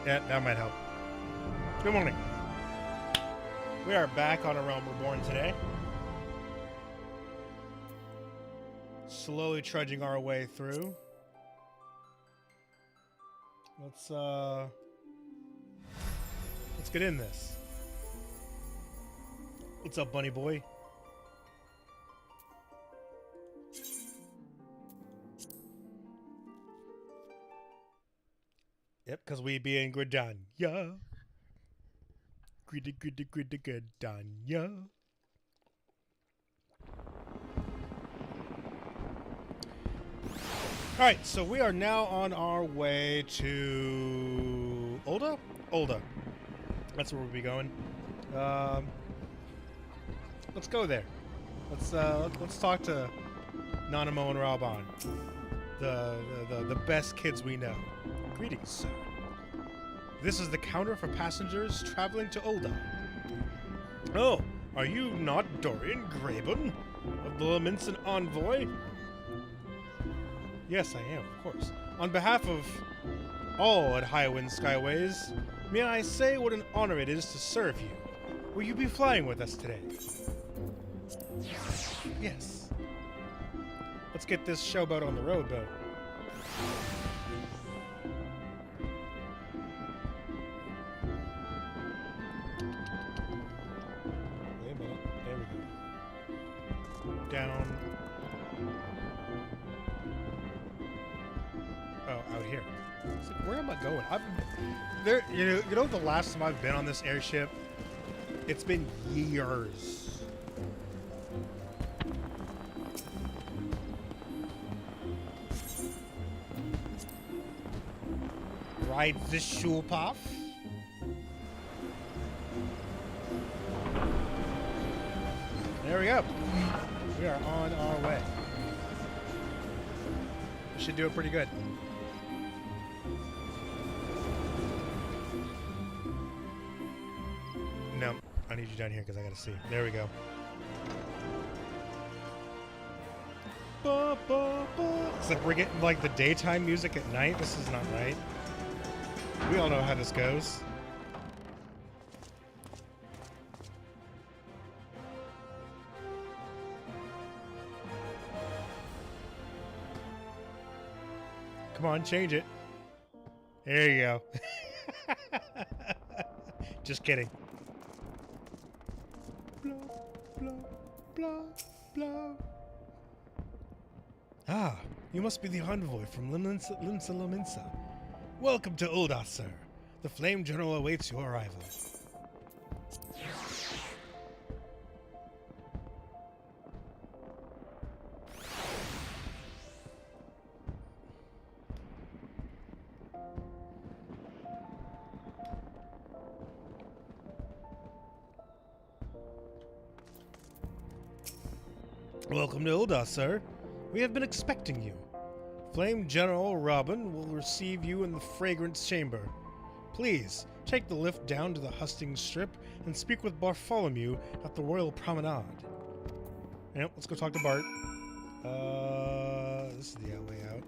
Yeah, that might help. Good morning. We are back on A Realm Reborn today. Slowly trudging our way through. Let's get in this. What's up, bunny boy? Yep, because we be in Gridania. Gridania. Alright, so we are now on our way to Ulda? Ulda. That's where we'll be going. Let's go there. Let's talk to Nanamo and Raban, the best kids we know. Greetings, sir. This is the counter for passengers traveling to Ulda. Oh, are you not Dorian Graben of the Laminson Envoy? Yes, I am, of course. On behalf of all at Highwind Skyways, may I say what an honor it is to serve you. Will you be flying with us today? Yes. Let's get this showboat on the road, though. Wait a minute. There we go. Down. Oh, out here. It's like, where am I going? There. You know the last time I've been on this airship? It's been years. Ride this Schulpath. There we go. We are on our way. We should do it pretty good. No, I need you down here because I gotta see. There we go. It's like we're getting like the daytime music at night. This is not right. We all know how this goes. Come on, change it. There you go. Just kidding. Blah, blah, blah, blah. Ah, you must be the envoy from Laminsa. Welcome to Ulda, sir. The Flame General awaits your arrival. Welcome to Ulda, sir. We have been expecting you. Flame General Robin will receive you in the Fragrance Chamber. Please, take the lift down to the Hustings Strip and speak with Bartholomew at the Royal Promenade. Yep, let's go talk to Bart. This is the way out.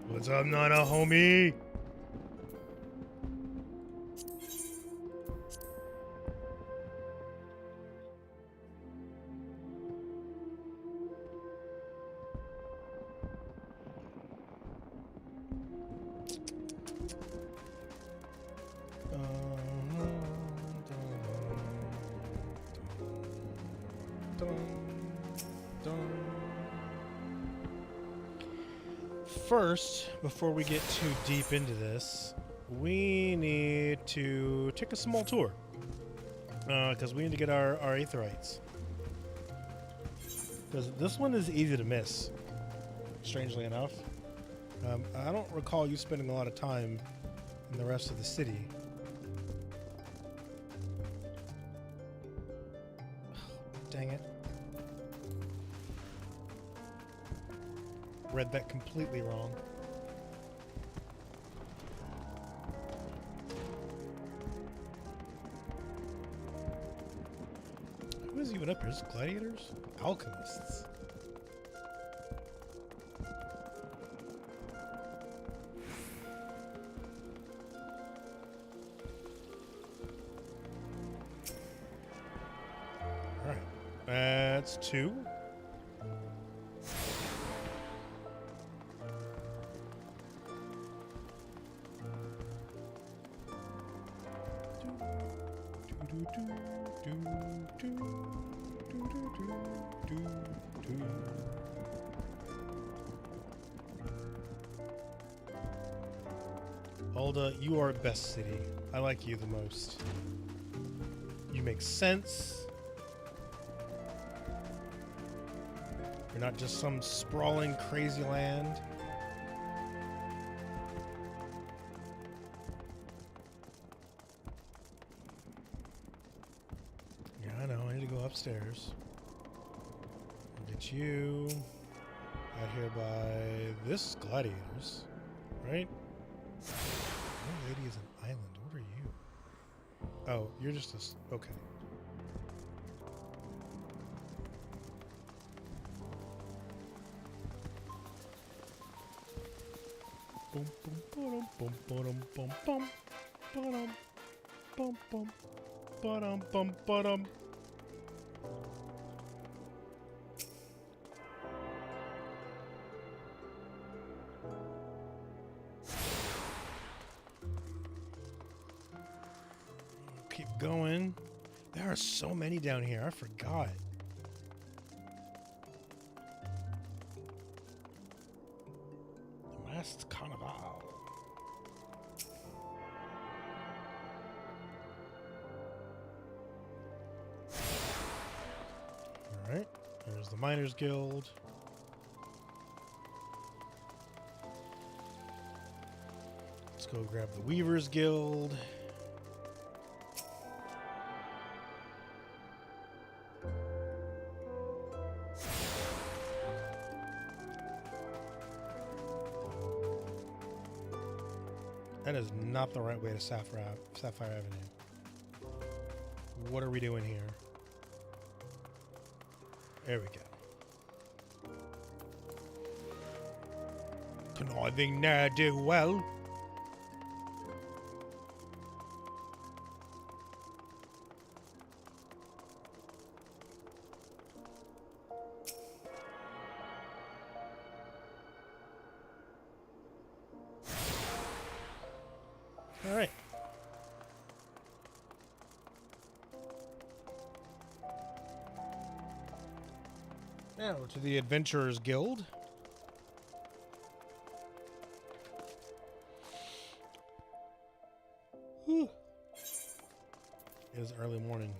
What's up, Nana, homie? First, before we get too deep into this, we need to take a small tour. Because we need to get our aetherites. Because this one is easy to miss, strangely enough. I don't recall you spending a lot of time in the rest of the city. Dang it. Read that completely wrong. Who is even up here? Is it gladiators? Alchemists. That's 2. Alda, you are best city. I like you the most. You make sense. You're not just some sprawling, crazy land. Yeah, I know. I need to go upstairs. Get you out here by this gladiators, right? That lady is an island. What are you? Oh, you're just a... Okay. Boom, boom, boom, boom, boom, boom, boom, boom, boom, boom, boom, boom. Keep going. There are so many down here. I forgot. The Masked Carnival. Alright. There's the Miners Guild. Let's go grab the Weavers Guild. That is not the right way to Sapphire Avenue. What are we doing here? There we go. Conniving ne'er-do-well. All right. Now to the Adventurers Guild. Whew. It is early morning.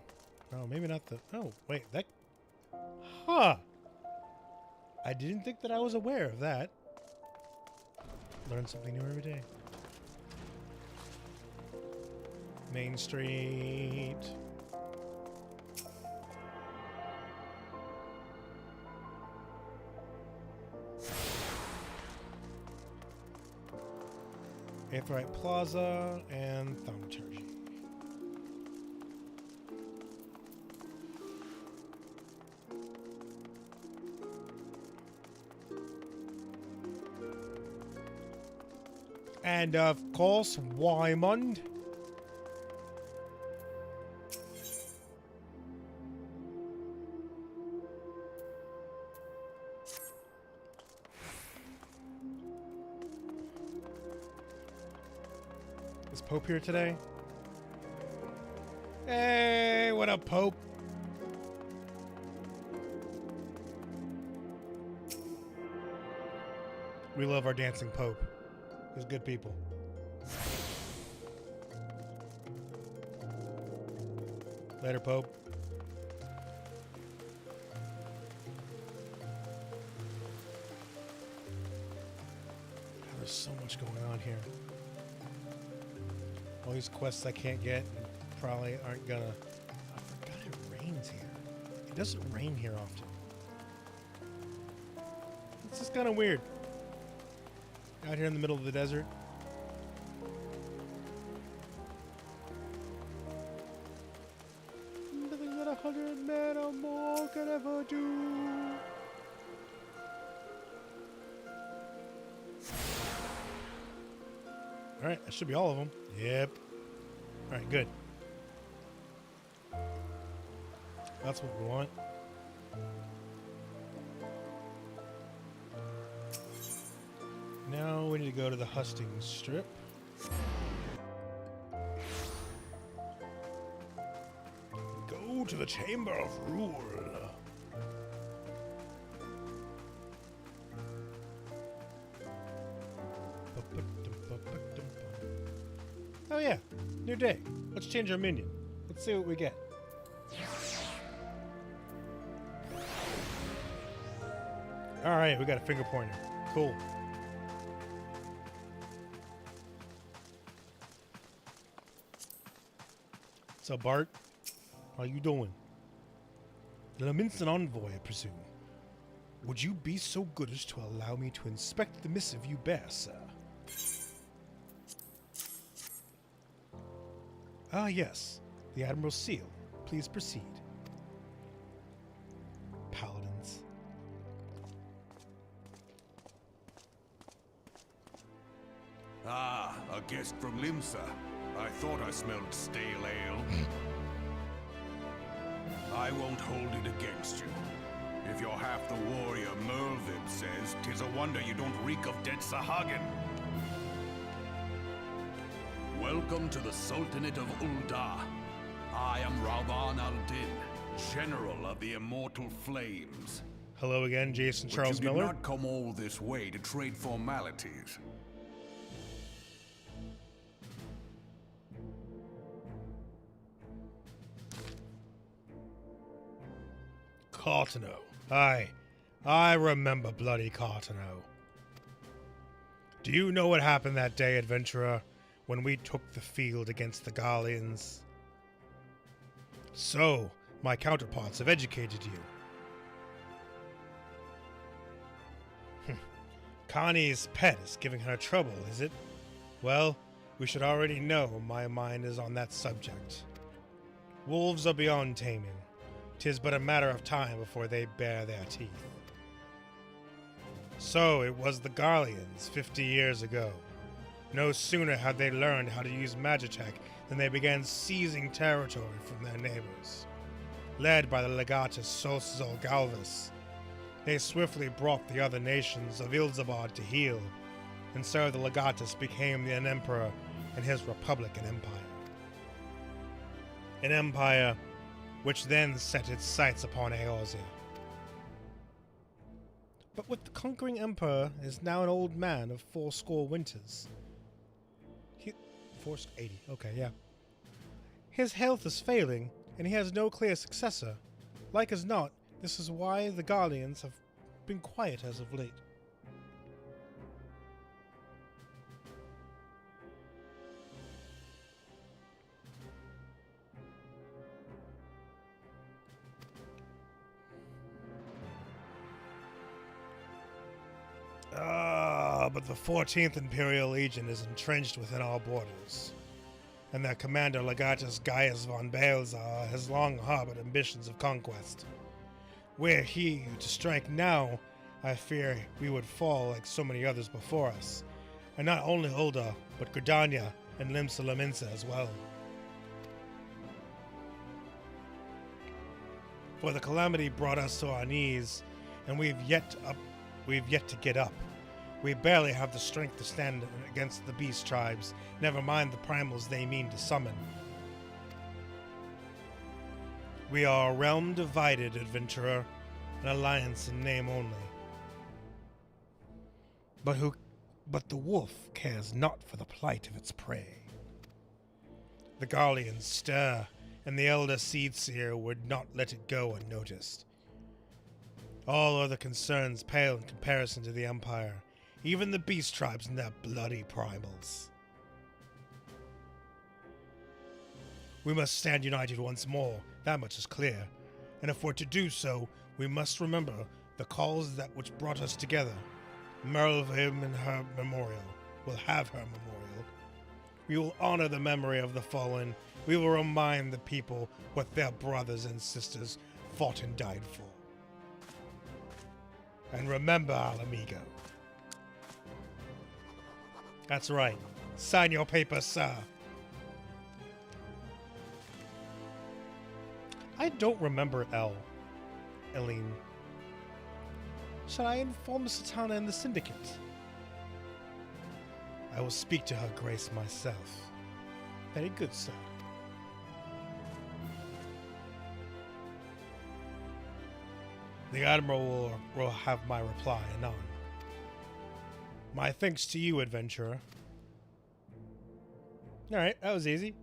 Oh, maybe not the... Oh, wait, that... Huh! I didn't think that I was aware of that. Learn something new every day. Main Street. Aetherite Plaza and Thaumaturgy. And of course, Wymond. Is Pope here today? Hey, what up, Pope? We love our dancing Pope. He's good people. Later, Pope. God, there's so much going on here. All these quests I can't get and probably aren't gonna... I forgot it rains here. It doesn't rain here often. It's just kind of weird. Out here in the middle of the desert. Nothing that 100 men or more could ever do. Alright, that should be all of them. Yep. Alright, good. That's what we want. Now we need to go to the hustings strip. Go to the Chamber of Rule. Oh yeah, new day. Let's change our minion. Let's see what we get. Alright, we got a finger pointer. Cool. What's up, Bart? How you doing? The Laminson envoy, I presume. Would you be so good as to allow me to inspect the missive you bear, sir? Ah, yes. The Admiral's seal. Please proceed. Paladins. Ah, a guest from Limsa. I thought I smelled stale ale. I won't hold it against you. If you're half the warrior Merlvib says, 'tis a wonder you don't reek of dead Sahagin. Welcome to the Sultanate of Ul'dah. I am Rauban al-Din, General of the Immortal Flames. Hello again, Jason Charles But you Miller. did not come all this way to trade formalities. Cartano. I remember bloody Cartano. Do you know what happened that day, adventurer, when we took the field against the Garleans? So, my counterparts have educated you. Connie's pet is giving her trouble, is it? Well, we should already know my mind is on that subject. Wolves are beyond taming. 'Tis but a matter of time before they bare their teeth. So it was the Garleans 50 years ago. No sooner had they learned how to use Magitech than they began seizing territory from their neighbors. Led by the legatus Solsol Galvus, they swiftly brought the other nations of Ilzabad to heel, and so the legatus became an emperor in his Republican Empire. An empire which then set its sights upon Eorzea. But with the conquering emperor is now an old man of 80 winters. 480, okay, yeah. His health is failing, and he has no clear successor. Like as not, this is why the Garleans have been quiet as of late. But the 14th Imperial Legion is entrenched within our borders, and their commander Legatus Gaius von Balzar has long harbored ambitions of conquest. Were he to strike now, I fear we would fall like so many others before us, and not only Ul'dah, but Gridania and Limsa Laminsa as well. For the calamity brought us to our knees, and we've yet to get up. We barely have the strength to stand against the beast tribes, never mind the primals they mean to summon. We are a realm divided, adventurer, an alliance in name only. But the wolf cares not for the plight of its prey. The Garleans stir, and the elder Seedseer would not let it go unnoticed. All other concerns pale in comparison to the Empire, even the beast tribes and their bloody primals. We must stand united once more, that much is clear, and if we're to do so, we must remember the cause that which brought us together. Merlvib and her memorial will have her memorial. We will honor the memory of the fallen. We will remind the people what their brothers and sisters fought and died for. And remember, Alamigo. That's right. Sign your paper, sir. I don't remember Eline. Shall I inform Satana and the Syndicate? I will speak to her grace myself. Very good, sir. The Admiral will have my reply anon. My thanks to you, adventurer. Alright, that was easy.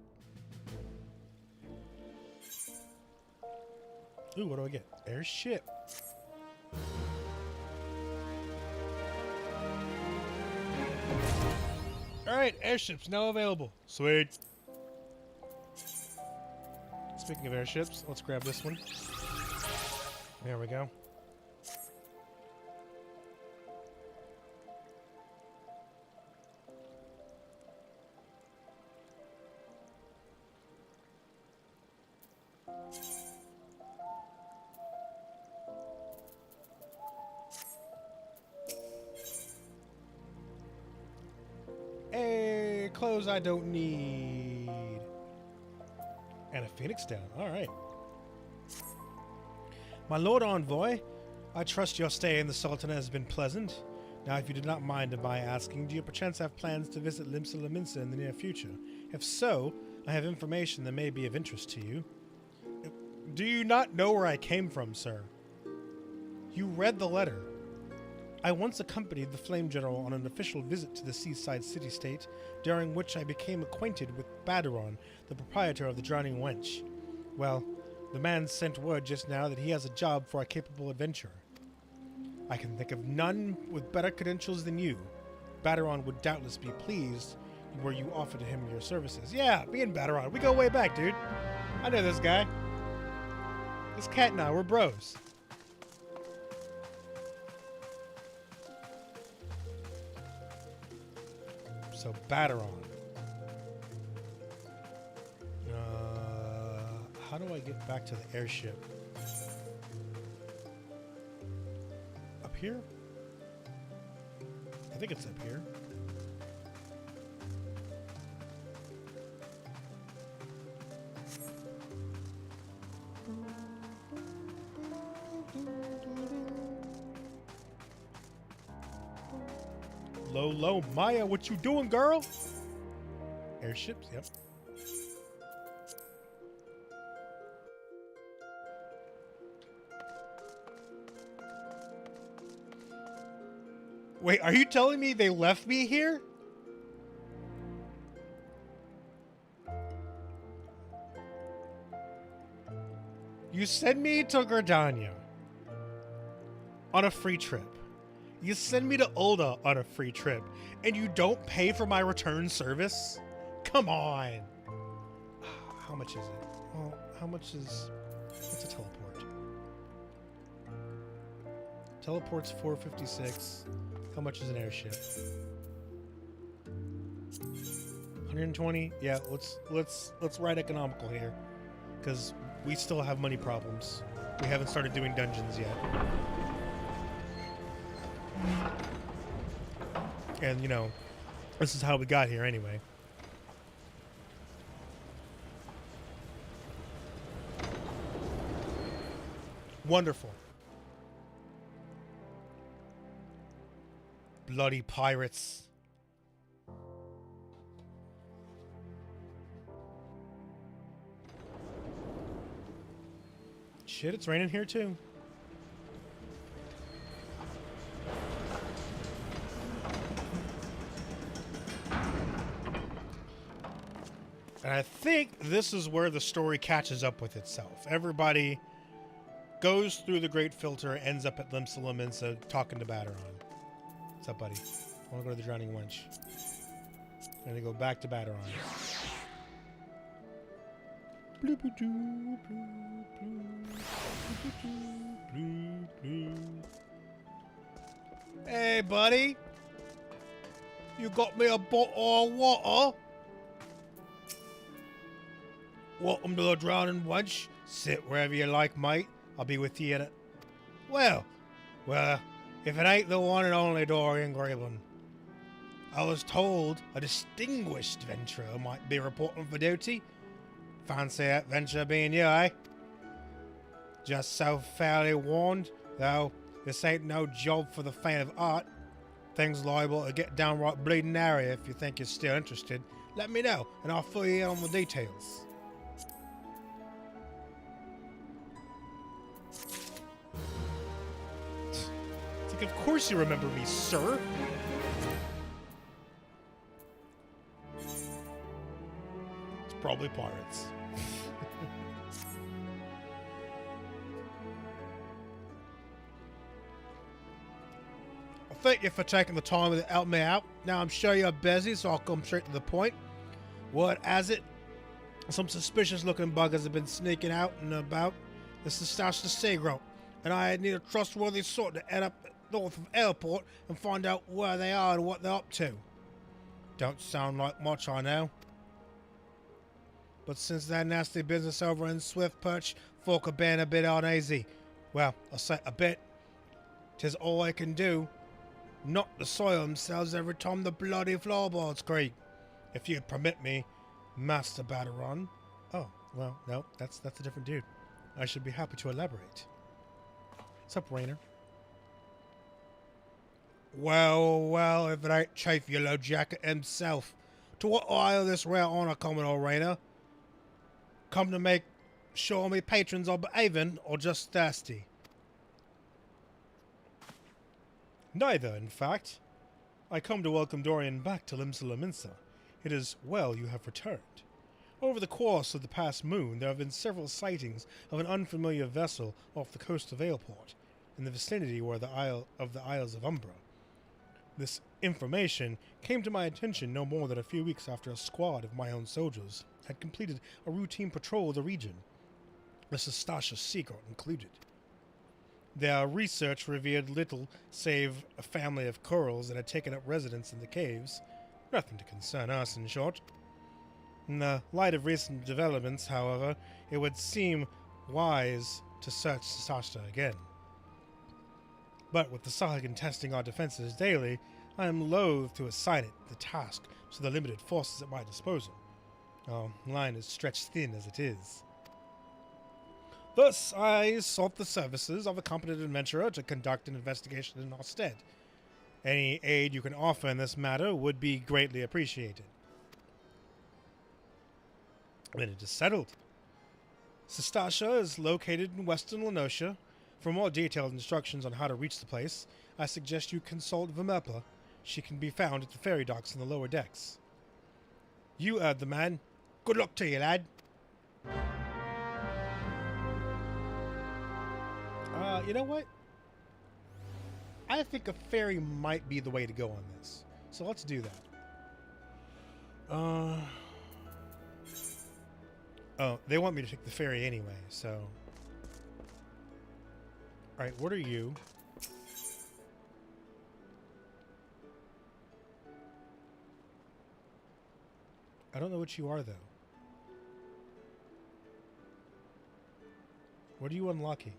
Ooh, what do I get? Airship. Alright, airships now available. Sweet. Speaking of airships, let's grab this one. There we go. Hey, clothes I don't need. And a phoenix down. Alright. My Lord Envoy, I trust your stay in the Sultanate has been pleasant. Now, if you do not mind my asking, do you perchance have plans to visit Limsa Laminsa in the near future? If so, I have information that may be of interest to you. Do you not know where I came from, sir? You read the letter. I once accompanied the Flame General on an official visit to the seaside city-state, during which I became acquainted with Badaron, the proprietor of the Drowning Wench. Well, the man sent word just now that he has a job for a capable adventurer. I can think of none with better credentials than you. Badaron would doubtless be pleased were you offered him your services. Yeah, me and Badaron, we go way back, dude. I know this guy. This cat and I, we're bros. So, Badaron. How do I get back to the airship? Up here? I think it's up here. Low, Maya, what you doing, girl? Airships, yep. Wait, are you telling me they left me here? You send me to Gardania on a free trip. You send me to Ulda on a free trip, and you don't pay for my return service? Come on. How much is it? Well, how much is... What's a teleport? Teleport's 456. How much is an airship? 120? Yeah, let's ride economical here, because we still have money problems. We haven't started doing dungeons yet. And, you know, this is how we got here anyway. Wonderful. Bloody pirates. Shit, it's raining here too. And I think this is where the story catches up with itself. Everybody goes through the Great Filter, ends up at Limsa Laminsa talking to Badaron. What's up, buddy? I want to go to the Drowning Wench. I'm going to go back to Badaron. Hey, buddy. You got me a bottle of water? Welcome to the Drowning Wench. Sit wherever you like, mate. I'll be with you in it. Well, if it ain't the one and only Dorian Graylin. I was told a distinguished venturer might be reporting for duty. Fancy that venture being you, eh? Just so fairly warned, though This ain't no job for the faint of heart. Things liable to get downright bleeding hairy. If you think you're still interested, let me know, and I'll fill you in on the details. It's like, of course you remember me, sir. It's probably pirates. Thank you for taking the time to help me out. Now I'm sure you're busy, so I'll come straight to the point. Word has it, some suspicious looking buggers have been sneaking out and about. This is Stash the Seagrope, and I need a trustworthy sort to head up north of Airport and find out where they are and what they're up to. Don't sound like much, I know. But since that nasty business over in Swift Perch, folk are being a bit uneasy. Well, I'll say a bit. 'Tis all I can do. Not to soil themselves every time the bloody floorboards creak. If you'd permit me, Master Batteron. Oh, well, no, that's a different dude. I should be happy to elaborate. What's up, Rainer? Well, if it ain't Chief Yellowjacket himself. To what I owe this rare honor, Commodore Rainer? Come to make sure me patrons are behaving, or just thirsty? Neither, in fact. I come to welcome Dorian back to Limsa Laminsa. It is well you have returned. Over the course of the past moon, there have been several sightings of an unfamiliar vessel off the coast of Aleport, in the vicinity where the Isles of Umbra. This information came to my attention no more than a few weeks after a squad of my own soldiers had completed a routine patrol of the region, the Sastasha Secret included. Their research revealed little save a family of corals that had taken up residence in the caves. Nothing to concern us, in short. In the light of recent developments, however, it would seem wise to search Sastasha again. But with the Sahuagin testing our defenses daily, I am loath to assign it the task to the limited forces at my disposal. Our line is stretched thin as it is. Thus, I sought the services of a competent adventurer to conduct an investigation in our stead. Any aid you can offer in this matter would be greatly appreciated. Then it is settled. Sastasha is located in western Lenosha. For more detailed instructions on how to reach the place, I suggest you consult Vimerpla. She can be found at the ferry docks in the lower decks. You heard the man. Good luck to you, lad. You know what? I think a ferry might be the way to go on this. So let's do that. Oh, they want me to take the ferry anyway, so... Alright, what are you? I don't know what you are, though. What are you unlocking?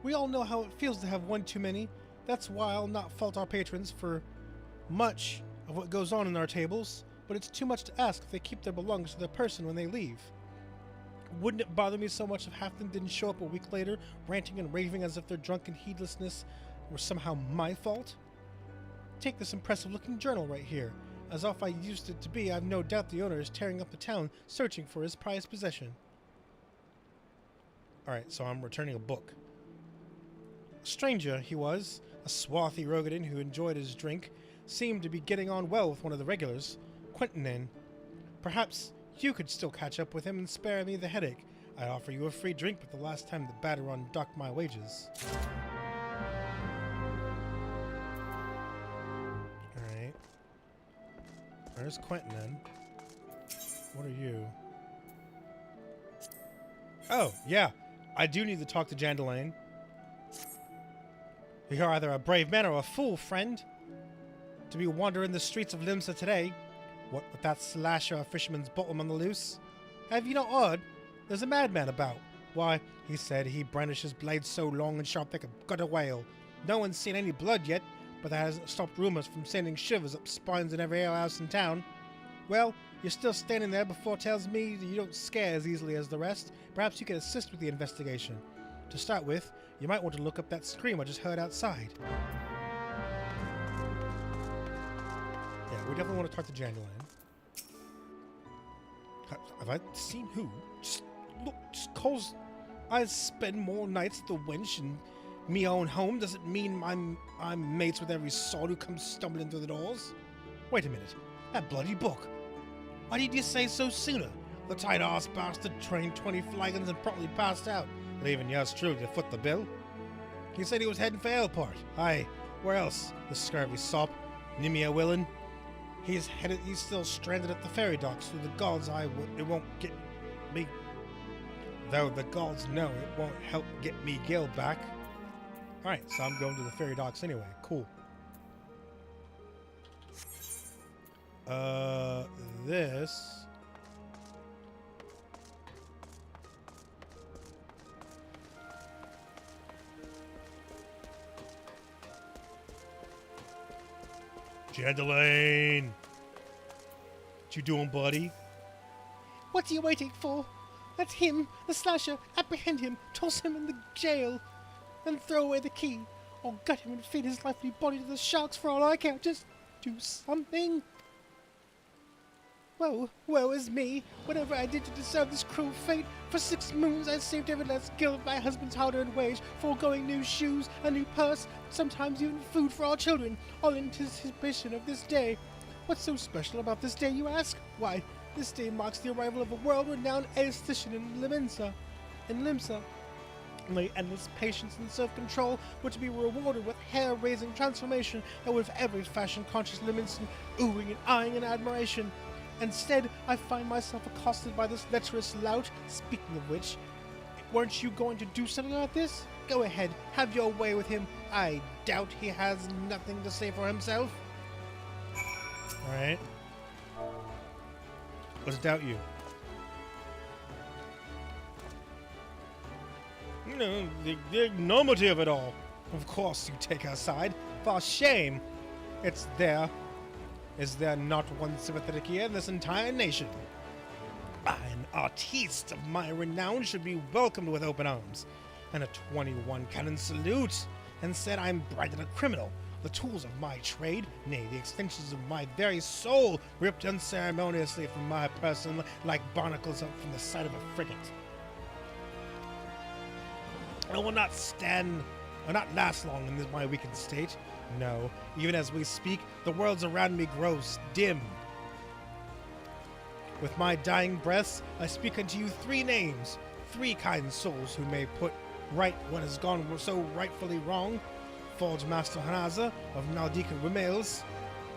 We all know how it feels to have one too many. That's why I'll not fault our patrons for much of what goes on in our tables, but it's too much to ask if they keep their belongings to their person when they leave. Wouldn't it bother me so much if half them didn't show up a week later, ranting and raving as if their drunken heedlessness were somehow my fault? Take this impressive-looking journal right here. As if I used it to be, I've no doubt the owner is tearing up the town, searching for his prized possession. Alright, so I'm returning a book. A stranger, he was, a swarthy Rogadin who enjoyed his drink, seemed to be getting on well with one of the regulars, Quintinin. Perhaps you could still catch up with him and spare me the headache. I'd offer you a free drink, but the last time the Batteron docked my wages. Alright. Where's Quintinin? What are you? Oh, yeah. I do need to talk to Jandalaine. You're either a brave man or a fool, friend. To be wandering the streets of Limsa today, what with that slasher of fisherman's bottom on the loose? Have you not heard? There's a madman about. Why, he said he brandished his blade so long and sharp they could gut a whale. No one's seen any blood yet, but that hasn't stopped rumors from sending shivers up spines in every alehouse in town. Well, you're still standing there before tells me that you don't scare as easily as the rest. Perhaps you can assist with the investigation. To start with, you might want to look up that scream I just heard outside. Yeah, we definitely want to talk to Jandulan. Have I seen who? Just look, just cause I spend more nights at the wench in me own home doesn't mean I'm mates with every soul who comes stumbling through the doors. Wait a minute, that bloody book. Why did you say so sooner? The tight-ass bastard trained 20 flagons and promptly passed out, leaving yours truly to foot the bill. He said he was heading for Airport. Aye, where else? The scurvy sop, Nimia Willen. He's still stranded at the ferry docks through the gods. It won't get me. Though the gods know it won't help get me Gil back. Alright, so I'm going to the ferry docks anyway. Cool. This... Jandulan! What you doing, buddy? What are you waiting for? That's him, the slasher. Apprehend him, toss him in the jail, then throw away the key. Or gut him and feed his lifeless body to the sharks for all I care. Just do something. Woe is me. Whatever I did to deserve this cruel fate. For 6 moons I saved every last gill of my husband's hard-earned wage, foregoing new shoes, a new purse, sometimes even food for our children, all in anticipation of this day. What's so special about this day, you ask? Why, this day marks the arrival of a world-renowned aesthetician in Limsa. My endless patience and self-control were to be rewarded with hair-raising transformation and with every fashion-conscious Livingston oohing and eyeing in admiration. Instead, I find myself accosted by this lecherous lout. Speaking of which, weren't you going to do something about this? Go ahead, have your way with him. I doubt he has nothing to say for himself. Alright. Let's doubt you. You know, the enormity of it all. Of course you take our side. For shame. It's there. Is there not one sympathetic ear in this entire nation? An artiste of my renown should be welcomed with open arms, and a 21 cannon salute, and said I'm branded a criminal, the tools of my trade, nay, the extensions of my very soul, ripped unceremoniously from my person like barnacles up from the side of a frigate. I will not last long in my weakened state. No, even as we speak, the worlds around me grow dim. With my dying breaths, I speak unto you 3 names, 3 kind souls who may put right what has gone so rightfully wrong. Forge Master Hanaza of Naldika Wimales,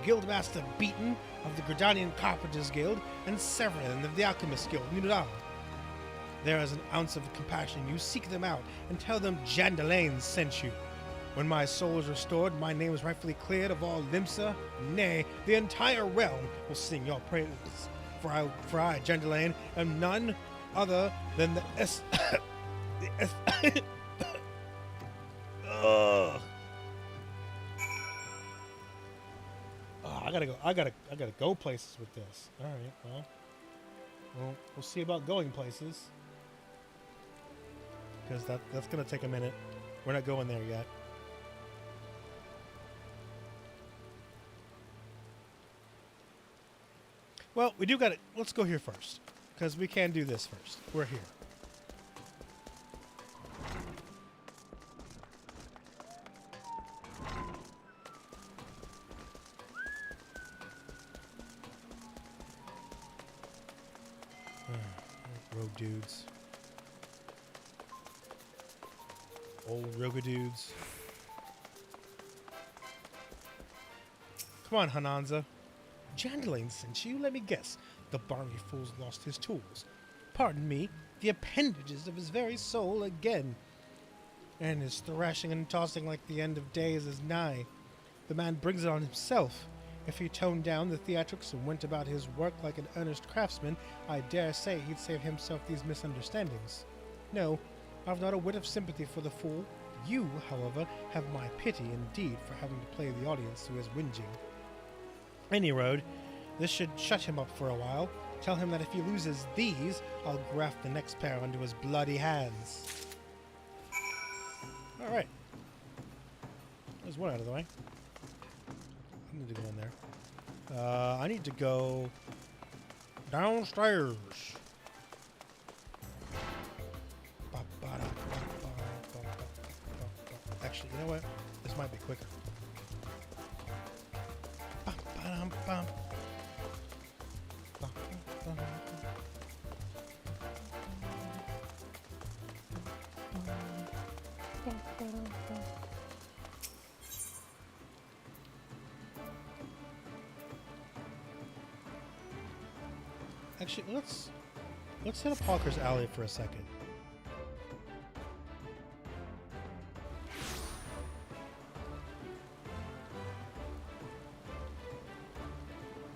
Guildmaster Beaton of the Gridanian Carpenters Guild, and Severin of the Alchemist Guild, Nudal. There is an ounce of compassion. You seek them out and tell them Jandulan sent you. When my soul is restored, my name is rightfully cleared of all Limsa. Nay, the entire realm will sing your praises. For I, Jandulan, am none other than the I gotta go places with this. All right, well, we'll see about going places, because that's gonna take a minute. We're not going there yet. Well, we do got it. Let's go here first, because we can do this first. We're here. Rogue dudes. Old rogue dudes. Come on, Hananza. Jandulan sent you? Let me guess. The barmy fool's lost his tools. Pardon me, the appendages of his very soul again. And his thrashing and tossing like the end of days is nigh. The man brings it on himself. If he toned down the theatrics and went about his work like an earnest craftsman, I dare say he'd save himself these misunderstandings. No, I've not a whit of sympathy for the fool. You, however, have my pity indeed for having to play the audience through his whinging. Any road, this should shut him up for a while. Tell him that if he loses these, I'll graft the next pair onto his bloody hands. Alright. There's one out of the way. I need to go in there. I need to go downstairs. Actually, you know what? This might be quicker. Actually, let's hit up Hawker's Alley for a second.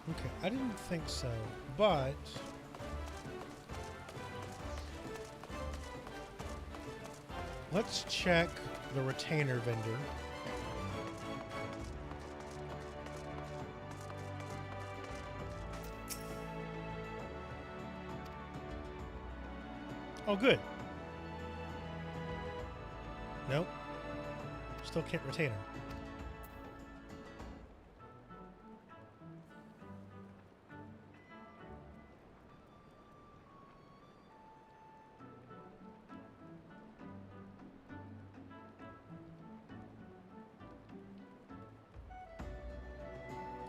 Okay, I didn't think so, but let's check the retainer vendor. Oh, good. Nope. Still can't retain her.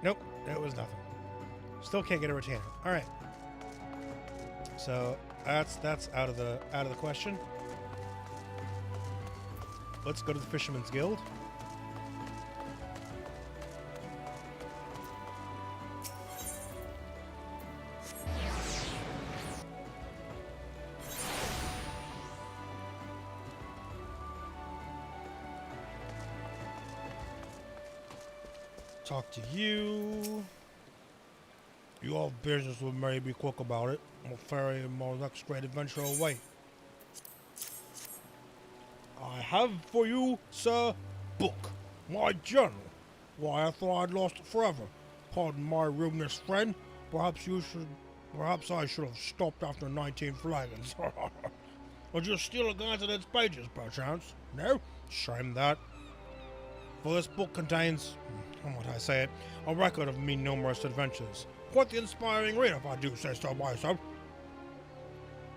Nope, that was nothing. Still can't get a retainer. All right. So that's out of the question. Let's go to the Fisherman's Guild. Talk to you. You have business with me, be quick about it. I'll ferry my next great adventure away. I have for you, sir, book, my journal. Why, I thought I'd lost it forever. Pardon my rudeness, friend. Perhaps I should have stopped after 19 flagons. Would you steal a glance at its pages, perchance? No? Shame that. For this book contains, how might I say it, a record of me numerous adventures. Quite the inspiring read, if I do say so myself.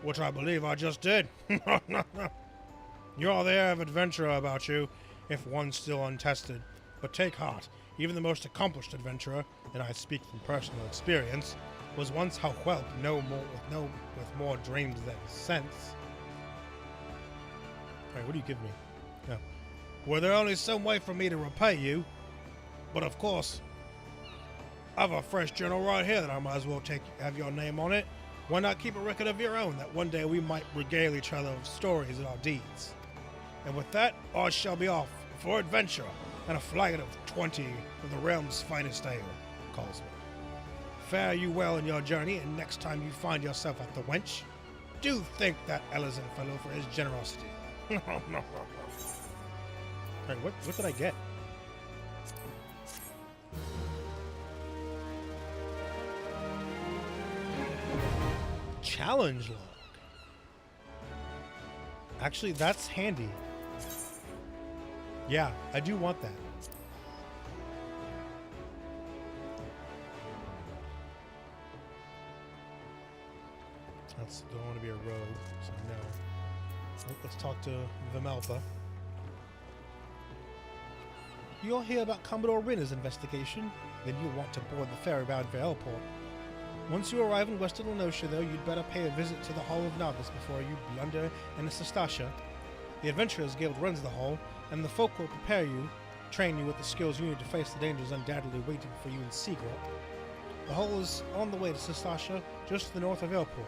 Which I believe I just did. You're the air of adventurer about you, if one still untested. But take heart, even the most accomplished adventurer, and I speak from personal experience, was once how whelp with more dreams than sense. Alright, what do you give me? No. Were there only some way for me to repay you, but of course, I have a fresh journal right here that I might as well have your name on it. Why not keep a record of your own that one day we might regale each other with stories and our deeds? And with that, I shall be off for adventure and a flagon of 20 of the realm's finest ale, calls me. Fare you well in your journey, and next time you find yourself at the wench, do thank that Ellison fellow for his generosity. Hey, what did I get? Challenge log. Actually, that's handy. Yeah, I do want that. Don't want to be a rogue, so no. Let's talk to Vimelpa. You'll hear about Commodore Rinner's investigation. Then you'll want to board the ferry bound for Elport. Once you arrive in Western Lenosha, though, you'd better pay a visit to the Hall of Novice before you blunder into Sestasha. The Adventurers Guild runs the hall, and the folk will prepare you, train you with the skills you need to face the dangers undoubtedly waiting for you in Seagrot. The hall is on the way to Sestasha, just to the north of Elport.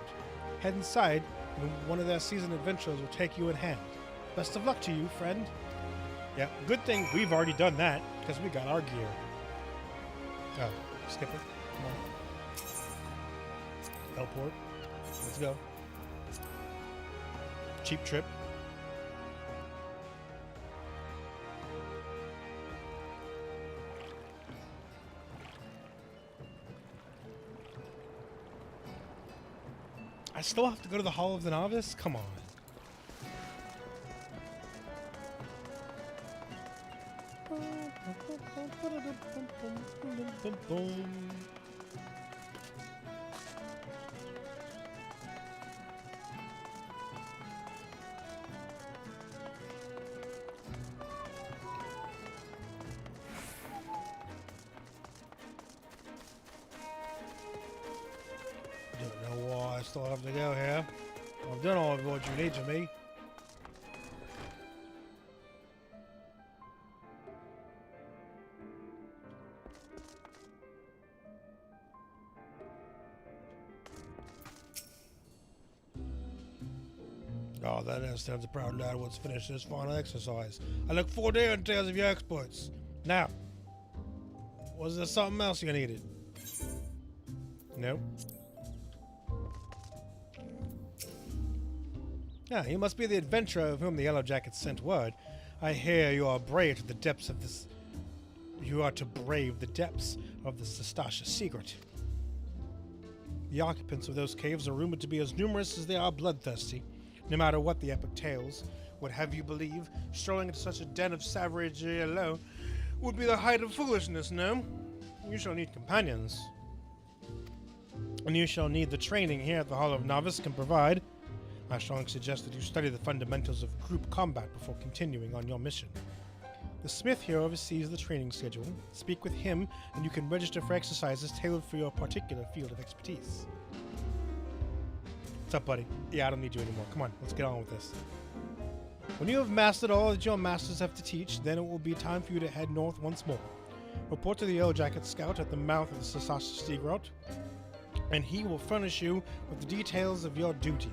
Head inside, and one of their seasoned adventurers will take you in hand. Best of luck to you, friend. Yeah, good thing we've already done that, because we got our gear. Oh, skip it. Come on. Elport. Let's go. Cheap trip. I still have to go to the Hall of the Novice? Come on. Don't know why I still have to go here. I've done all of what you need of me. Oh, that understands a proud lad once finished this final exercise. I look forward to hearing tales of your exploits. Now, was there something else you needed? No? Ah, you must be the adventurer of whom the Yellow Jackets sent word. I hear you are brave to the depths of this. You are to brave the depths of the Sestasha secret. The occupants of those caves are rumored to be as numerous as they are bloodthirsty. No matter what the epic tales would have you believe, strolling into such a den of savagery alone would be the height of foolishness, no? You shall need companions. And you shall need the training here at the Hall of Novice can provide. I strongly suggest that you study the fundamentals of group combat before continuing on your mission. The smith here oversees the training schedule. Speak with him, and you can register for exercises tailored for your particular field of expertise. What's up, buddy? Yeah, I don't need you anymore. Come on, let's get on with this. When you have mastered all that your masters have to teach, then it will be time for you to head north once more. Report to the Yellow Jacket Scout at the mouth of the Sestasha Sea Route, and he will furnish you with the details of your duty.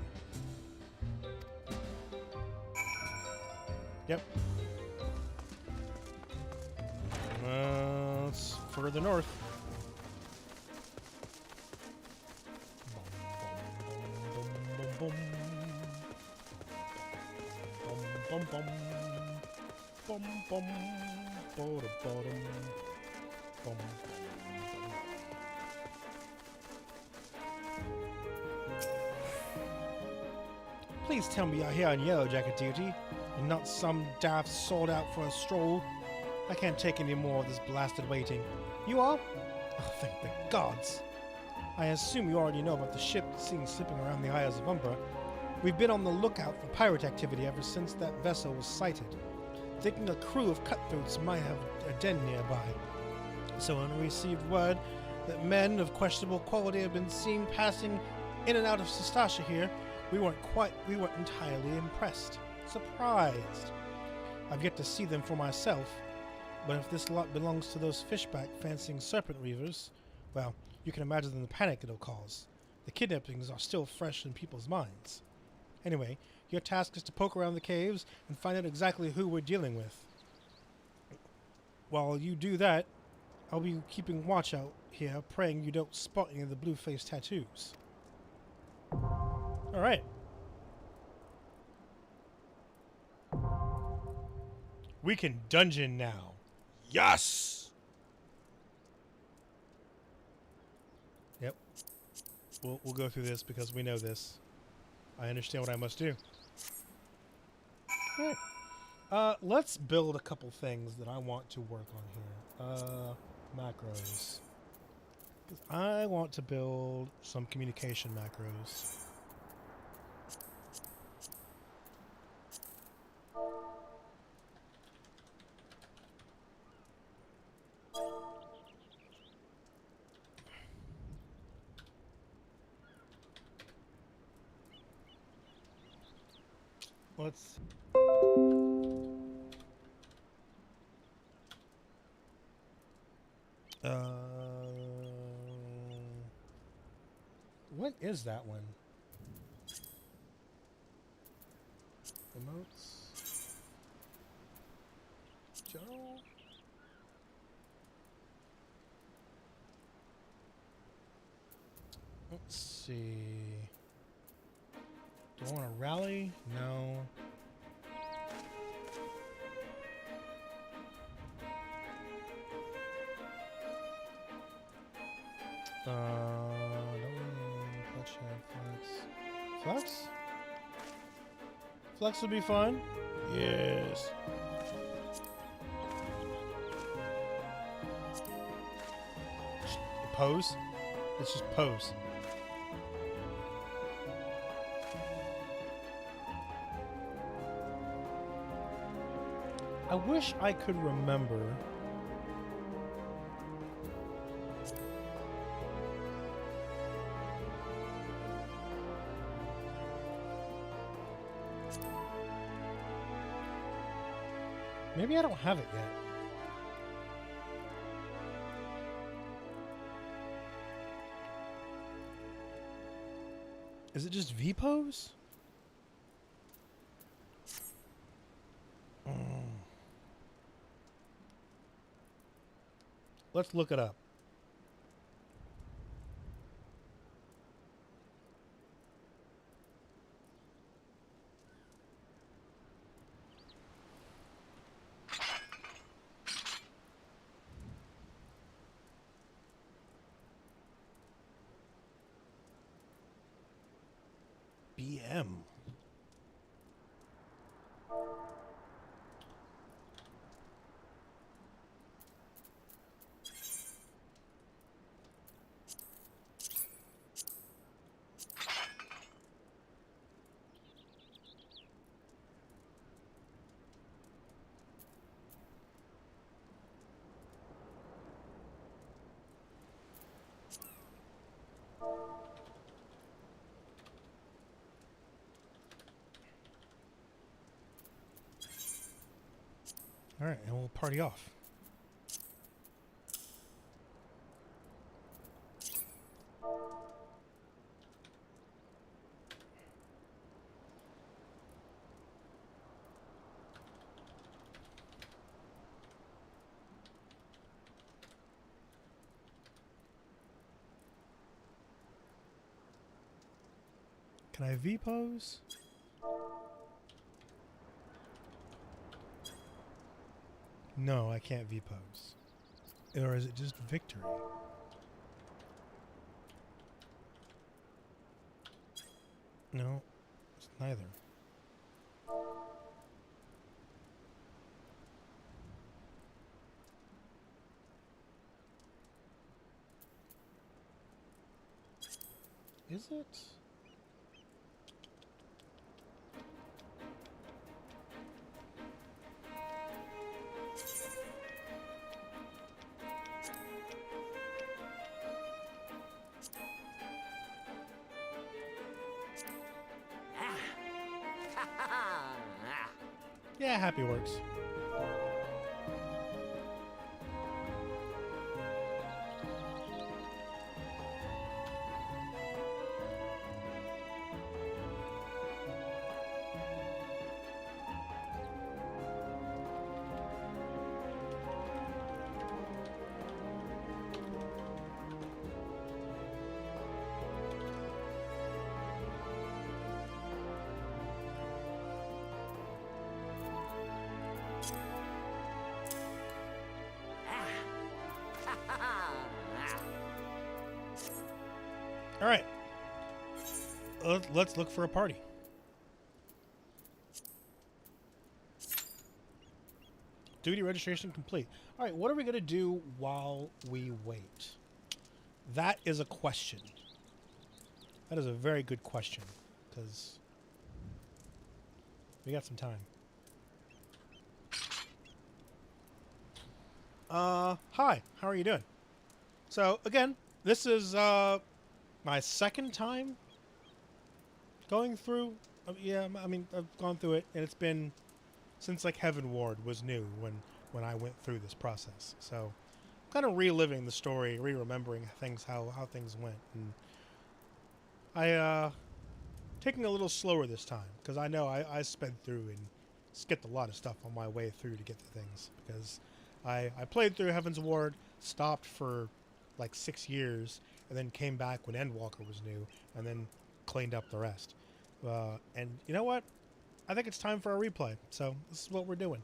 Yep. It's further north. Bum, bum, bum, bum, bum, bottom, bottom, bum. Please tell me you're here on Yellow Jacket duty, and not some daft sold out for a stroll. I can't take any more of this blasted waiting. You are? Oh, thank the gods! I assume you already know about the ship seen slipping around the Isles of Umbra. We've been on the lookout for pirate activity ever since that vessel was sighted, thinking a crew of cutthroats might have a den nearby. So when we received word that men of questionable quality have been seen passing in and out of Sestasha here, we weren't entirely impressed. Surprised. I've yet to see them for myself, but if this lot belongs to those fishback fancying serpent reavers, well, you can imagine the panic it'll cause. The kidnappings are still fresh in people's minds. Anyway, your task is to poke around the caves and find out exactly who we're dealing with. While you do that, I'll be keeping watch out here, praying you don't spot any of the blue-faced tattoos. Alright. We can dungeon now. Yes! Yep. We'll go through this because we know this. I understand what I must do. Alright. Let's build a couple things that I want to work on here. Macros. 'Cause I want to build some communication macros. Let's... what is that one? Emotes? General? Let's see. Do I want to rally? No. Don't really touch headphones. Flex? Flex would be fun. Yes. Pose? Let's just pose. I wish I could remember. Maybe I don't have it yet. Is it just V-pose? Let's look it up. BM. All right, and we'll party off. Can I V-pose? No, I can't V-pose. Or is it just victory? No, it's neither. Is it? Yeah, happy works. All right. Let's look for a party. Duty registration complete. All right, what are we going to do while we wait? That is a question. That is a very good question, because we got some time. Hi, how are you doing? So, again, this is, my second time going through. Yeah, I mean, I've gone through it, and it's been since, like, Heaven Ward was new when I went through this process. So, kind of reliving the story, re-remembering things, how things went. And I, taking a little slower this time, because I know I sped through and skipped a lot of stuff on my way through to get to things, because I played through Heaven's Ward, stopped for like 6 years, and then came back when Endwalker was new, and then cleaned up the rest. And you know what? I think it's time for a replay, so this is what we're doing.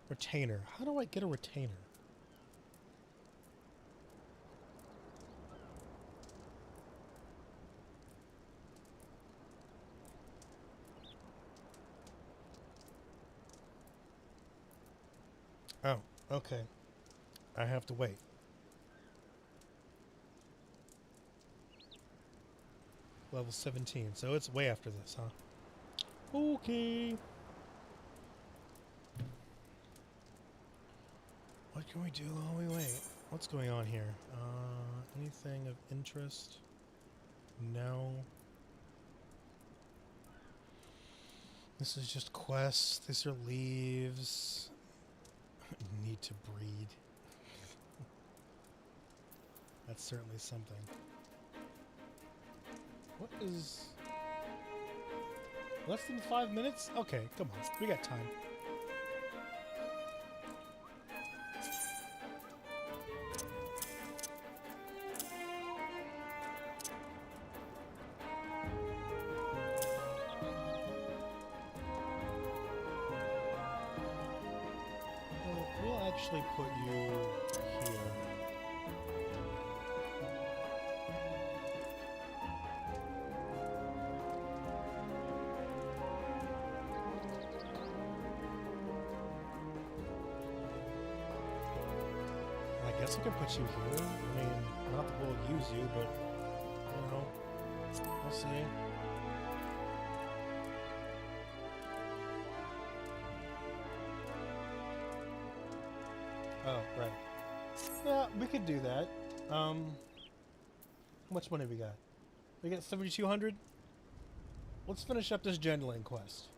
Retainer. How do I get a retainer? Oh, okay. I have to wait. Level 17, so it's way after this, huh? Okay. What can we do while we wait? What's going on here? Anything of interest? No. This is just quests. These are leaves. Need to breed. That's certainly something. What is... Less than 5 minutes? Okay, come on. We got time. We'll actually put you here. I guess we can put you here. I mean, not that we'll use you, but, you know, we'll see. Oh, right. Yeah, we could do that. How much money we got? We got 7,200? Let's finish up this journaling quest.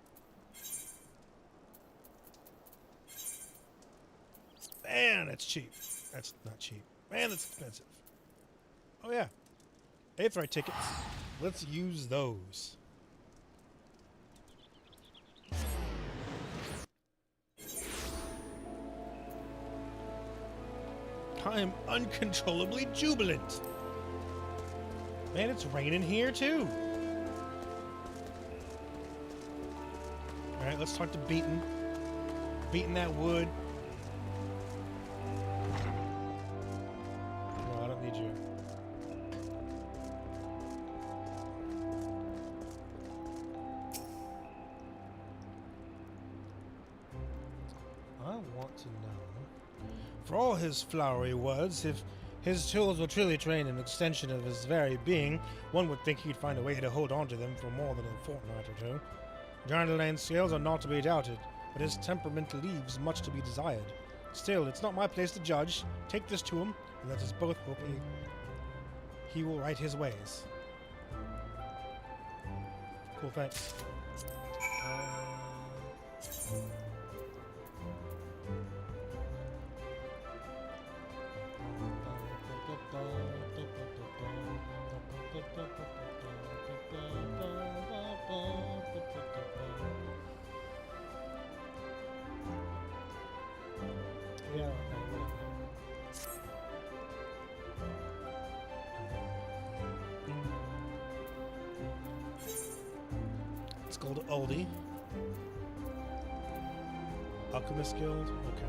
Man, that's cheap. That's not cheap. Man, that's expensive. Oh, yeah. Aetheryte tickets. Let's use those. I am uncontrollably jubilant. Man, it's raining here, too. Alright, let's talk to Beaton. Beaton that wood. No, I don't need you. I want to know, for all his flowery words, if his tools were truly trained an extension of his very being, one would think he'd find a way to hold on to them for more than a fortnight or two. Jarnalane's skills are not to be doubted, but his temperament leaves much to be desired. Still, it's not my place to judge. Take this to him, and let us both hope he will right his ways. Cool, thanks. Yeah. It's called Oldie. Alchemist Guild? Okay.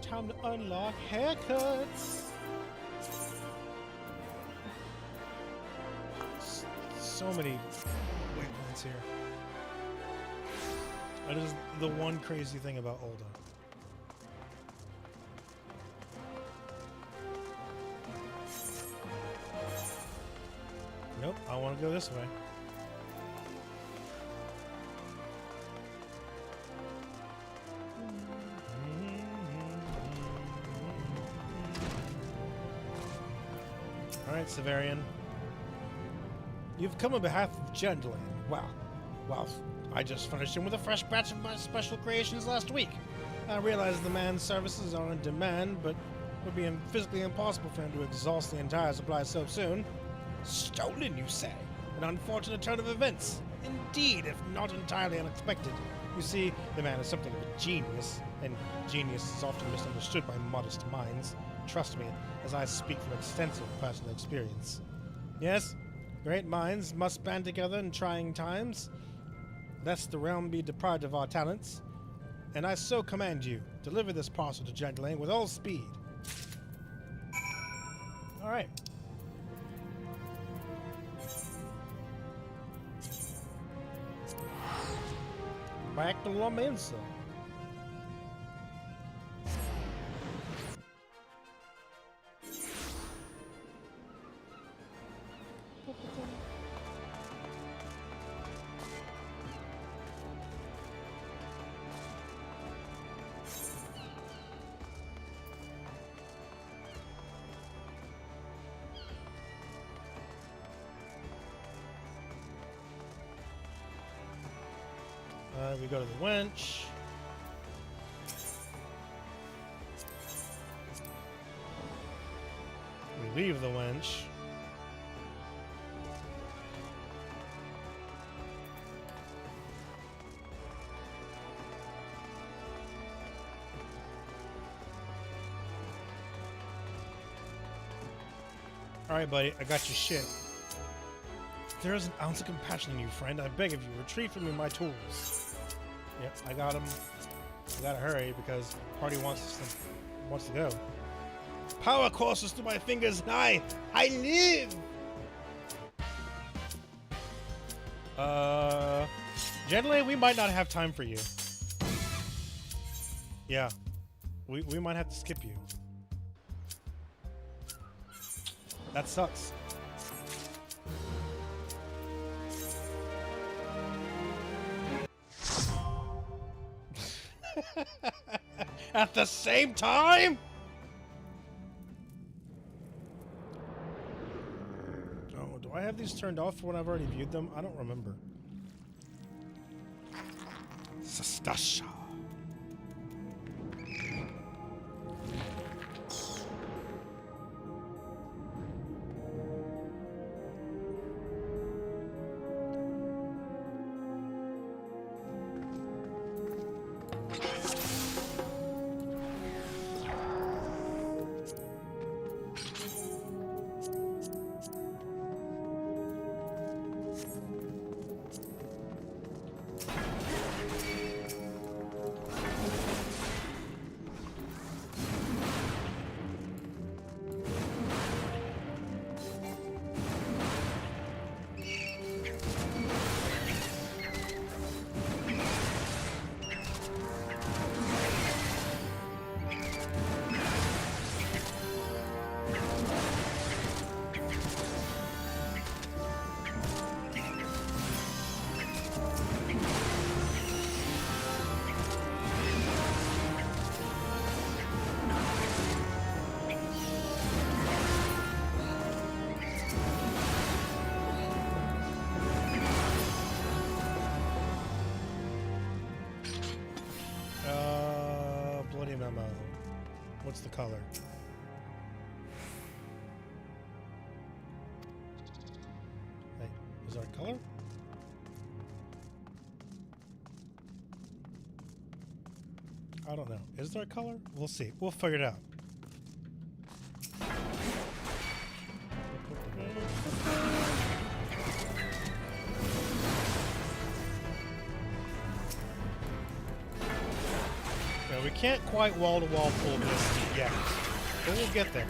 Time to unlock haircuts. So many waypoints here. That is the one crazy thing about Ulda. Nope, I want to go this way. Alright, Severian. You've come on behalf of Gendlin. Well, I just finished him with a fresh batch of my special creations last week. I realize the man's services are in demand, but it would be physically impossible for him to exhaust the entire supply so soon. Stolen, you say? An unfortunate turn of events. Indeed, if not entirely unexpected. You see, the man is something of a genius, and genius is often misunderstood by modest minds. Trust me, as I speak from extensive personal experience. Yes, great minds must band together in trying times. lest the realm be deprived of our talents, and I so command you, deliver this parcel to Gentling with all speed. Alright. Back to La Mensa. We go to the winch. We leave the winch. Alright, buddy, I got your shit. There is an ounce of compassion in you, friend. I beg of you, retrieve from me my tools. Yep, I got him. I gotta hurry because the party wants to go. Power courses through my fingers and I live! Generally, we might not have time for you. Yeah. We might have to skip you. That sucks. At the same time? Oh, do I have these turned off when I've already viewed them? I don't remember. Sastasha. What's the color? Hey, is there a color? I don't know. Is there a color? We'll see. We'll figure it out. We can't quite wall-to-wall pull this yet, but we'll get there.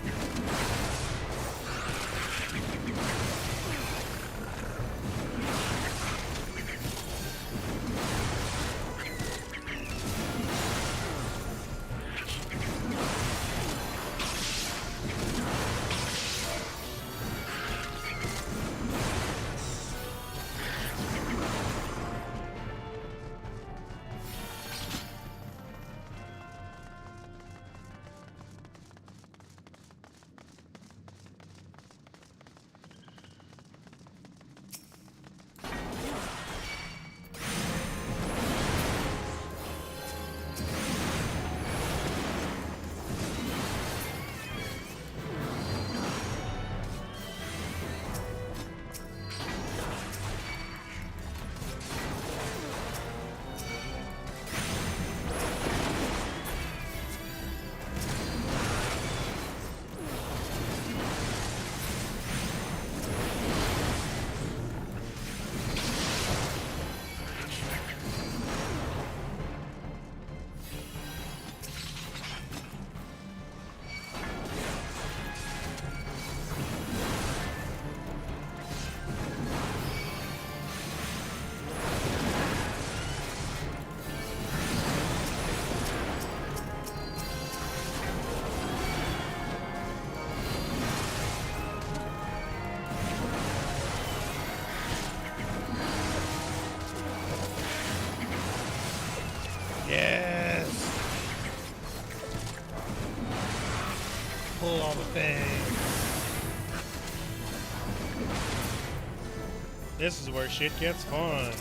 This is where shit gets fun.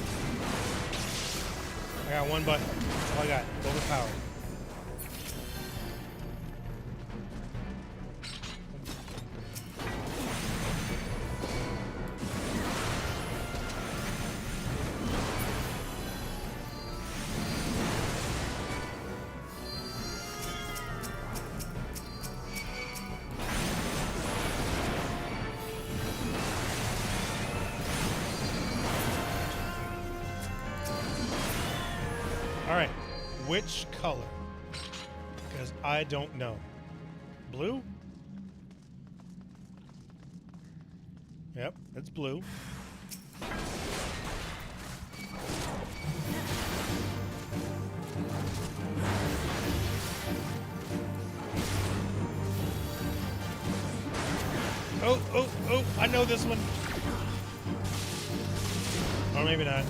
I got one button. That's all I got. Overpowered. Alright, which color? Because I don't know. Blue? Yep, it's blue. Oh, I know this one. Or maybe not.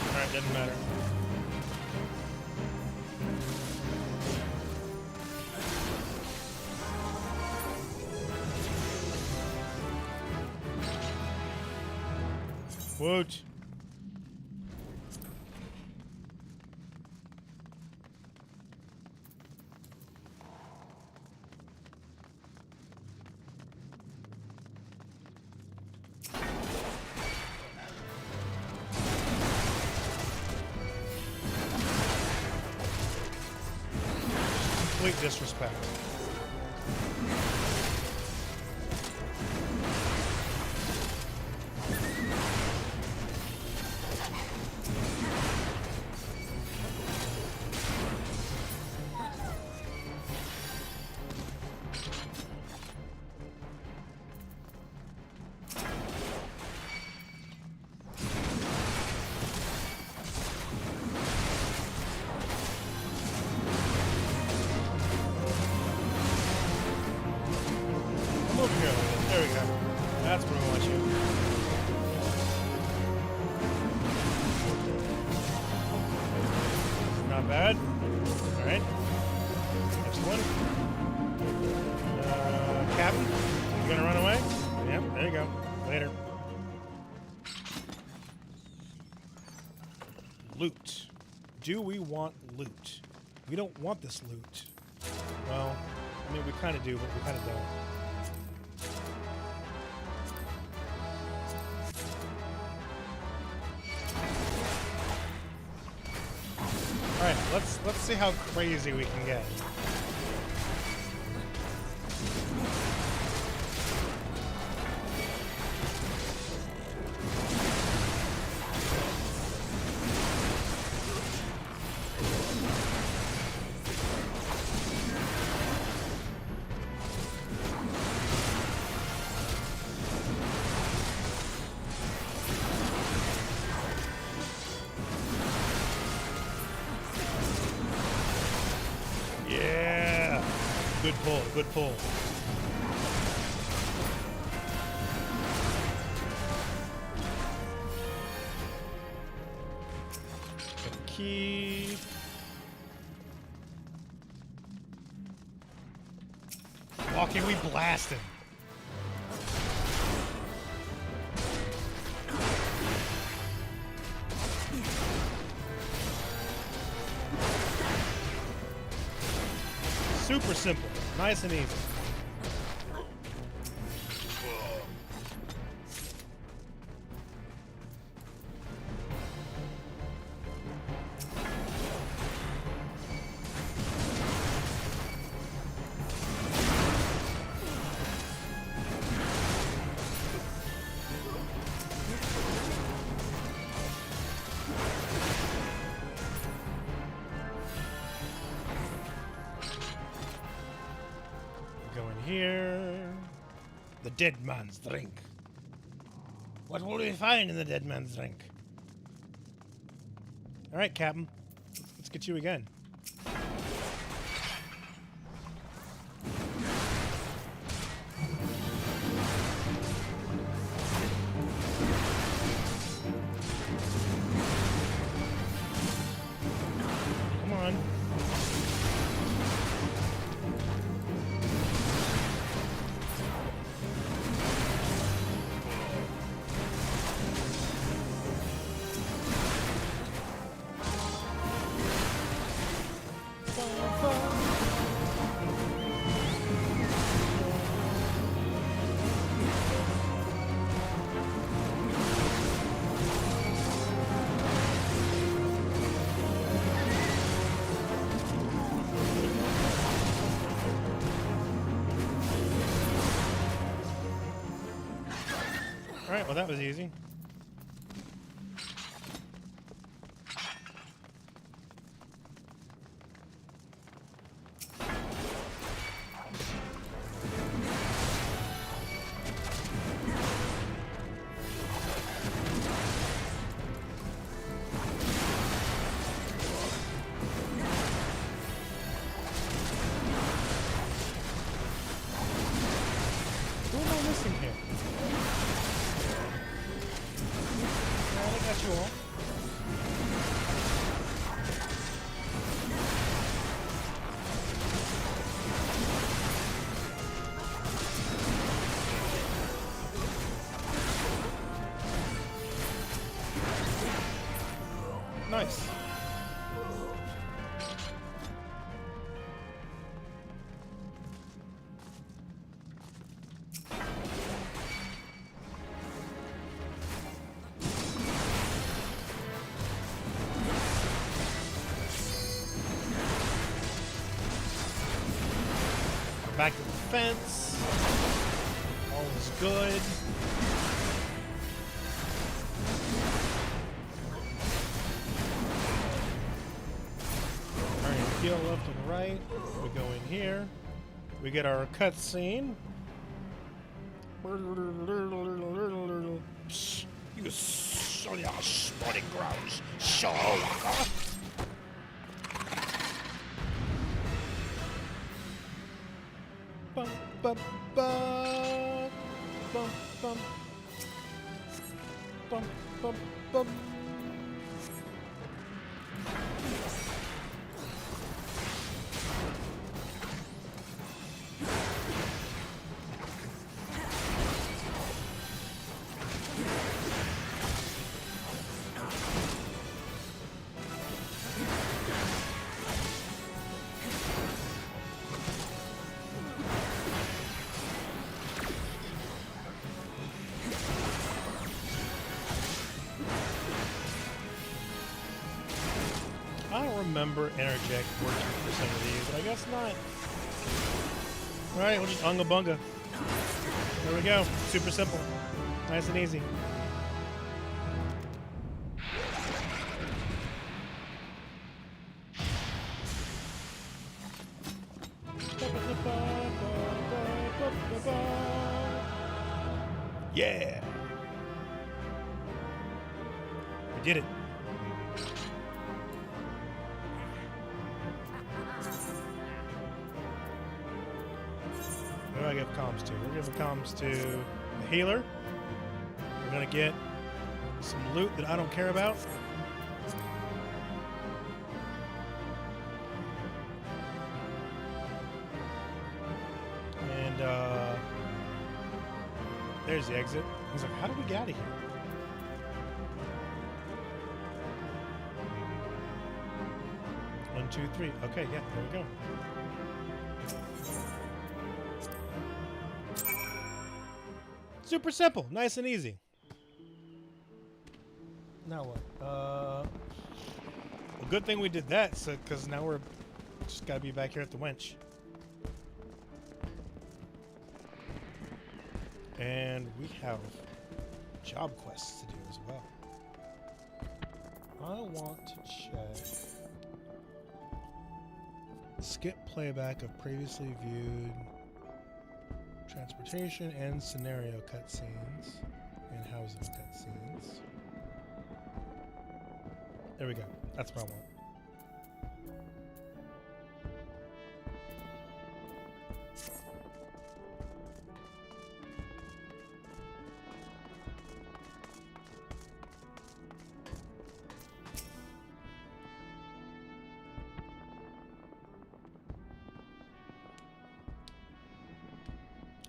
Alright, doesn't matter. Woot. Complete disrespect. Over here, there we go. That's where I want you. Not bad. All right. Next one. Captain, you gonna run away? Yep. There you go. Later. Loot. Do we want loot? We don't want this loot. Well, I mean, we kind of do, but we kind of don't. All right, let's see how crazy we can get. Yeah! Good pull, good pull. The key. Walking, we blasting. Super simple, nice and easy. Go in here. The dead man's drink. What will we find in the dead man's drink? All right, Captain. Let's get you again. Come on. Alright, well that was easy. Who am I missing here? Alright, I got you all. Nice. We're back to the fence. All is good. Heal left and right. We go in here. We get our cutscene. You silly spotting grounds. So. Bum bum bum bum bum bum bum bum. I don't remember interject working for some of these, but I guess not. Alright, we'll just unga bunga. There we go. Super simple. Nice and easy. Yeah! We did it. Who do I give comms to? We're giving comms to the healer. We're gonna get some loot that I don't care about. And there's the exit. He's like, how do we get out of here? One, two, three. Okay, yeah, there we go. Super simple, nice and easy. Now what? Well, good thing we did that, so because now we're just gotta be back here at the winch. And we have job quests to do as well. I want to check. Skip playback of previously viewed transportation and scenario cutscenes and housing cutscenes. There we go. That's what I want.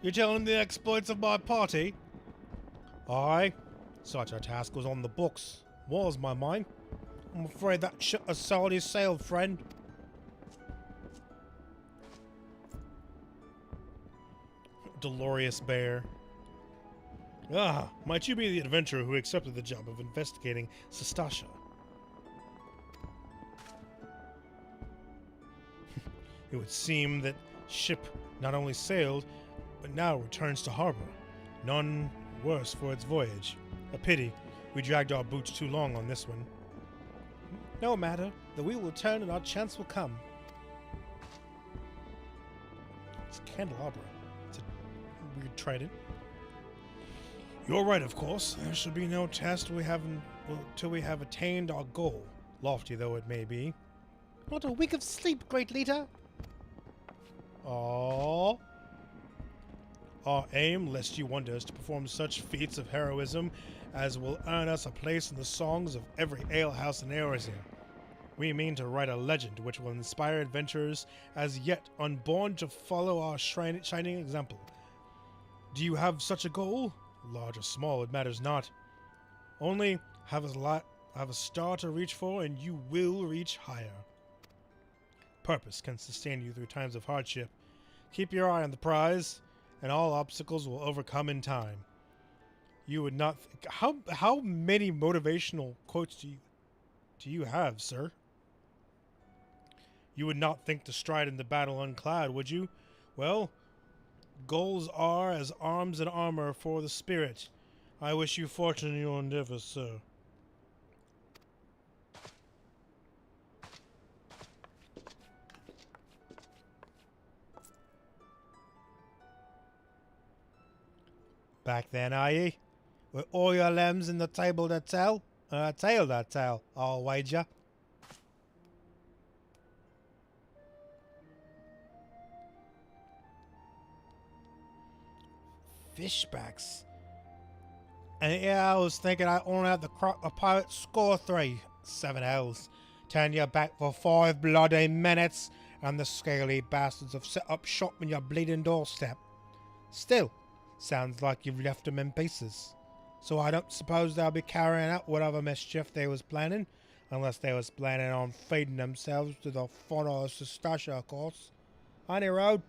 You're telling the exploits of my party? Aye. Such a task was on the books. Was, my mind. I'm afraid that ship has already sailed, friend. Dolorous Bear. Ah, might you be the adventurer who accepted the job of investigating Sestasha? It would seem that ship not only sailed, but now returns to harbor. None worse for its voyage. A pity. We dragged our boots too long on this one. No matter. The wheel will turn and our chance will come. It's a candelabra. It's a weird trident. You're right, of course. There should be no test till we have attained our goal, lofty though it may be. Not a wink of sleep, great leader. Aww. Our aim, lest you wonder, is to perform such feats of heroism as will earn us a place in the songs of every alehouse in Eorzea. We mean to write a legend which will inspire adventurers as yet unborn to follow our shining example. Do you have such a goal? Large or small, it matters not. Only have a star to reach for, and you will reach higher. Purpose can sustain you through times of hardship. Keep your eye on the prize, and all obstacles will overcome in time. You would not how many motivational quotes do you have, sir? You would not think to stride in the battle unclad, would you? Well, goals are as arms and armor for the spirit. I wish you fortune in your endeavors, sir. Back then, are ye? With all your limbs in the table to tell? Tail to tell, I'll wager. Fishbacks. And yeah, I was thinking I only had the crock of pirates score 3. 7 L's. Turn your back for 5 bloody minutes, and the scaly bastards have set up shop on your bleeding doorstep. Still, sounds like you've left them in pieces. So I don't suppose they'll be carrying out whatever mischief they was planning, unless they was planning on feeding themselves to the fun of Sestasha, of course. Honey Road,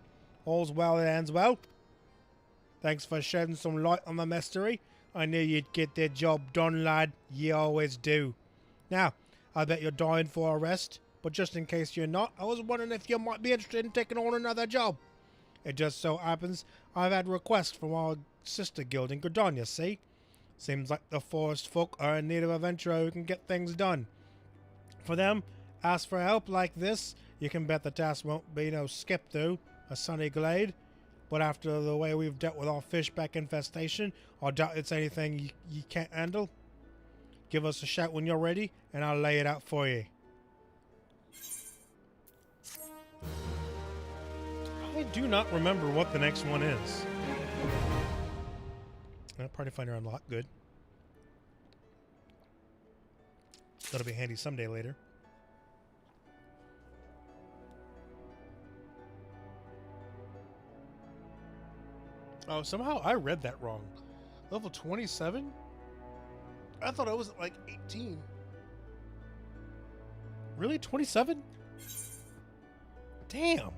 all's well that ends well. Thanks for shedding some light on the mystery. I knew you'd get the job done, lad. You always do. Now, I bet you're dying for a rest, but just in case you're not, I was wondering if you might be interested in taking on another job. It just so happens I've had requests from our sister guild in Gridania, see? Seems like the forest folk are in need of a adventurer who can get things done. For them, ask for help like this, you can bet the task won't be no skip through a sunny glade. But after the way we've dealt with our fishback infestation, I doubt it's anything you can't handle. Give us a shout when you're ready, and I'll lay it out for you. I do not remember what the next one is. Party Finder unlocked. Good. That'll be handy someday later. Oh, somehow I read that wrong. Level 27? I thought I was at like 18. Really? 27? Damn.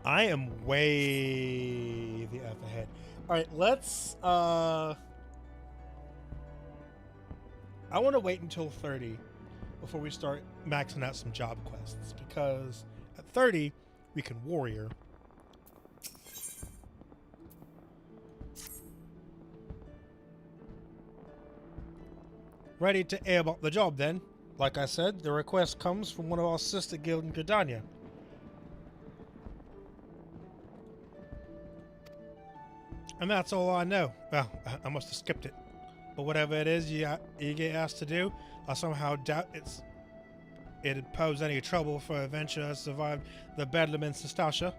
I am way the F ahead. Alright, let's I want to wait until 30 before we start maxing out some job quests, because at 30 we can warrior. Ready to air up the job then. Like I said, the request comes from one of our sister guild in Gridania. And that's all I know. Well, I must have skipped it. But whatever it is you get asked to do, I somehow doubt it'd pose any trouble for an adventurer to survive the bedlam in Sestasha.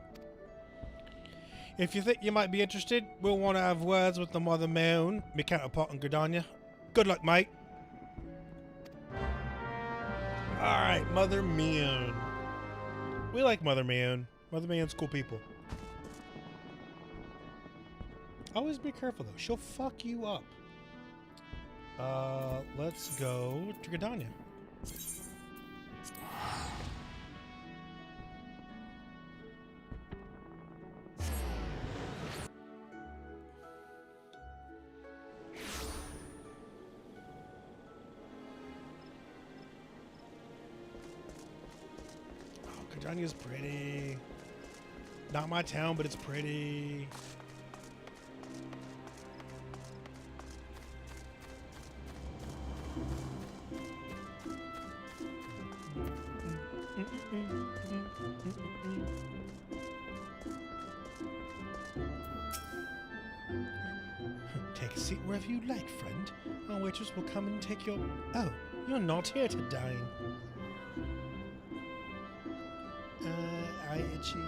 If you think you might be interested, we'll want to have words with the Mother Moon, my counterpart in Gridania. Good luck, mate. Alright, Mother Moon. We like Mother Moon. Mother Moon's cool people. Always be careful though, she'll fuck you up. Let's go to Gridania. Gridania's pretty. Not my town, but it's pretty. Take a seat wherever you like, friend. Our waitress will come and take your... Oh, you're not here to dine. I itchy.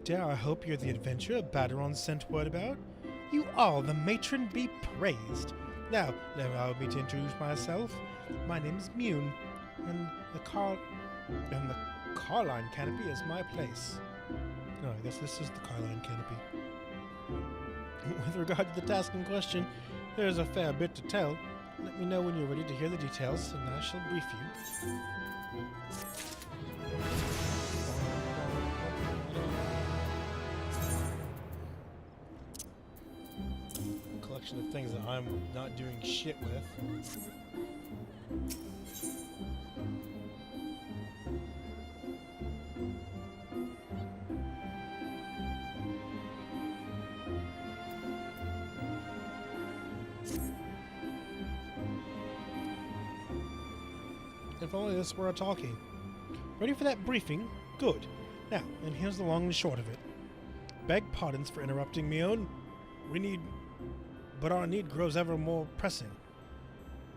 Dare I hope you're the adventurer Baderon sent word about? You are, the matron be praised. Now, allow me to introduce myself. My name is Mune, and the Carline Canopy is my place. Oh, I guess this is the Carline Canopy. With regard to the task in question, there is a fair bit to tell. Let me know when you're ready to hear the details, and I shall brief you. Collection of things that I'm not doing shit with. If only this were a talkie. Ready for that briefing? Good. Now, and here's the long and short of it. Beg pardons for interrupting me, own. But our need grows ever more pressing.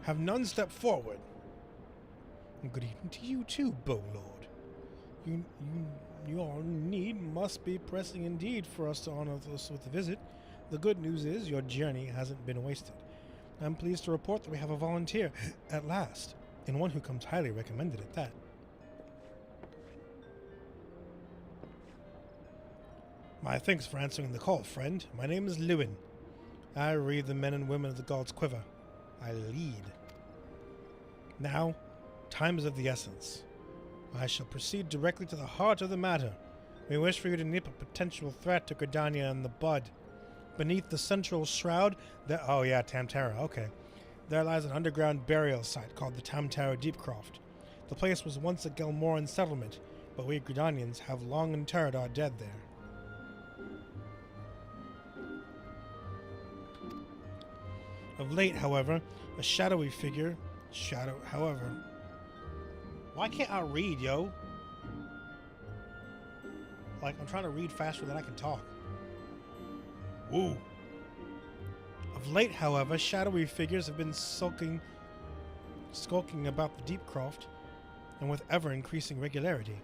Have none step forward. And good evening to you too, Bow Lord. Your need must be pressing indeed for us to honor us with a visit. The good news is your journey hasn't been wasted. I'm pleased to report that we have a volunteer at last, and one who comes highly recommended at that. My thanks for answering the call, friend. My name is Lewin. I read the men and women of the gods' quiver. I lead. Now, time is of the essence. I shall proceed directly to the heart of the matter. We wish for you to nip a potential threat to Gridania in the bud. Beneath the central shroud, oh yeah, Tamtara, okay. There lies an underground burial site called the Tamtara Deepcroft. The place was once a Gelmoran settlement, but we Gridanians have long interred our dead there. Of late, however, a shadowy figure... Why can't I read, yo? Like, I'm trying to read faster than I can talk. Woo! Of late, however, shadowy figures have been skulking about the Deepcroft, and with ever-increasing regularity.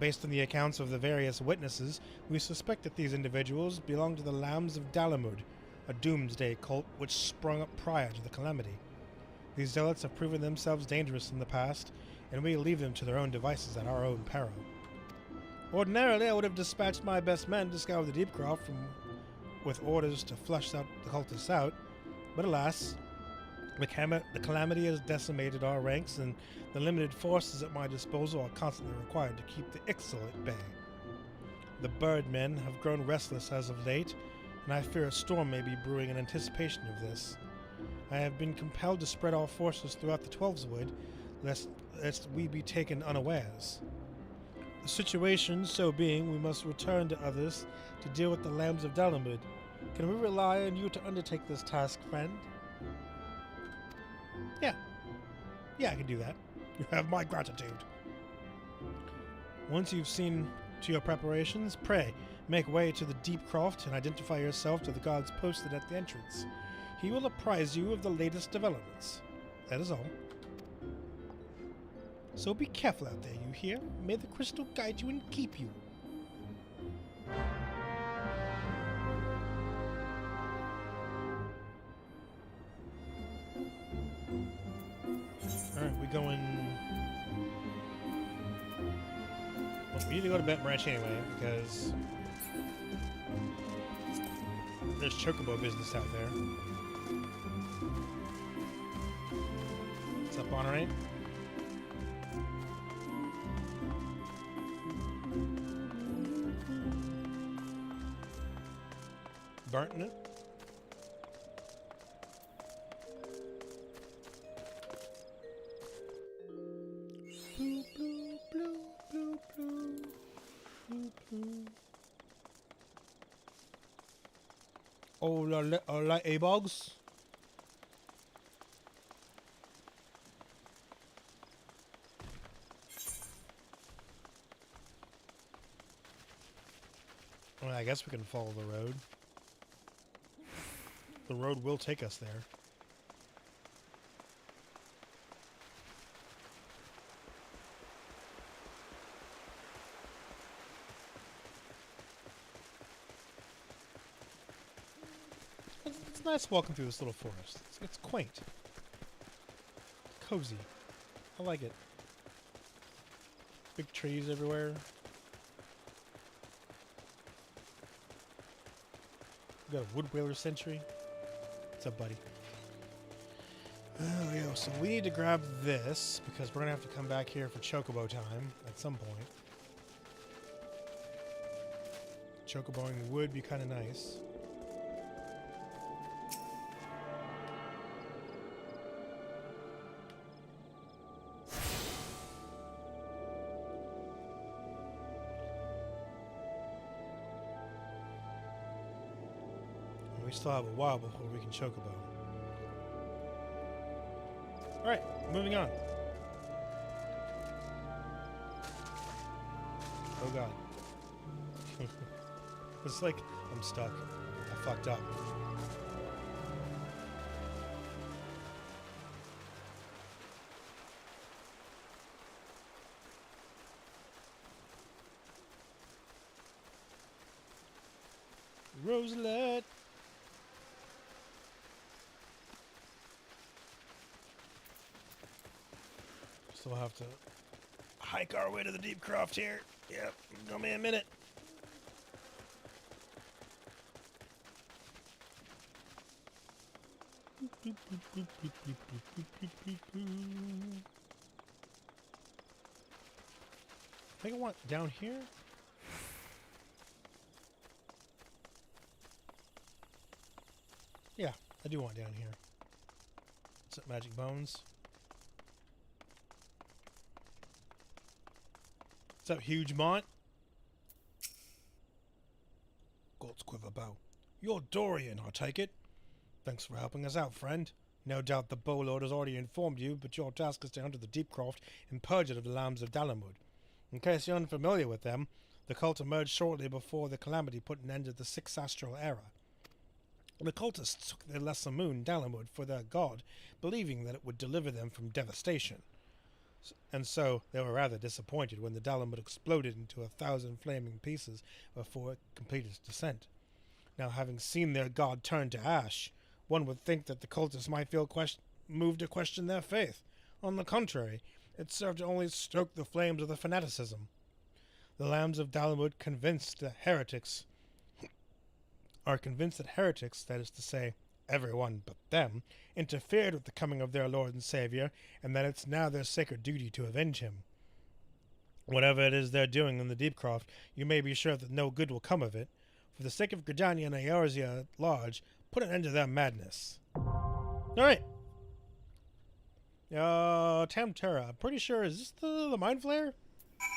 Based on the accounts of the various witnesses, we suspect that these individuals belong to the Lambs of Dalamud, a doomsday cult which sprung up prior to the calamity. These zealots have proven themselves dangerous in the past, and we leave them to their own devices at our own peril. Ordinarily, I would have dispatched my best men to scour the Deepcroft with orders to flush the cultists out, but alas, the calamity has decimated our ranks, and the limited forces at my disposal are constantly required to keep the Ixal at bay. The birdmen have grown restless as of late, and I fear a storm may be brewing in anticipation of this. I have been compelled to spread our forces throughout the Twelveswood, lest we be taken unawares. The situation so being, we must return to others to deal with the Lambs of Dalamud. Can we rely on you to undertake this task, friend? Yeah, I can do that. You have my gratitude. Once you've seen to your preparations, pray, make way to the Deepcroft and identify yourself to the guards posted at the entrance. He will apprise you of the latest developments. That is all. So be careful out there, you hear? May the crystal guide you and keep you. Alright, we going... Well, we need to go to Bet Branch anyway, because... there's chocobo business out there. What's up, Honorate? Burnt in it? Blue, blue, blue, blue, blue, blue, blue. Oh, la A-Bogs? guess we can follow the road. The road will take us there. It's nice walking through this little forest. It's quaint. Cozy. I like it. Big trees everywhere. We got a wood whaler sentry. What's up, buddy? Oh, yeah, so we need to grab this because we're gonna have to come back here for chocobo time at some point. Chocoboing would be kind of nice. We still have a while before we can chocobo. Alright, moving on. Oh god. It's like I'm stuck. I fucked up. Roselet. Still have to hike our way to the deep croft here. Yep, give me a minute. I think I want down here. Yeah, I do want down here. What's up, magic bones? What's up, huge Mont? God's quiver bow. You're Dorian, I take it. Thanks for helping us out, friend. No doubt the Bowlord has already informed you, but your task is to enter the Deepcroft and purge it of the lambs of Dalamud. In case you're unfamiliar with them, the cult emerged shortly before the Calamity put an end to the Sixth Astral Era. The cultists took their lesser moon, Dalamud, for their god, believing that it would deliver them from devastation. And so they were rather disappointed when the Dalamud exploded into 1,000 flaming pieces before it completed its descent. Now, having seen their god turn to ash, one would think that the cultists might feel moved to question their faith. On the contrary, it served to only stoke the flames of the fanaticism. The lambs of Dalamud are convinced that heretics, that is to say, everyone but them, interfered with the coming of their Lord and Savior, and that it's now their sacred duty to avenge him. Whatever it is they're doing in the Deepcroft, you may be sure that no good will come of it. For the sake of Gridania and Eorzea at large, put an end to their madness. Alright. Tamtera. I'm pretty sure, is this the Mind Flayer?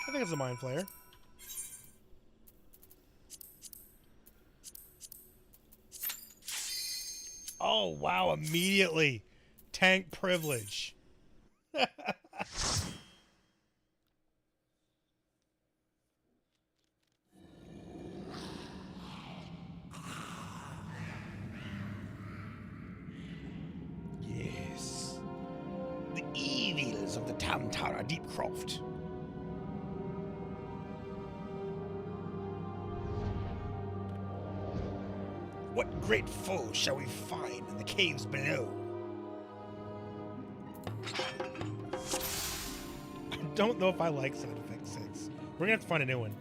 I think it's the Mind Flayer. Oh, wow, immediately. Tank privilege. Yes. The evils of the Tamtara Deepcroft. What great foe shall we find in the caves below? I don't know if I like Sound Effect 6. We're gonna have to find a new one.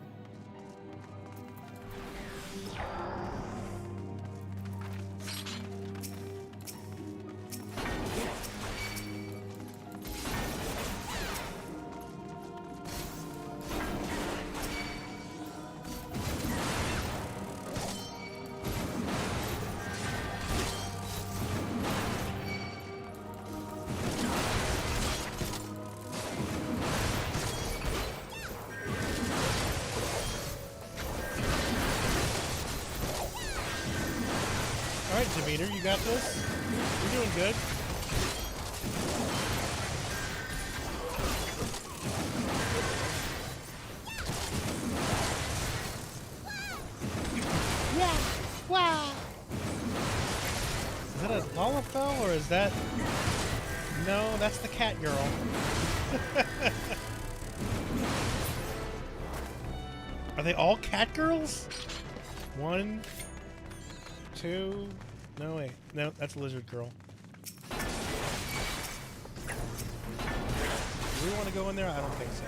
Alright, Demeter, you got this? You're doing good. Yeah. Wow. Is that a Lalafell or is that... No, that's the cat girl. Are they all cat girls? 1, 2... No, wait. No, that's a lizard girl. Do we want to go in there? I don't think so.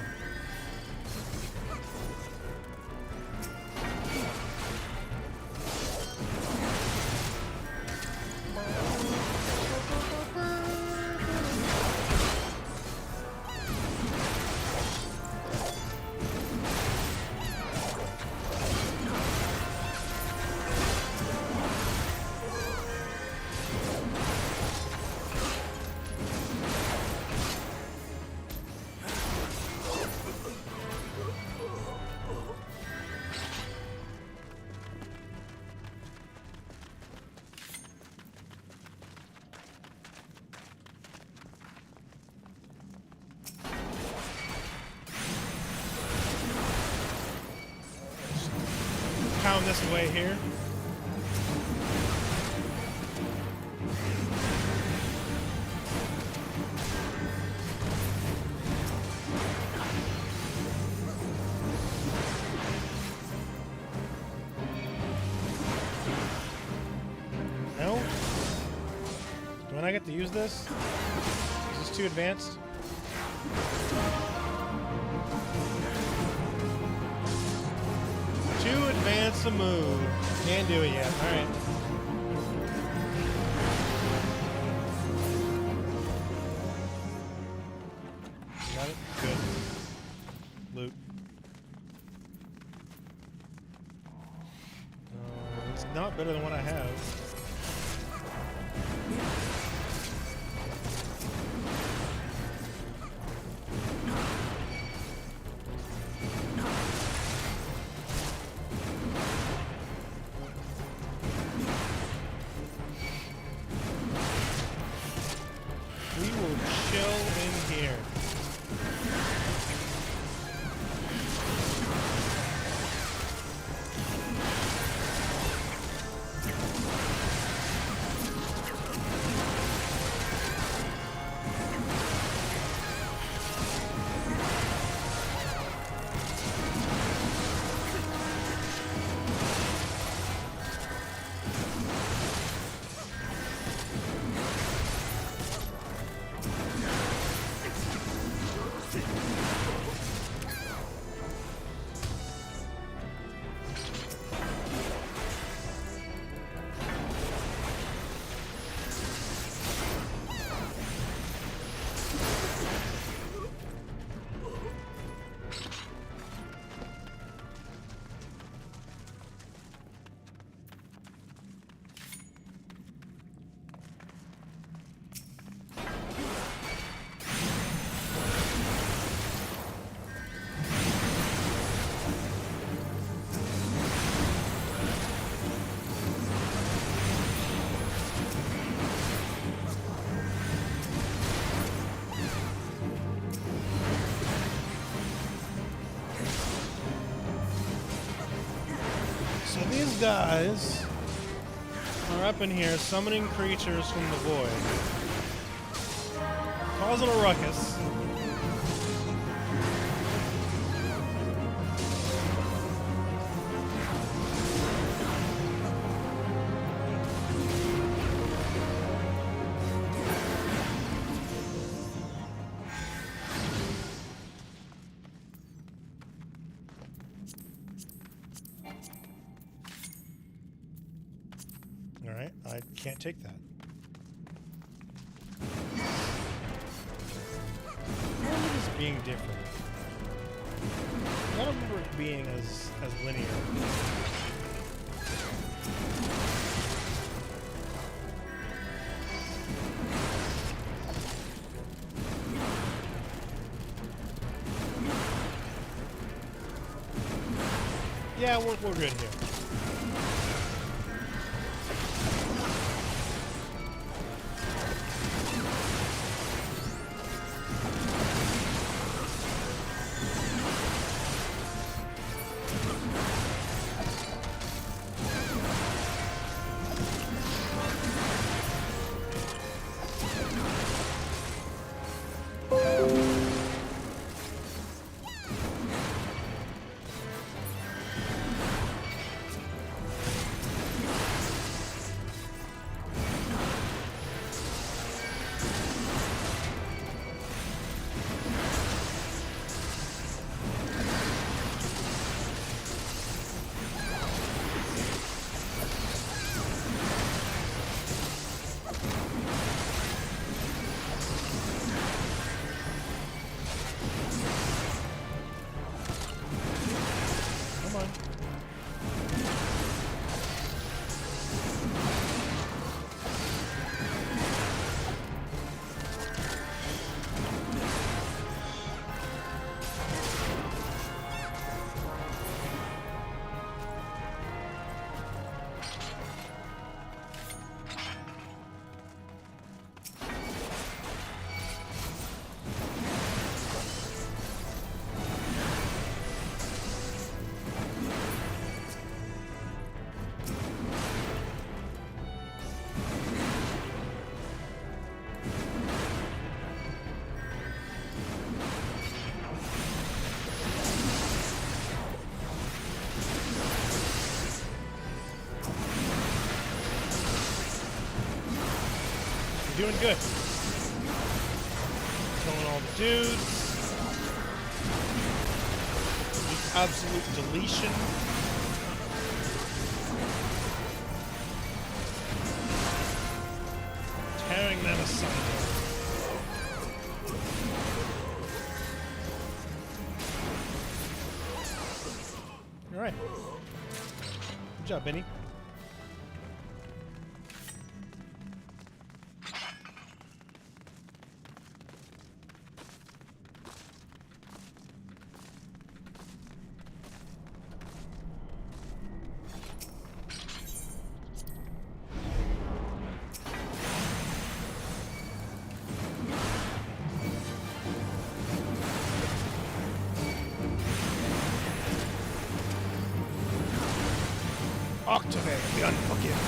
Pound this away here. No? Do I not get to use this? Is this too advanced? Too advanced a move. Can't do it yet. Alright. Got it? Good. Loot. It's not better than what I have. We will chill in here. So these guys are up in here summoning creatures from the void, causing a ruckus. Alright, I can't take that. I remember this being different. I don't remember it being as linear. Yeah, we're good here. doing good. Killing all the dudes. Just absolute deletion. Tearing them asunder. Alright. Good job, Benny. Octave, the Unforgiven.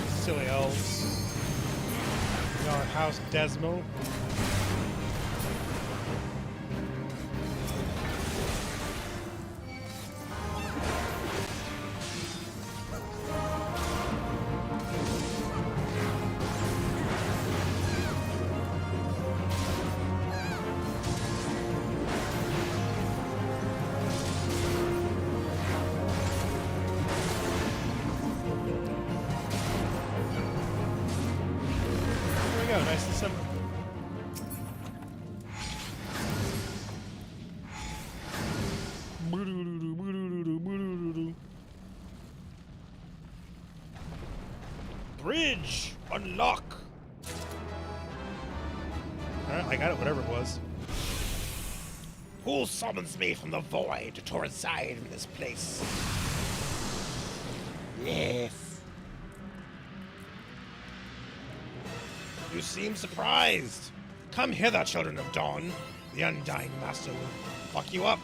Silly elves. Our House Desmo. Nice and simple. Bridge! Unlock! Alright, I got it, whatever it was. Who summons me from the void to reside in this place? Yes. You seem surprised. Come hither, children of dawn. The Undying Master will fuck you up.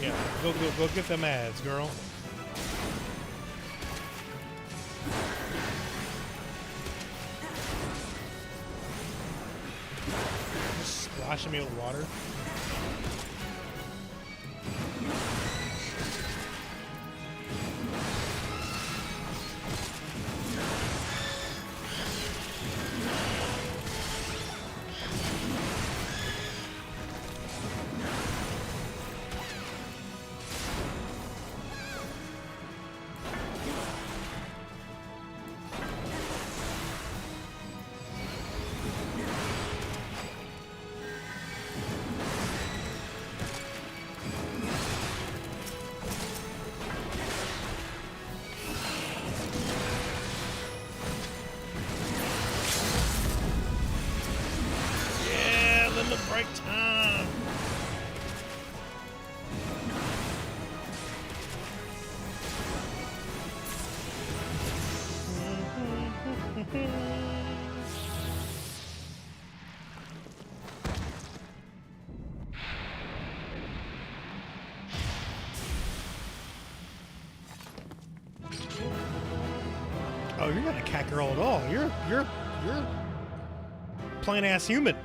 Yeah, go get them ads, girl. Splashing me with water. Break time. Oh, you're not a cat girl at all. You're plain ass human.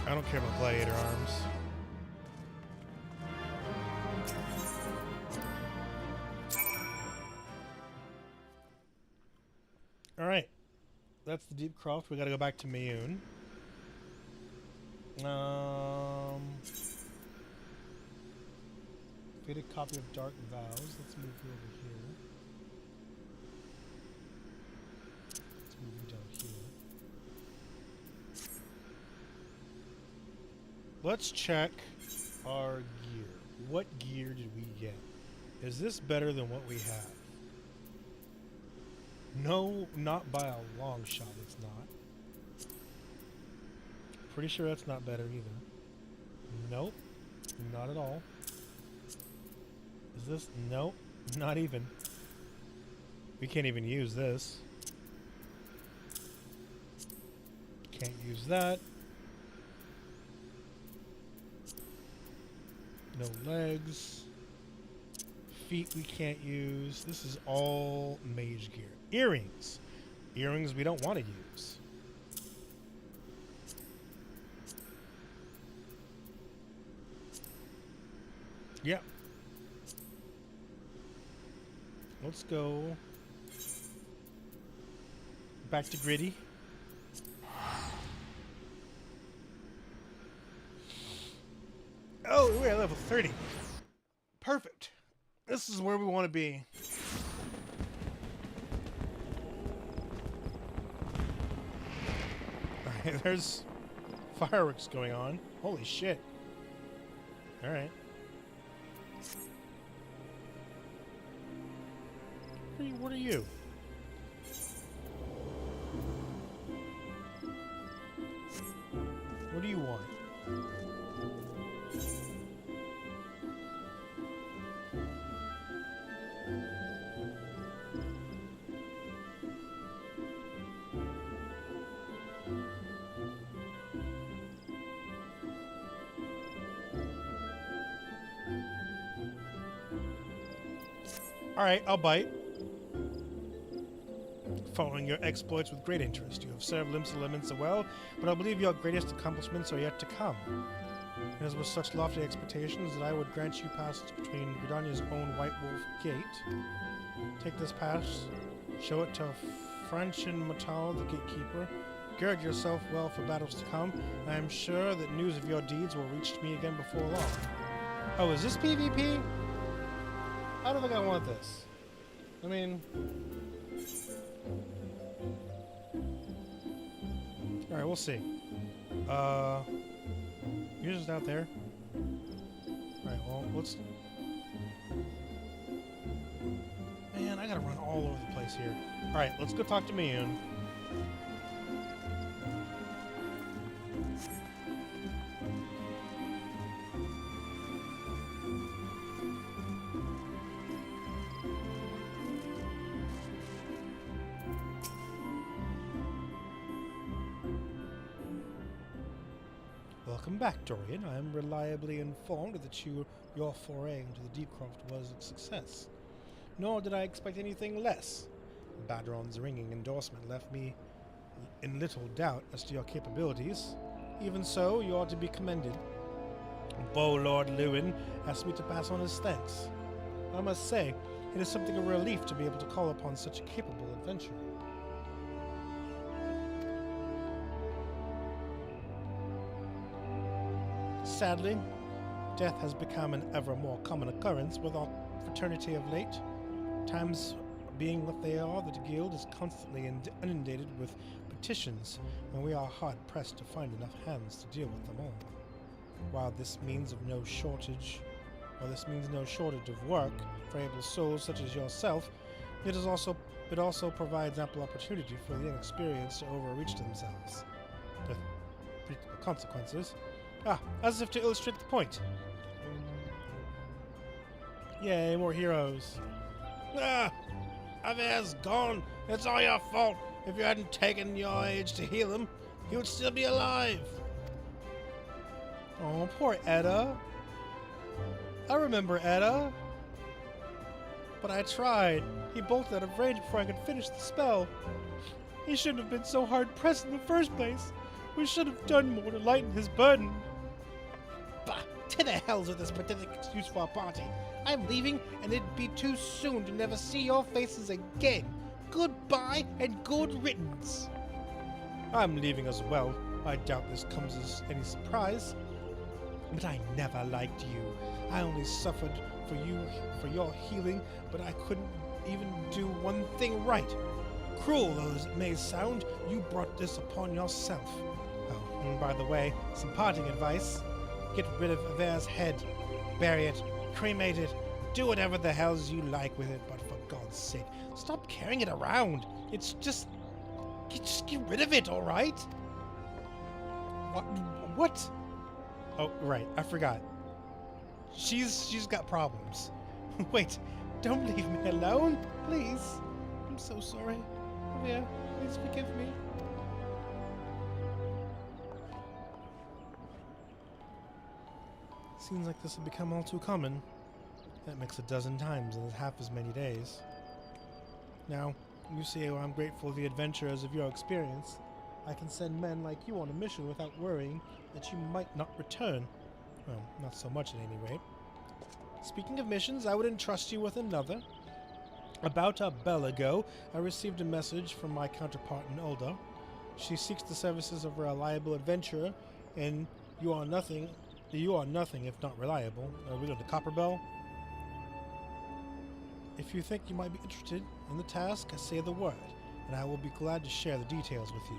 I don't care about gladiator arms. Alright. That's the Deep Croft. We gotta go back to Mayun. Faded copy of Dark Vows. Let's move you over here. Let's move you down here. Let's check our gear. What gear did we get? Is this better than what we have? No, not by a long shot, it's not. Pretty sure that's not better either. Nope, not at all. Is this? Nope, not even. We can't even use this. Can't use that. No legs. Feet we can't use. This is all mage gear. Earrings. Earrings we don't want to use. Yep. Let's go back to Gritty. Oh, we're at level 30. Perfect. This is where we want to be. Alright, there's fireworks going on. Holy shit. Alright. What are you? What do you want? Alright, I'll bite. Following your exploits with great interest. You have served Limsa Lemon well, but I believe your greatest accomplishments are yet to come. It is with such lofty expectations that I would grant you passage between Gridania's own White Wolf Gate. Take this pass, show it to Franchin Matal, the gatekeeper. Gird yourself well for battles to come. I am sure that news of your deeds will reach me again before long. Oh, is this PvP? I don't think I want this. I mean... Alright, we'll see. You're just out there. Alright, well, let's... Man, I gotta run all over the place here. Alright, let's go talk to Miyun. Welcome back, Dorian. I am reliably informed that your foray into the Deepcroft was a success. Nor did I expect anything less. Badron's ringing endorsement left me in little doubt as to your capabilities. Even so, you ought to be commended. Beau Lord Lewin asked me to pass on his thanks. I must say, it is something of a relief to be able to call upon such a capable adventurer. Sadly, death has become an ever more common occurrence with our fraternity of late. Times being what they are, the guild is constantly inundated with petitions, and we are hard-pressed to find enough hands to deal with them all. While this means no shortage of work for able souls such as yourself, it also provides ample opportunity for the inexperienced to overreach themselves, with predictable consequences. As if to illustrate the point. Yay, more heroes. Aver's gone. It's all your fault. If you hadn't taken your age to heal him, he would still be alive. Oh, poor Edda. I remember Edda. But I tried. He bolted out of range before I could finish the spell. He shouldn't have been so hard-pressed in the first place. We should have done more to lighten his burden. Bah! To the hells with this pathetic excuse for a party. I'm leaving, and it'd be too soon to never see your faces again. Goodbye, and good riddance. I'm leaving as well. I doubt this comes as any surprise. But I never liked you. I only suffered for your healing, but I couldn't even do one thing right. Cruel though it may sound, you brought this upon yourself. Oh, and by the way, some parting advice. Get rid of Aver's head. Bury it. Cremate it. Do whatever the hells you like with it, but for God's sake, stop carrying it around. It's just get rid of it, alright? What? Oh, right, I forgot. She's got problems. Wait, don't leave me alone, please. I'm so sorry. Yeah, please forgive me. Seems like this will become all too common. That makes a dozen times in half as many days. Now, you see how I'm grateful to the adventurers of your experience. I can send men like you on a mission without worrying that you might not return. Well, not so much at any rate. Speaking of missions, I would entrust you with another. About a bell ago, I received a message from my counterpart in Ulda. She seeks the services of a reliable adventurer, and you are nothing if not reliable. Are we going to Copper Bell? If you think you might be interested in the task, say the word, and I will be glad to share the details with you.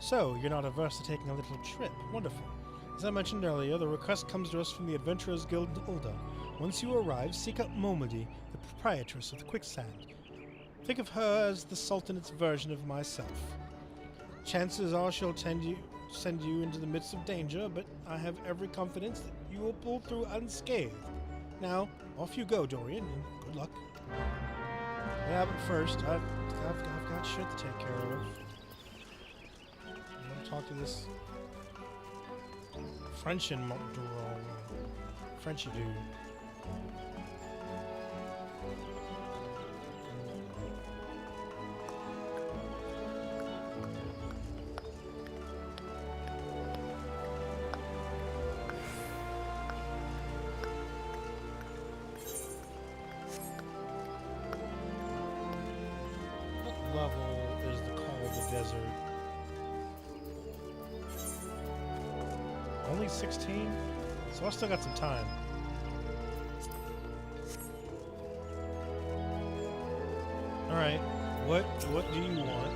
So, you're not averse to taking a little trip. Wonderful. As I mentioned earlier, the request comes to us from the Adventurers Guild in Ulda. Once you arrive, seek out Momody, the proprietress of the Quicksand. Think of her as the Sultanate's version of myself. Chances are she'll send you into the midst of danger, but I have every confidence that you will pull through unscathed. Now, off you go, Dorian, and good luck. Yeah, but first, I've got shit to take care of. I'm gonna talk to this Frenchin Frenchy dude. What level is the Call of the Desert? Only 16? So I still got some time. Alright, what do you want?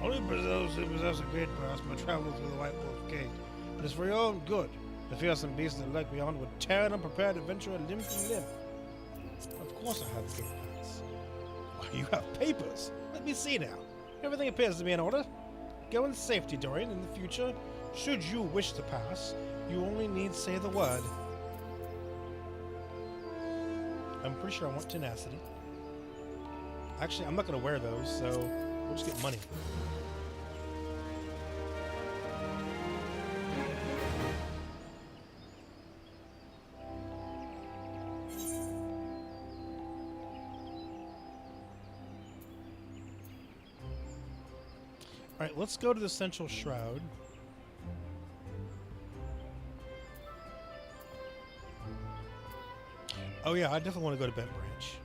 Only those who possess a great brass may travel through the White Wolf Gate. It is for your own good. The fearsome beasts that lurk beyond would tear an unprepared adventurer limb from limb. Of course I have the gate pass. Why, you have papers. Let me see now. Everything appears to be in order. Go in safety, Dorian. In the future, should you wish to pass, you only need say the word. I'm pretty sure I want tenacity. Actually, I'm not going to wear those, so we'll just get money. Alright, let's go to the Central Shroud. Oh yeah, I definitely want to go to Bent Branch.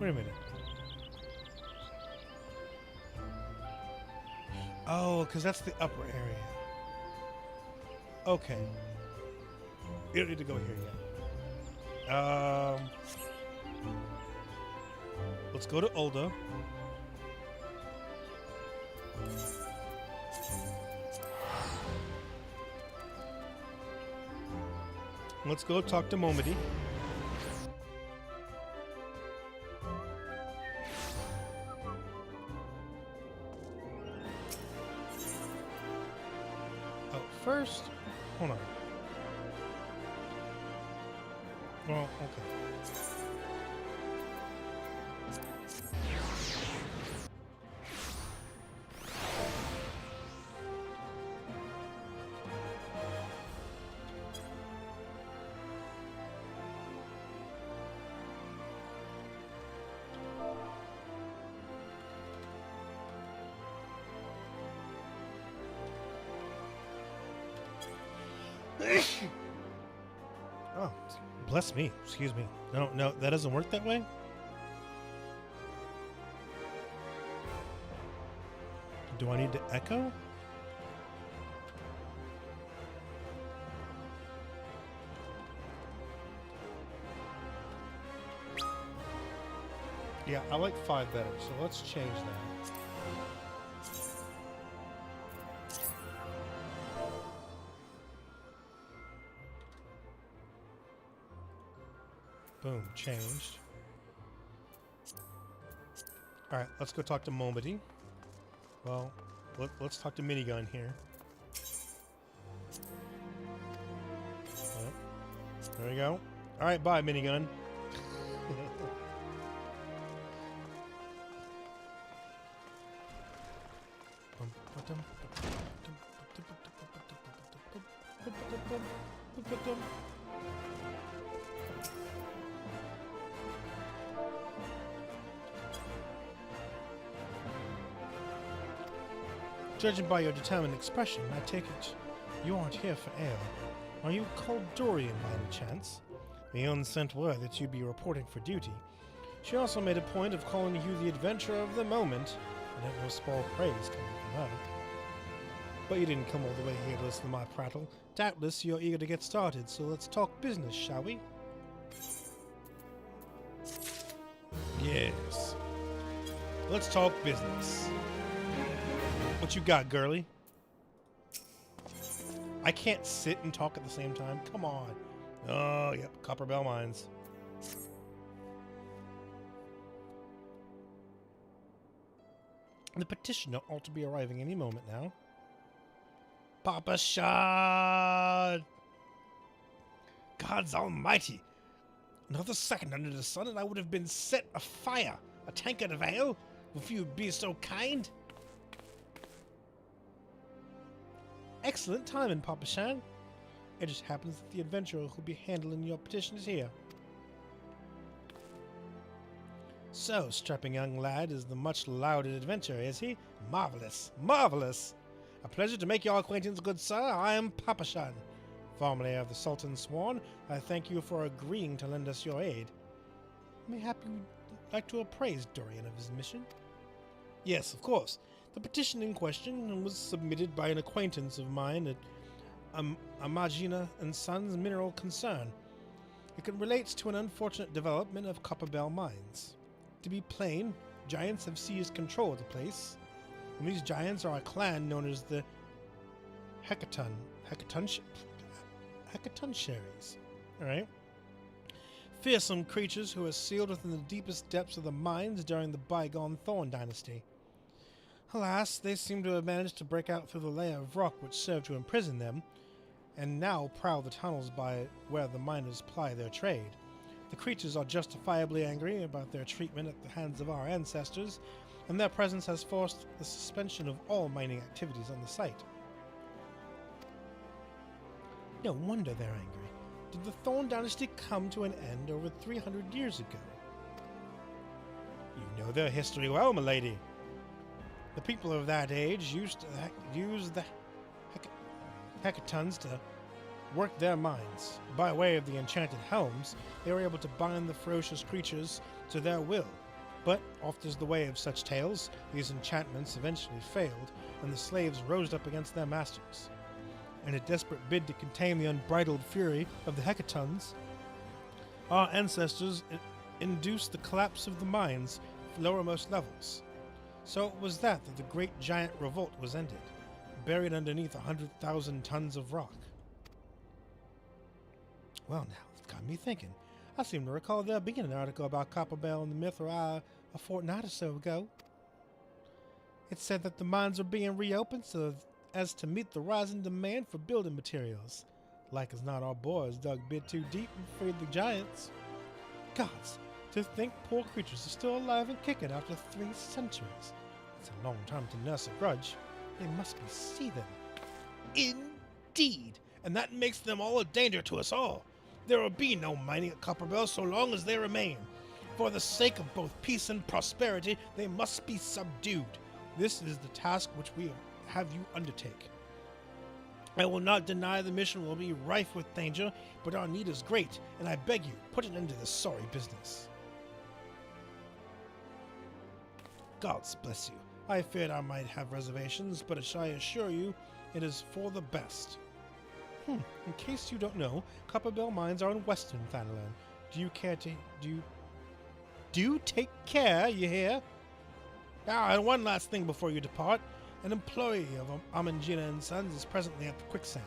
Wait a minute. Oh, because that's the upper area. Okay. You don't need to go here yet. Let's go to Ulda. Let's go talk to Momody. Oh, first, hold on. Well, okay. Oh, bless me. Excuse me. No, that doesn't work that way? Do I need to echo? Yeah, I like 5 better, so let's change that. Boom, changed. Alright, let's go talk to Momity. Well, let's talk to Minigun here. There we go. Alright, bye, Minigun. Judging by your determined expression, I take it you aren't here for ale. Are you called Dorian by any chance? The inn sent word that you'd be reporting for duty. She also made a point of calling you the adventurer of the moment, and had no small praise coming from her. But you didn't come all the way here to listen to my prattle. Doubtless you're eager to get started, so let's talk business, shall we? Yes. Let's talk business. What you got, girly? I can't sit and talk at the same time. Come on. Oh, yep. Copper Bell Mines. The petitioner ought to be arriving any moment now. Papa Shad! Gods almighty! Another second under the sun and I would have been set afire. A tankard of ale? If you'd be so kind? Excellent timing, Papa Shan. It just happens that the adventurer who'll be handling your petition is here. So, strapping young lad is the much-lauded adventurer, is he? Marvelous! Marvelous! A pleasure to make your acquaintance, good sir. I am Papa Shan. Formerly of the Sultan Sworn, I thank you for agreeing to lend us your aid. Mayhap you'd like to appraise Dorian of his mission? Yes, of course. The petition in question was submitted by an acquaintance of mine at Amagina and Sons Mineral Concern. It relates to an unfortunate development of Copper Bell Mines. To be plain, giants have seized control of the place, and these giants are a clan known as the Hecatonsharies. Alright? Fearsome creatures who are sealed within the deepest depths of the mines during the bygone Thorn Dynasty. Alas, they seem to have managed to break out through the layer of rock which served to imprison them, and now prowl the tunnels by where the miners ply their trade. The creatures are justifiably angry about their treatment at the hands of our ancestors, and their presence has forced the suspension of all mining activities on the site. No wonder they're angry. Did the Thorn Dynasty come to an end over 300 years ago? You know their history well, milady. The people of that age used to use the hecatons to work their mines. By way of the enchanted helms, they were able to bind the ferocious creatures to their will. But, oft is the way of such tales, these enchantments eventually failed, and the slaves rose up against their masters. In a desperate bid to contain the unbridled fury of the hecatons, our ancestors induced the collapse of the mines' lowermost levels. So it was that the great giant revolt was ended, buried underneath 100,000 tons of rock. Well now, it's got me thinking. I seem to recall there being an article about Copper Bell in the Mithril a fortnight or so ago. It said that the mines are being reopened so as to meet the rising demand for building materials. Like as not, our boys dug a bit too deep and freed the giants. Gods, to think poor creatures are still alive and kicking after 3 centuries. It's a long time to nurse a grudge. They must be seething. Indeed, and that makes them all a danger to us all. There will be no mining at Copper Bell so long as they remain. For the sake of both peace and prosperity, they must be subdued. This is the task which we have you undertake. I will not deny the mission will be rife with danger, but our need is great, and I beg you, put an end to this sorry business. Gods bless you. I feared I might have reservations, but I assure you, it is for the best. In case you don't know, Copper Bell Mines are in Western Thanalan. Do you care to... Do take care, you hear? Ah, and one last thing before you depart. An employee of Amangina and Sons is presently at the quicksand.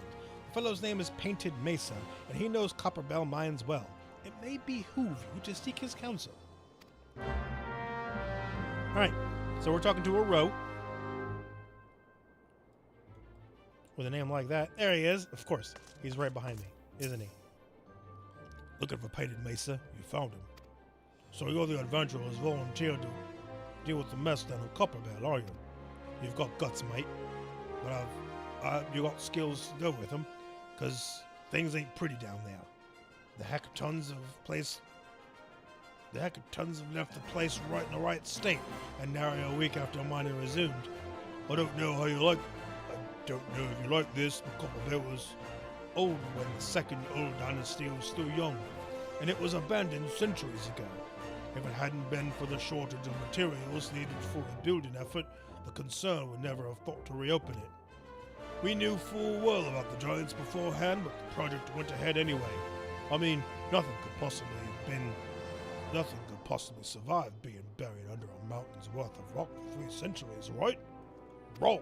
The fellow's name is Painted Mesa, and he knows Copper Bell Mines well. It may behoove you to seek his counsel. Alright, so we're talking to a row. With a name like that. There he is. Of course, he's right behind me, isn't he? Looking for Painted Mesa. You found him. So you're the adventurer who's volunteered to deal with the mess down in Copperbell, are you? You've got guts, mate. But you got skills to go with them, because things ain't pretty down there. The hecatons have left the place right in the right state, and nary a week after mine resumed. I don't know if you like this, but Copperbell was old when the second old dynasty was still young, and it was abandoned centuries ago. If it hadn't been for the shortage of materials needed for a building effort, the concern would never have thought to reopen it. We knew full well about the giants beforehand, but the project went ahead anyway. I mean, nothing could possibly survive being buried under a mountain's worth of rock for 3 centuries, right? Wrong.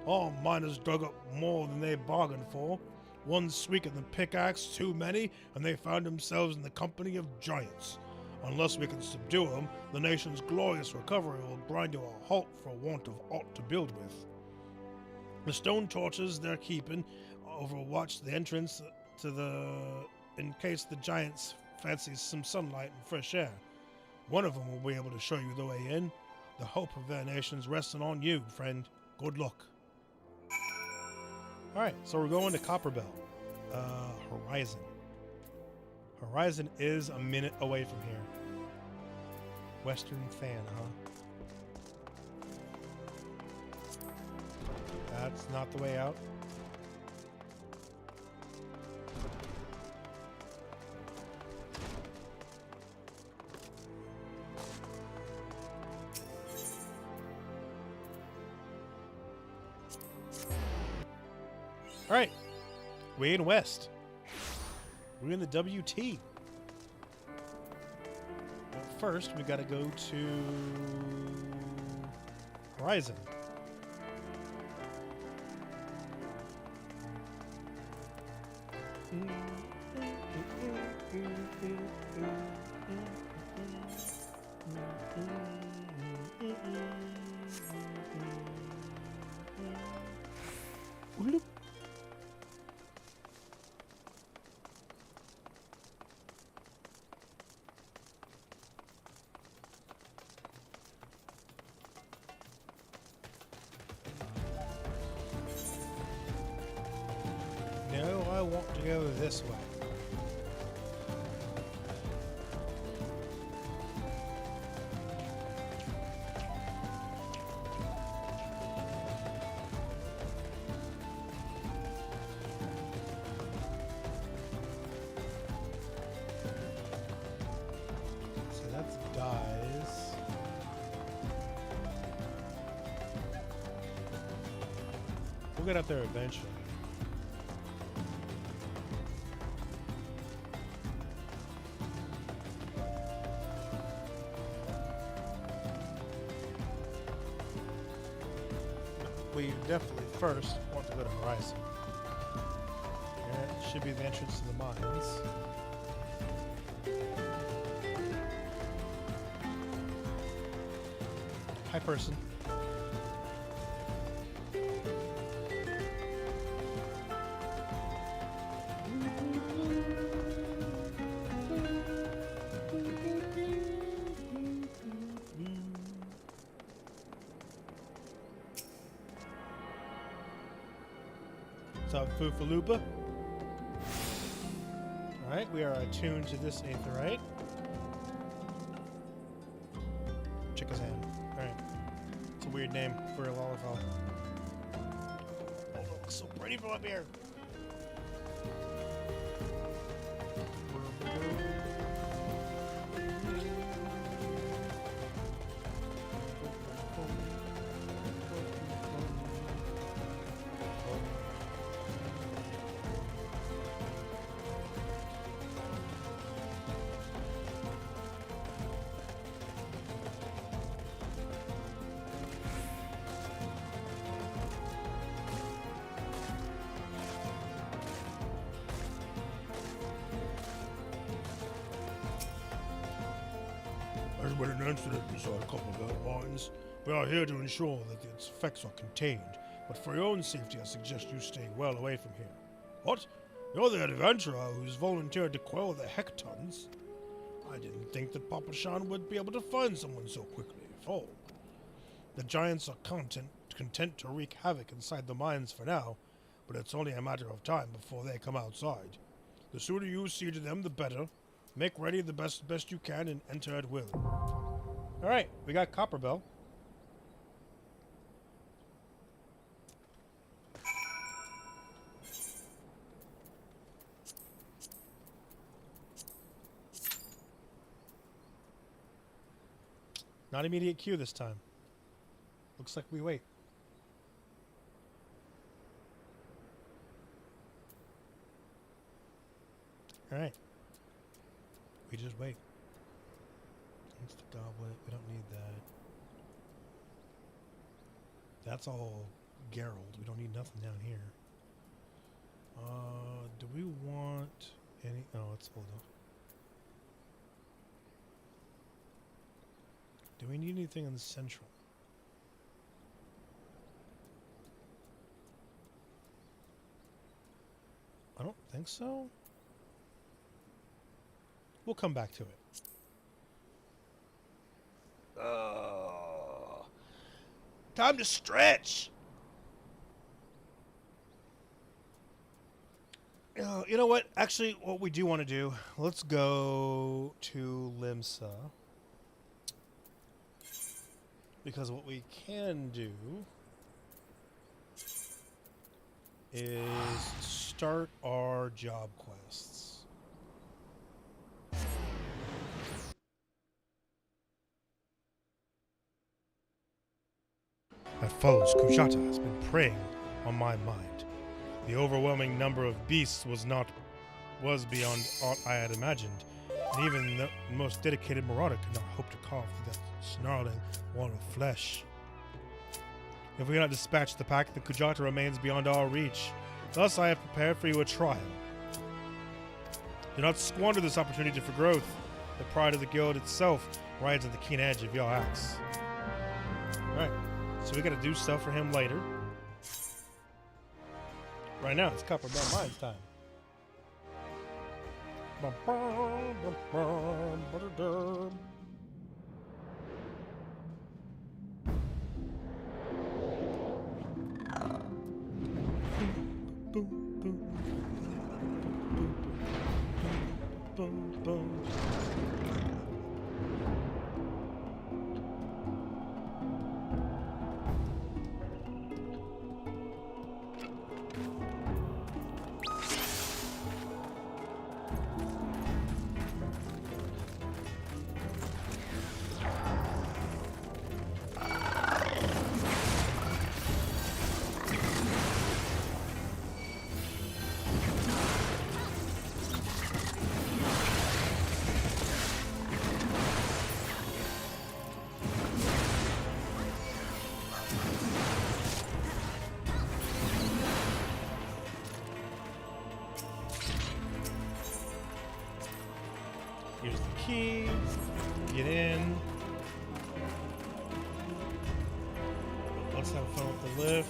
Our miners dug up more than they bargained for. One sweep of the pickaxe too many, and they found themselves in the company of giants. Unless we can subdue them, the nation's glorious recovery will grind to a halt for want of aught to build with. The stone torches they're keeping overwatch the entrance in case the giants fancy some sunlight and fresh air. One of them will be able to show you the way in. The hope of their nation's resting on you, friend. Good luck. Alright, so we're going to Copperbell. Horizon. Horizon is a minute away from here. Western Fan, huh? That's not the way out. Alright. Way in west. We're in the WT. But first, we gotta go to Horizon. No, I want to go this way. So that's dies. We'll get up there eventually. We definitely first want to go to Horizon. Here should be the entrance to the mines. Hi, person. What's up, Foofaloopa? Alright, we are attuned to this aetherite. Chica's hand. Alright. It's a weird name for a lollipop. Oh, it looks so pretty from up here. been an incident beside a couple of gold mines. We are here to ensure that its effects are contained, but for your own safety I suggest you stay well away from here. What? You're the adventurer who's volunteered to quell the hectons? I didn't think that Papa Shan would be able to find someone so quickly. Oh. The giants are content to wreak havoc inside the mines for now, but it's only a matter of time before they come outside. The sooner you see to them, the better. Make ready the best you can and enter at will. Alright, we got Copper Bell. Not immediate queue this time. Looks like we wait. Alright. We just wait. It's the goblet. We don't need that. That's all Geralt. We don't need nothing down here. Do we want any... Oh, let's hold on. Do we need anything in the central? I don't think so. We'll come back to it. Time to stretch! You know what? Actually, what we do want to do, let's go to Limsa. Because what we can do is start our job quests. That foe's Kujata has been preying on my mind. The overwhelming number of beasts was beyond aught I had imagined, and even the most dedicated marauder could not hope to carve through that snarling wall of flesh. If we cannot dispatch the pack, the Kujata remains beyond our reach. Thus I have prepared for you a trial. Do not squander this opportunity for growth. The pride of the guild itself rides on the keen edge of your axe. Alright, so we gotta do stuff for him later. Right now, it's Copper Bell Mines time. Here's the key. Get in. Let's have fun with the lift.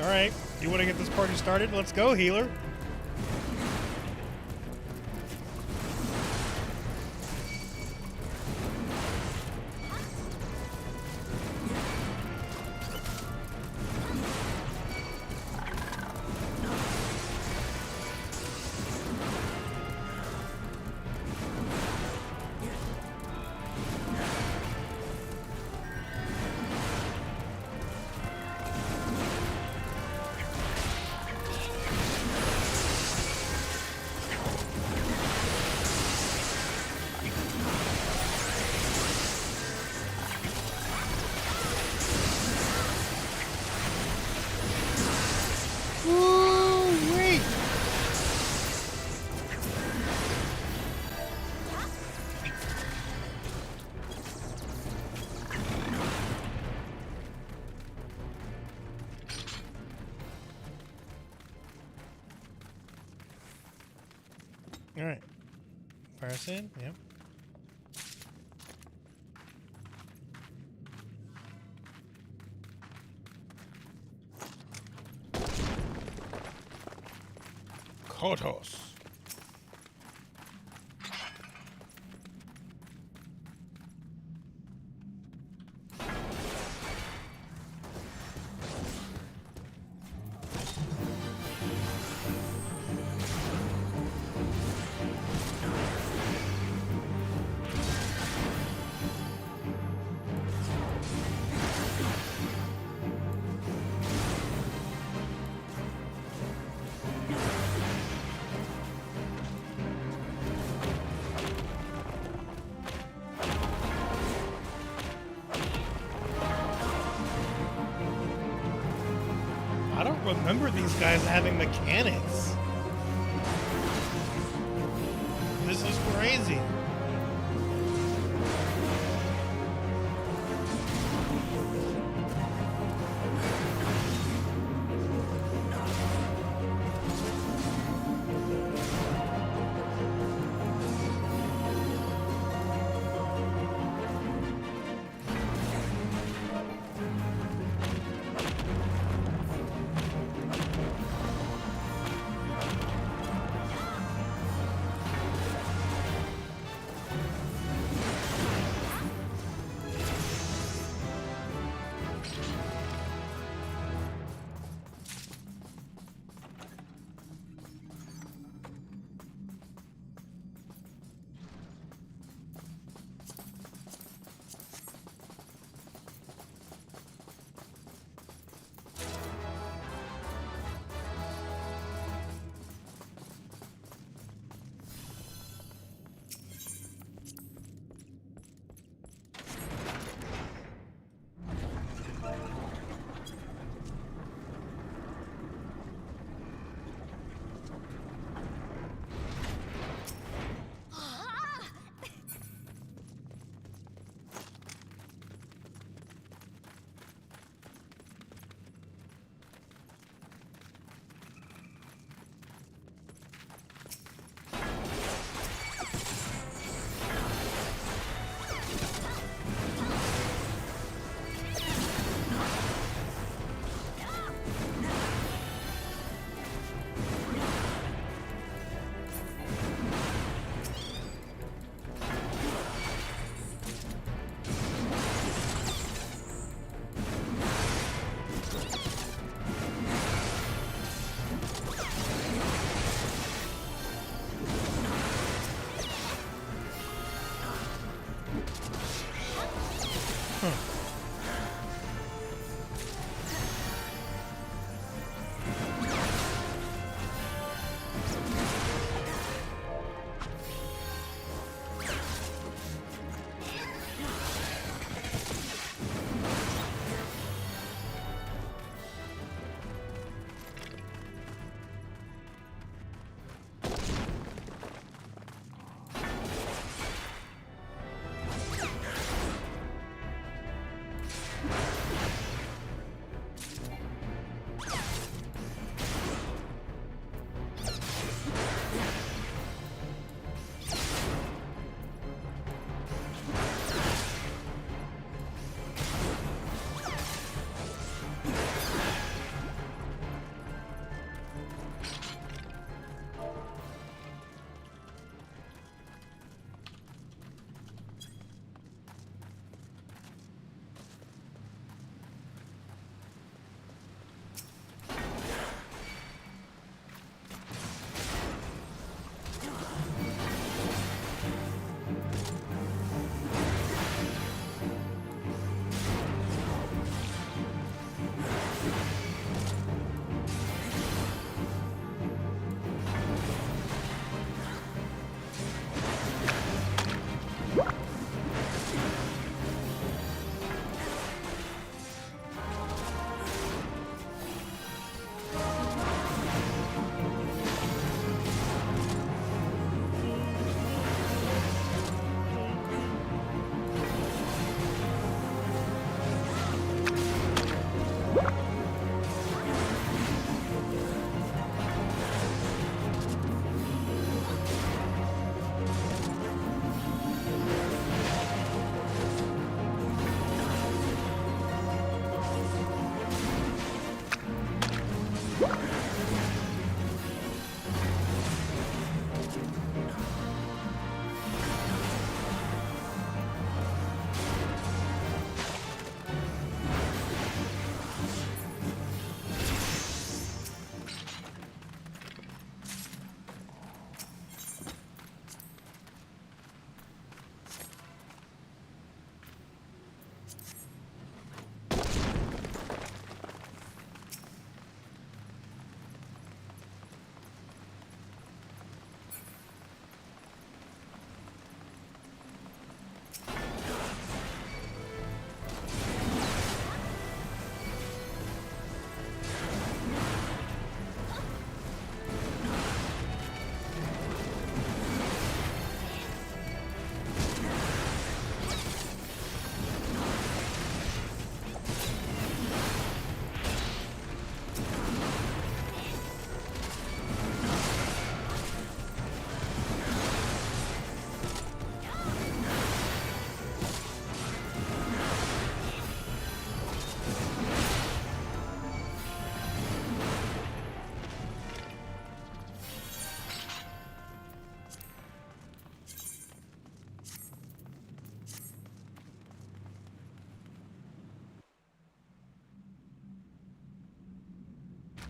Alright, you want to get this party started? Let's go, healer. All right. Fire sand. Yep. Kotos. I don't remember these guys having mechanics. This is crazy.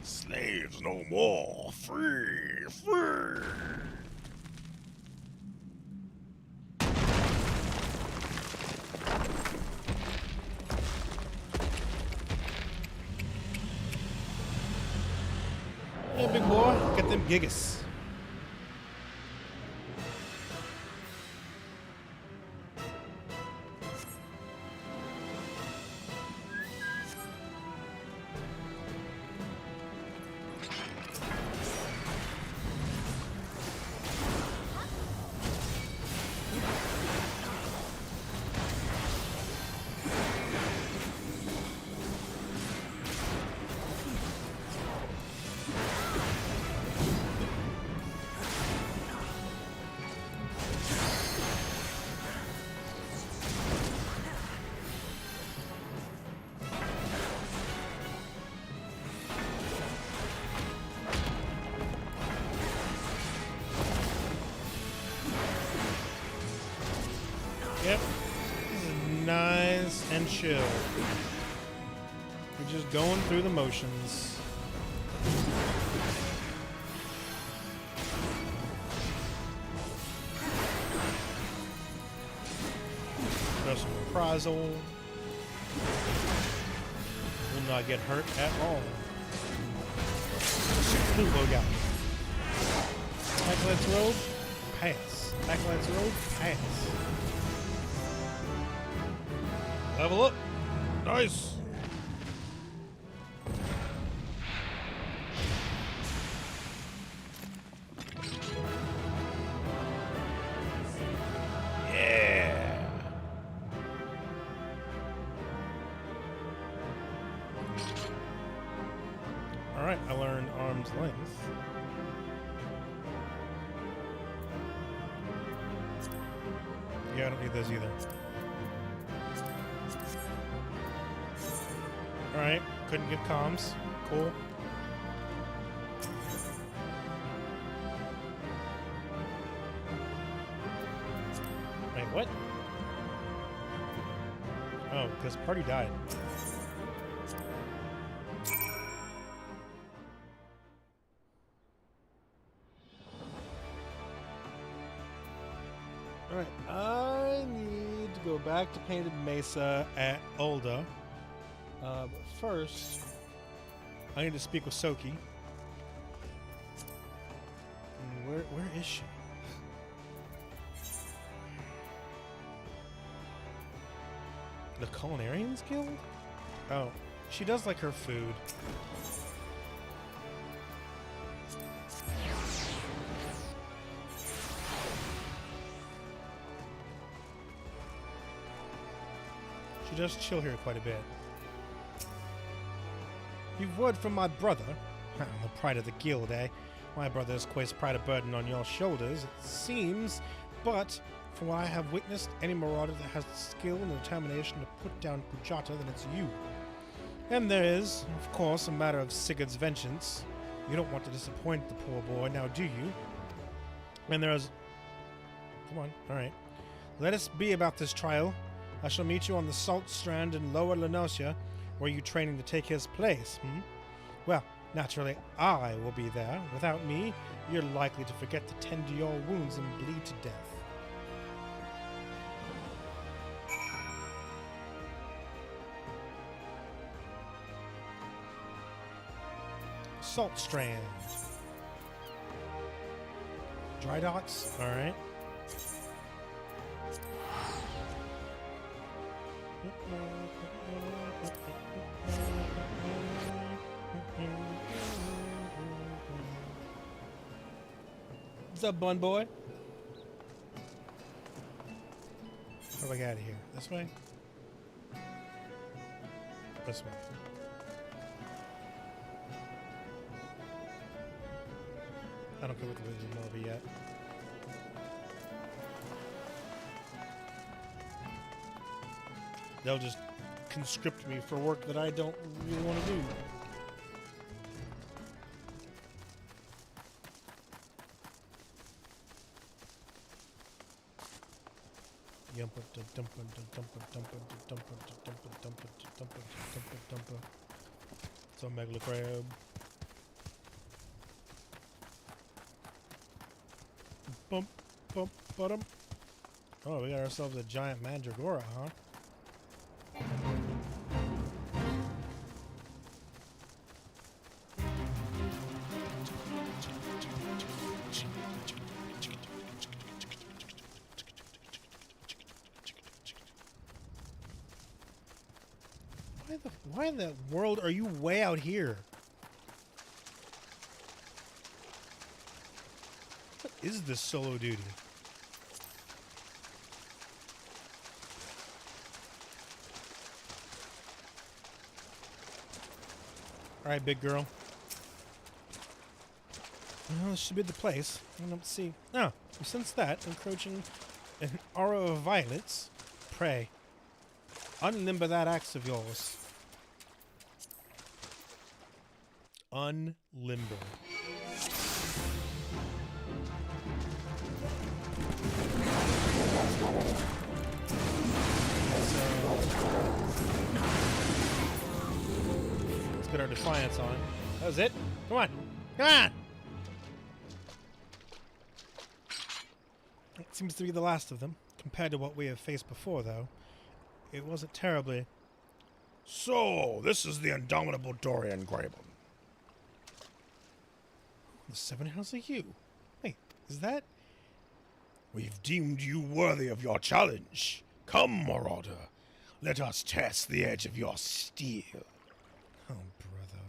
Slaves no more. Free, free. Yeah, big boy, get them gigas. Yep. This is nice and chill. We're just going through the motions. Got some reprisal. Will not get hurt at all. What got? Acolyte's robe, pass. Acolyte's robe, pass. Level up. Nice. Yeah. All right, I learned arm's length. Yeah, I don't need those either. Alright, couldn't get comms. Cool. Wait, what? Oh, because party died. Alright, I need to go back to Painted Mesa at Ulda. But first, I need to speak with Soki. Where is she? The Culinarians Guild? Oh, she does like her food. She does chill here quite a bit. You've word from my brother. The pride of the guild, eh? My brother has placed pride of burden on your shoulders, it seems. But, from what I have witnessed, any marauder that has the skill and the determination to put down Pujata, then it's you. And there is, of course, a matter of Sigurd's vengeance. You don't want to disappoint the poor boy, now do you? And there is... Come on, alright. Let us be about this trial. I shall meet you on the Salt Strand in Lower Lenosia. Were you training to take his place, Well, naturally, I will be there. Without me, you're likely to forget to tend to your wounds and bleed to death. Salt Strand. Dry docks? Alright. What's up, bun boy? How do I get out of here? This way? This way. I don't care what the Wizard will be yet. They'll just conscript me for work that I don't really want to do. It's a Megala Crab. bump, bump, bottom. Oh, we got ourselves a giant mandragora, huh? Why in the world are you way out here? What is this solo duty? Alright, big girl. Well, this should be the place. I don't see. Ah, we sense that. Encroaching an aura of violence. Pray. Unlimber that axe of yours. Unlimber. Let's get our defiance on. That was it. Come on. Come on! It seems to be the last of them. Compared to what we have faced before, though, it wasn't terribly. So, this is the indomitable Dorian Graben. The seven hells are you. Wait, is that? We've deemed you worthy of your challenge. Come, Marauder. Let us test the edge of your steel. Oh, brother.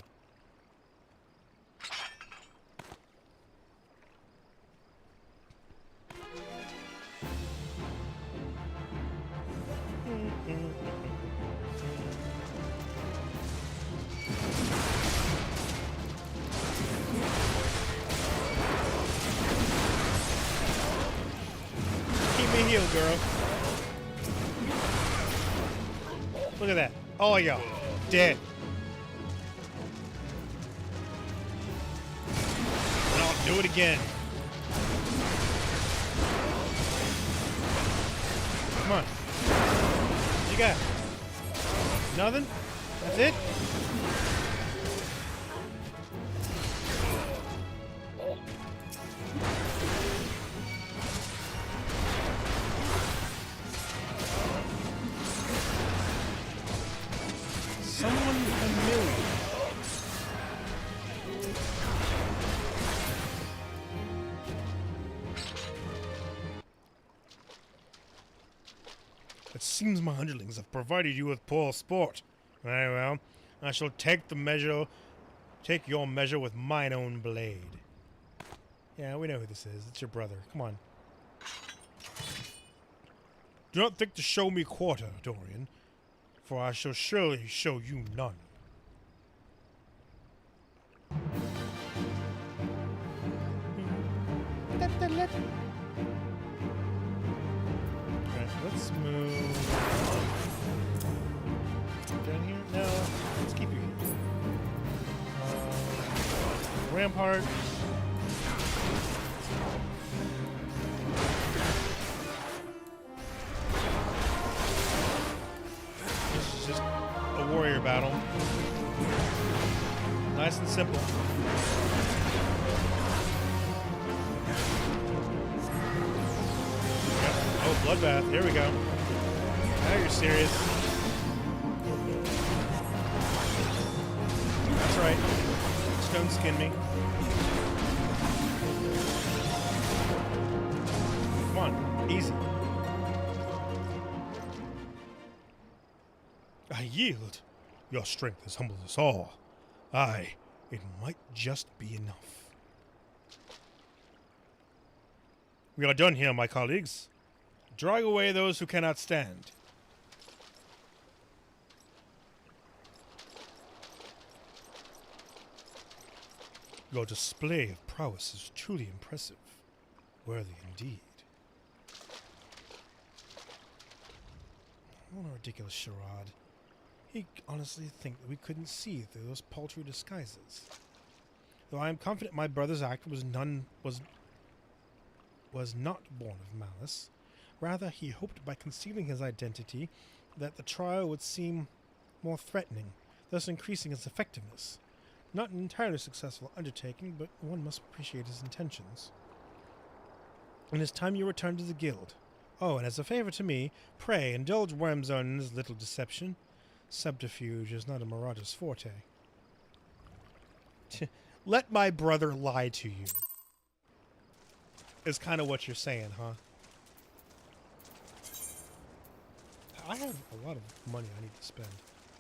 Keep me healed, girl. Look at that. All of y'all. Dead. And I'll do it again. Come on. What you got? Nothing? That's it? Someone familiar. It seems my underlings have provided you with poor sport. Very well. I shall take your measure with mine own blade. Yeah, we know who this is. It's your brother. Come on. Do not think to show me quarter, Dorian, for I shall surely show you none. Alright, let's move down here. No, let's keep you here. Rampart. This is just a warrior battle. Nice and simple. Yep. Oh, bloodbath. Here we go. Now you're serious. That's right. Stone skin me. Come on. Easy. I yield. Your strength has humbled us all. Aye, it might just be enough. We are done here, my colleagues. Drag away those who cannot stand. Your display of prowess is truly impressive. Worthy indeed. What a ridiculous charade. He honestly think that we couldn't see through those paltry disguises. Though I am confident my brother's act was not born of malice. Rather, he hoped by concealing his identity that the trial would seem more threatening, thus increasing its effectiveness. Not an entirely successful undertaking, but one must appreciate his intentions. and it's time you return to the guild. Oh, and as a favor to me, pray indulge Wormzone in his little deception. Subterfuge is not a marauder's forte. Let my brother lie to you. Is kind of what you're saying, huh? I have a lot of money I need to spend.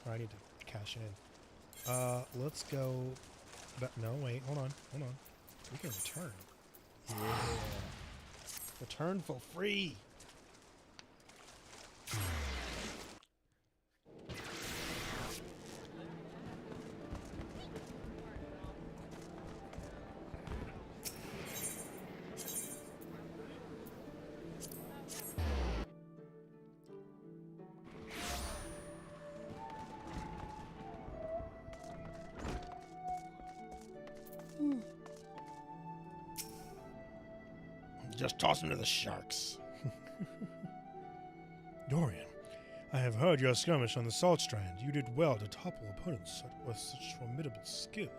Or I need to cash in. Let's go... no, wait, hold on. We can return. Yeah. Return for free. Just toss him to the sharks. Dorian, I have heard your skirmish on the Salt Strand. You did well to topple opponents with such formidable skill.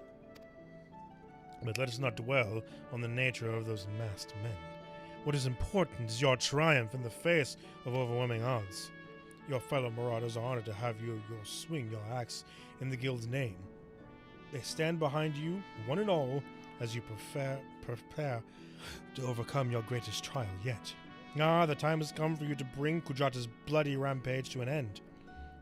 But let us not dwell on the nature of those masked men. What is important is your triumph in the face of overwhelming odds. Your fellow marauders are honored to have you swing your axe in the guild's name. They stand behind you, one and all, as you prepare to overcome your greatest trial yet. The time has come for you to bring Kujata's bloody rampage to an end.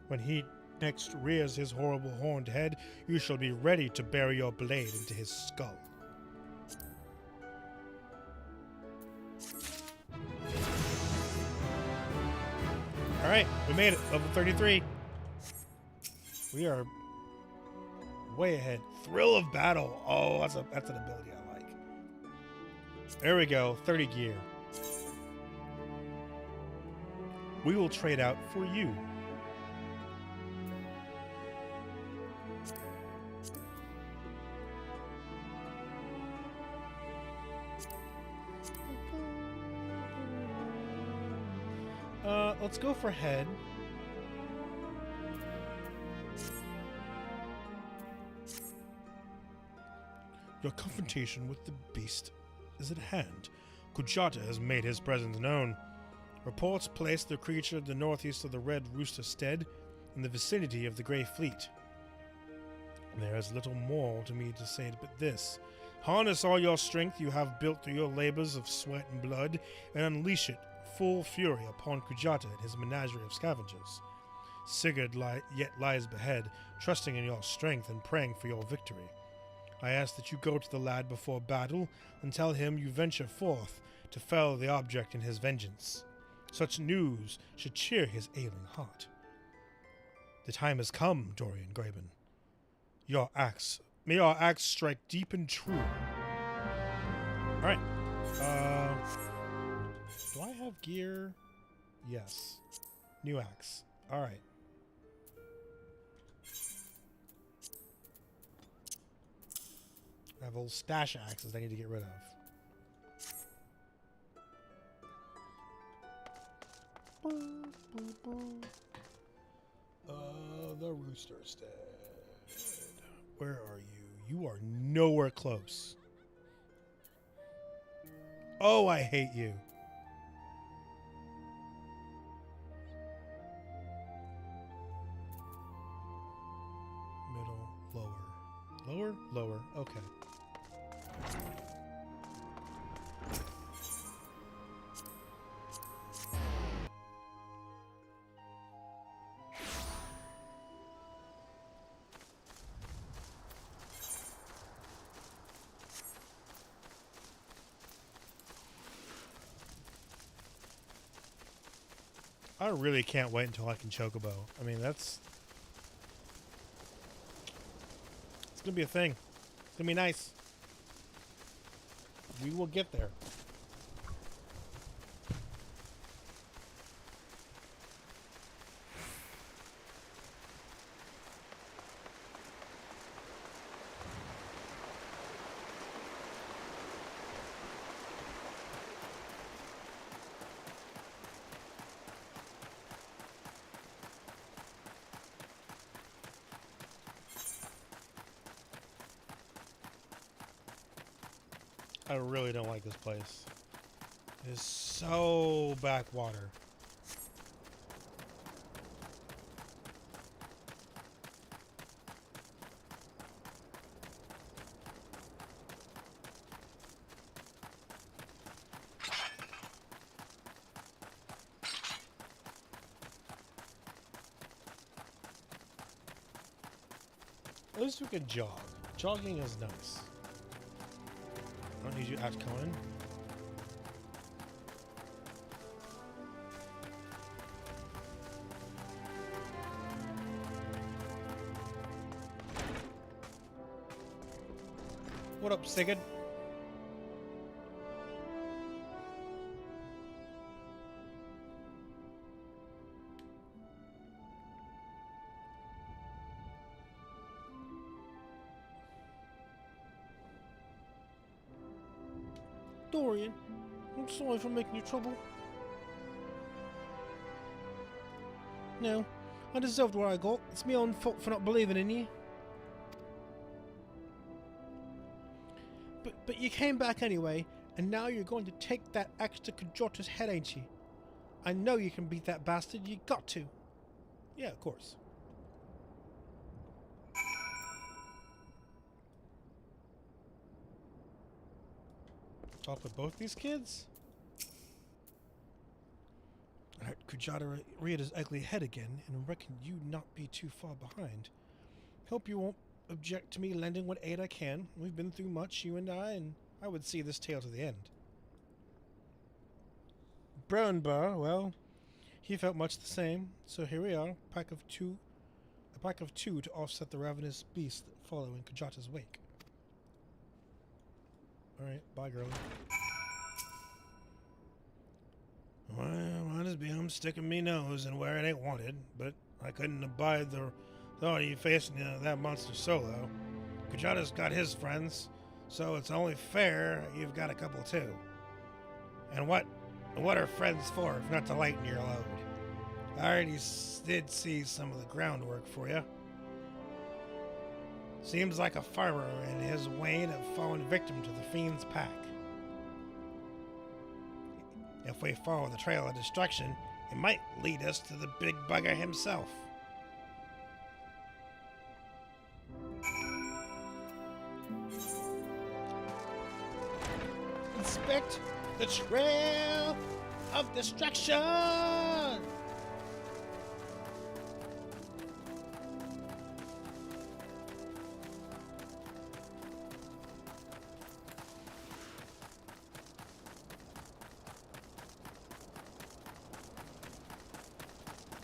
When he next rears his horrible horned head, you shall be ready to bury your blade into his skull. Alright, we made it. Level 33. We are way ahead. Thrill of battle. Oh, that's an ability I like. There we go. 30 gear. We will trade out for you. Let's go for head. Your confrontation with the beast is at hand. Kujata has made his presence known. Reports place the creature in the northeast of the Red Rooster Stead, in the vicinity of the Grey Fleet. There is little more to me to say but this. Harness all your strength you have built through your labors of sweat and blood, and unleash it full fury upon Kujata and his menagerie of scavengers. Sigurd yet lies behead, trusting in your strength and praying for your victory. I ask that you go to the lad before battle and tell him you venture forth to fell the object in his vengeance. Such news should cheer his ailing heart. The time has come, Dorian Graben. May your axe strike deep and true. Alright. Do I have gear? Yes. New axe. Alright. I have old stash axes I need to get rid of. The Rooster Stead. Where are you? You are nowhere close. Oh, I hate you. Middle, lower. Lower? Lower. Okay. I really can't wait until I can Chocobo. I mean, it's gonna be a thing. It's gonna be nice. We will get there. I really don't like this place. It is so backwater. At least we can jog. Jogging is nice. I don't need you at Cohen. What up, Sigurd? Dorian, I'm sorry for making you trouble. No, I deserved what I got. It's my own fault for not believing in you. But you came back anyway, and now you're going to take that axe to Kajorta's head, ain't you? I know you can beat that bastard. You got to. Yeah, of course. Talk with both these kids? I heard Kujata reared his ugly head again, and reckon you not be too far behind. Hope you won't object to me lending what aid I can. We've been through much, you and I would see this tale to the end. Brownbar, well, he felt much the same, so here we are, a pack of two to offset the ravenous beast that follow in Kujata's wake. Alright, bye, girlie. Well, might as be I'm sticking me nose in where it ain't wanted, but I couldn't abide the thought of you facing that monster solo. Kujata's got his friends, so it's only fair you've got a couple too. And what are friends for if not to lighten your load? I already did see some of the groundwork for you. Seems like a farmer and his wain have fallen victim to the fiend's pack. If we follow the trail of destruction, it might lead us to the big bugger himself. Inspect the trail of destruction!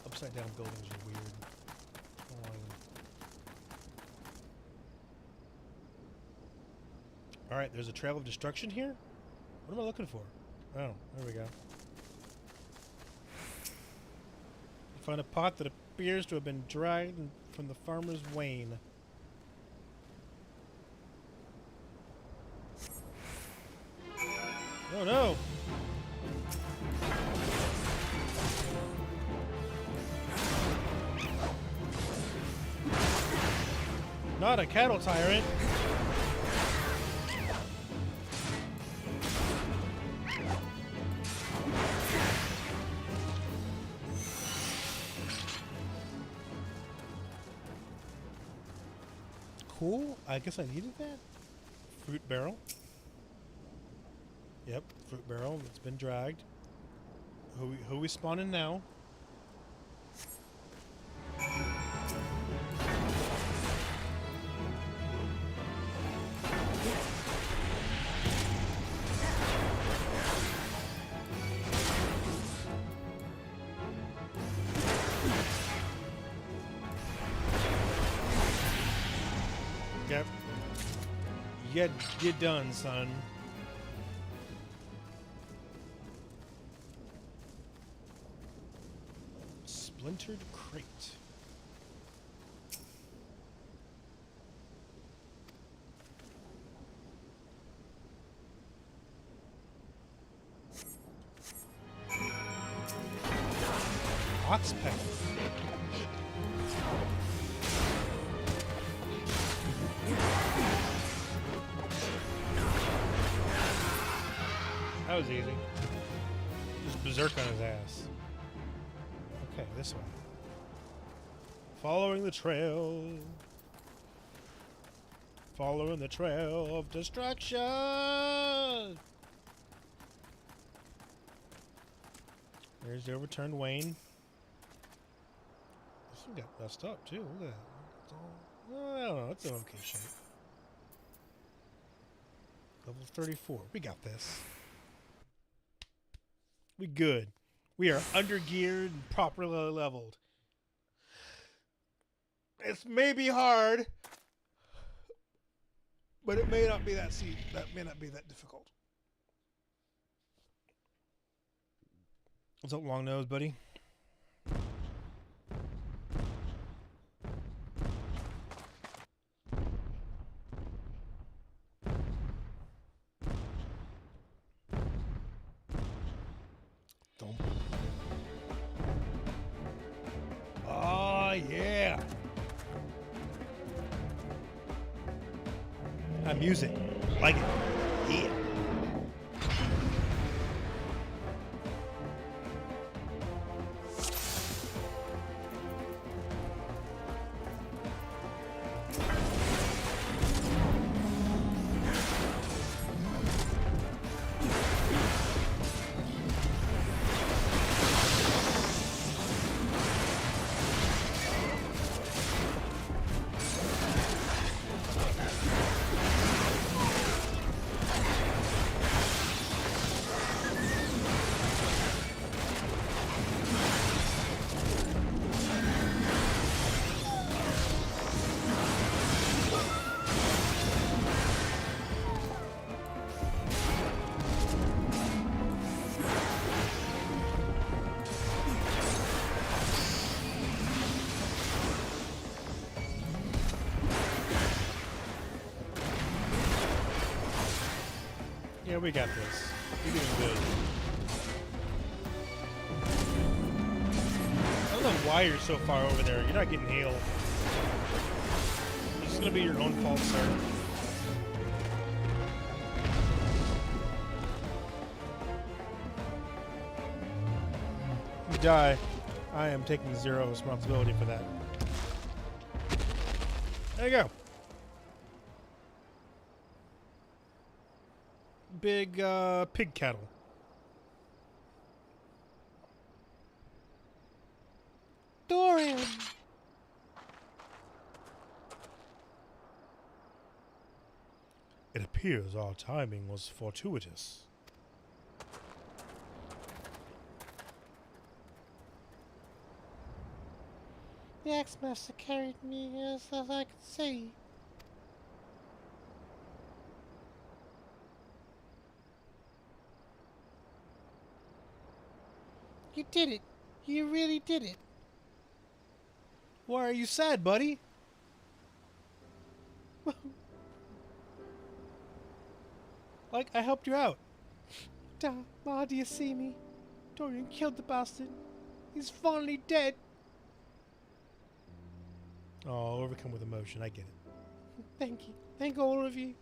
Upside down buildings are weird. Alright, there's a trail of destruction here? What am I looking for? Oh, there we go. You find a pot that appears to have been dragged from the farmer's wain. Oh no! Not a cattle tyrant. Cool. I guess I needed that. Fruit barrel. Yep, fruit barrel. It's been dragged. Who we spawning now? Yep. You're done, son. Splintered crate. Ox peck. That was easy. Just berserk on his ass. Okay, this way. Following the trail. Following the trail of destruction. There's the overturned Wayne. This one got messed up too. Look at that. It's all, I don't know. It's in okay shape. Level 34. We got this. We good. We are under geared and properly leveled. It's maybe hard, but it may not be that may not be that difficult. What's up, long nose, buddy? Oh yeah. That music. Like it. Yeah. Yeah, we got this. We're doing good. I don't know why you're so far over there. You're not getting healed. It's gonna be your own fault, sir. If you die, I am taking zero responsibility for that. There you go. Big pig cattle. Dorian! It appears our timing was fortuitous. The X-Master carried me as I could see. You did it. You really did it. Why are you sad, buddy? Like, I helped you out. Ma, do you see me? Dorian killed the bastard. He's finally dead. Oh, overcome with emotion. I get it. Thank you. Thank all of you.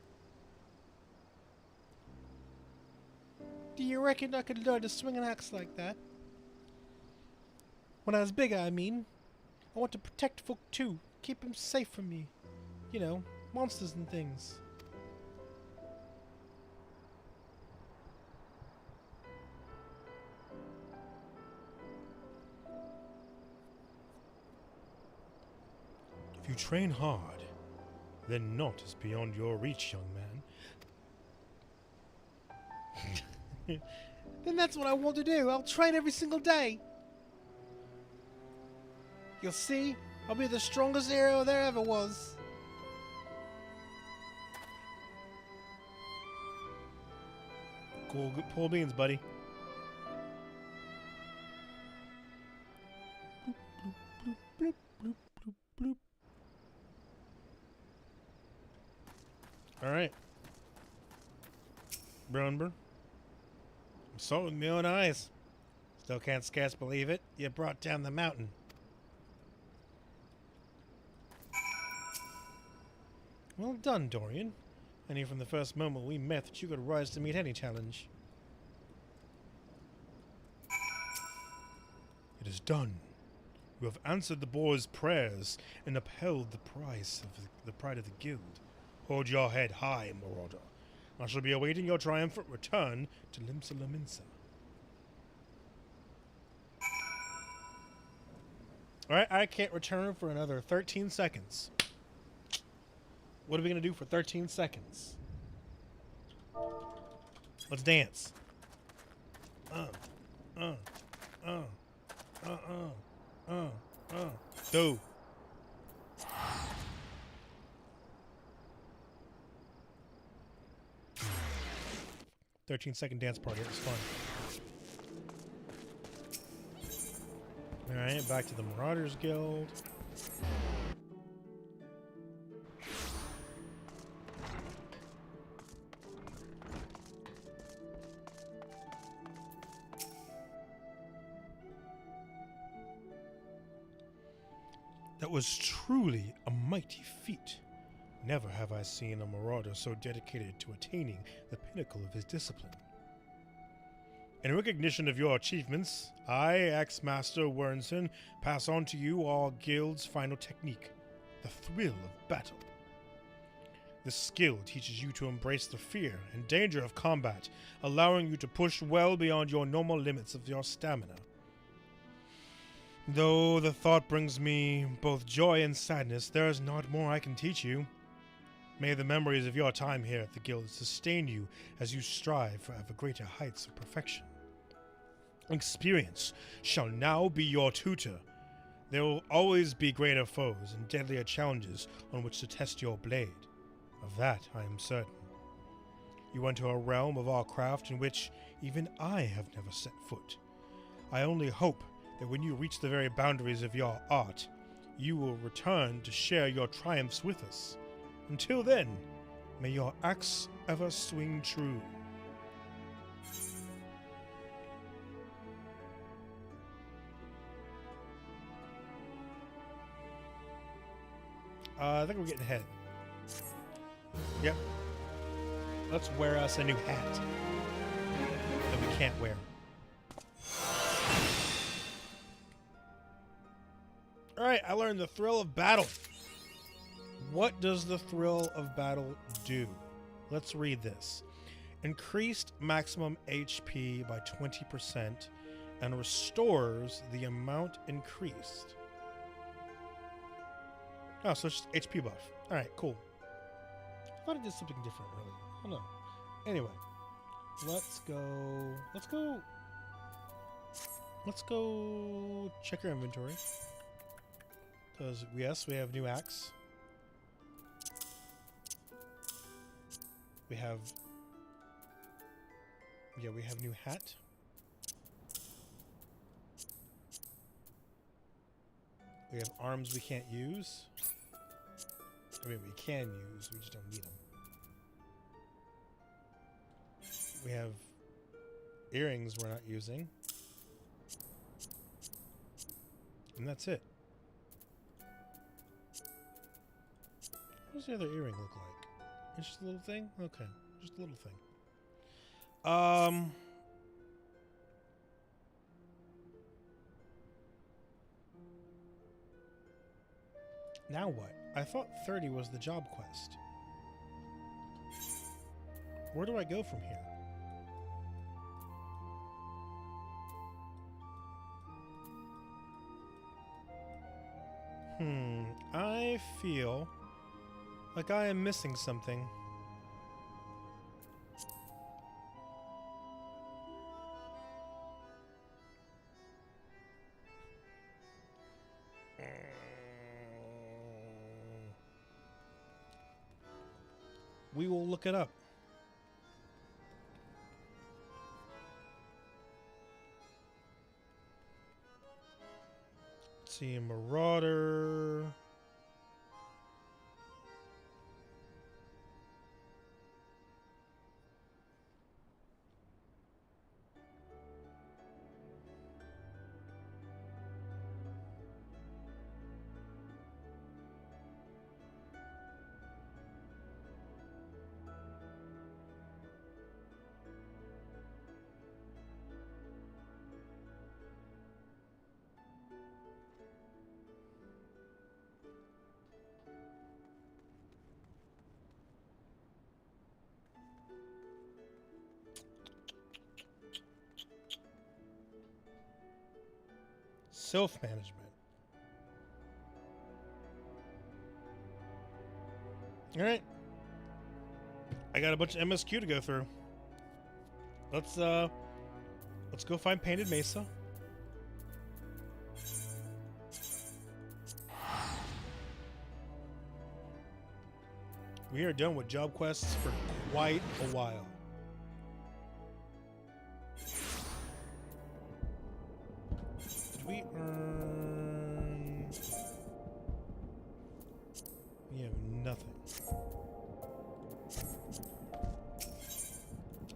Do you reckon I could learn to swing an axe like that? When I was bigger, I mean. I want to protect folk too. Keep them safe from me. You know, monsters and things. If you train hard, then naught is beyond your reach, young man. Then that's what I want to do. I'll train every single day. You'll see, I'll be the strongest hero there ever was. Cool, cool beans, buddy. Bloop, bloop, bloop, bloop, bloop. All right. Brunber. I saw it with my own eyes. Still can't scarce believe it. You brought down the mountain. Well done, Dorian. I knew from the first moment we met that you could rise to meet any challenge. It is done. You have answered the boy's prayers and upheld the price of the pride of the guild. Hold your head high, Marauder. I shall be awaiting your triumphant return to Limsa Laminsa. Alright, I can't return for another 13 seconds. What are we going to do for 13 seconds? Let's dance. Go. 13-second dance party. It was fun. Alright, back to the Marauders Guild. That was truly a mighty feat. Never have I seen a marauder so dedicated to attaining the pinnacle of his discipline. In recognition of your achievements, I, Axe-Master Wernson, pass on to you our guild's final technique, the thrill of battle. This skill teaches you to embrace the fear and danger of combat, allowing you to push well beyond your normal limits of your stamina. Though the thought brings me both joy and sadness, there is not more I can teach you. May the memories of your time here at the guild sustain you as you strive for ever greater heights of perfection. Experience shall now be your tutor. There will always be greater foes and deadlier challenges on which to test your blade. Of that I am certain. You enter a realm of our craft in which even I have never set foot. I only hope that when you reach the very boundaries of your art, you will return to share your triumphs with us. Until then, may your axe ever swing true. I think we're getting ahead. Yep. Let's wear us a new hat that we can't wear. Alright, I learned the thrill of battle. What does the thrill of battle do? Let's read this. Increased maximum HP by 20% and restores the amount increased. Oh, so it's just HP buff. Alright, cool. I thought it did something different, really. I don't know. Anyway, let's go check our inventory. Because, yes, we have new axe. We have new hat. We have arms we can't use. I mean, we can use, we just don't need them. We have earrings we're not using. And that's it. What does the other earring look like? It's just a little thing? Okay, just a little thing. Now what? I thought 30 was the job quest. Where do I go from here? I feel like I am missing something. We will look it up. Let's see, Marauder. Self-management. Alright. I got a bunch of MSQ to go through. Let's go find Painted Mesa. We are done with job quests for quite a while. Did we earn... We have nothing. Oh,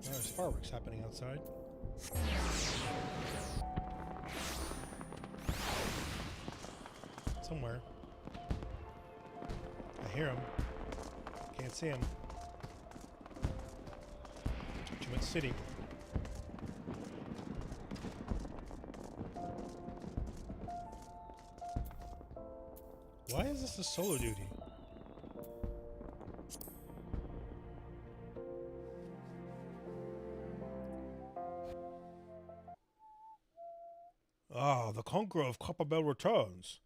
there's fireworks happening outside. Somewhere. I hear him. Can't see him. Too much city. Why is this a solo duty? Ah, the Conqueror of Copperbell returns.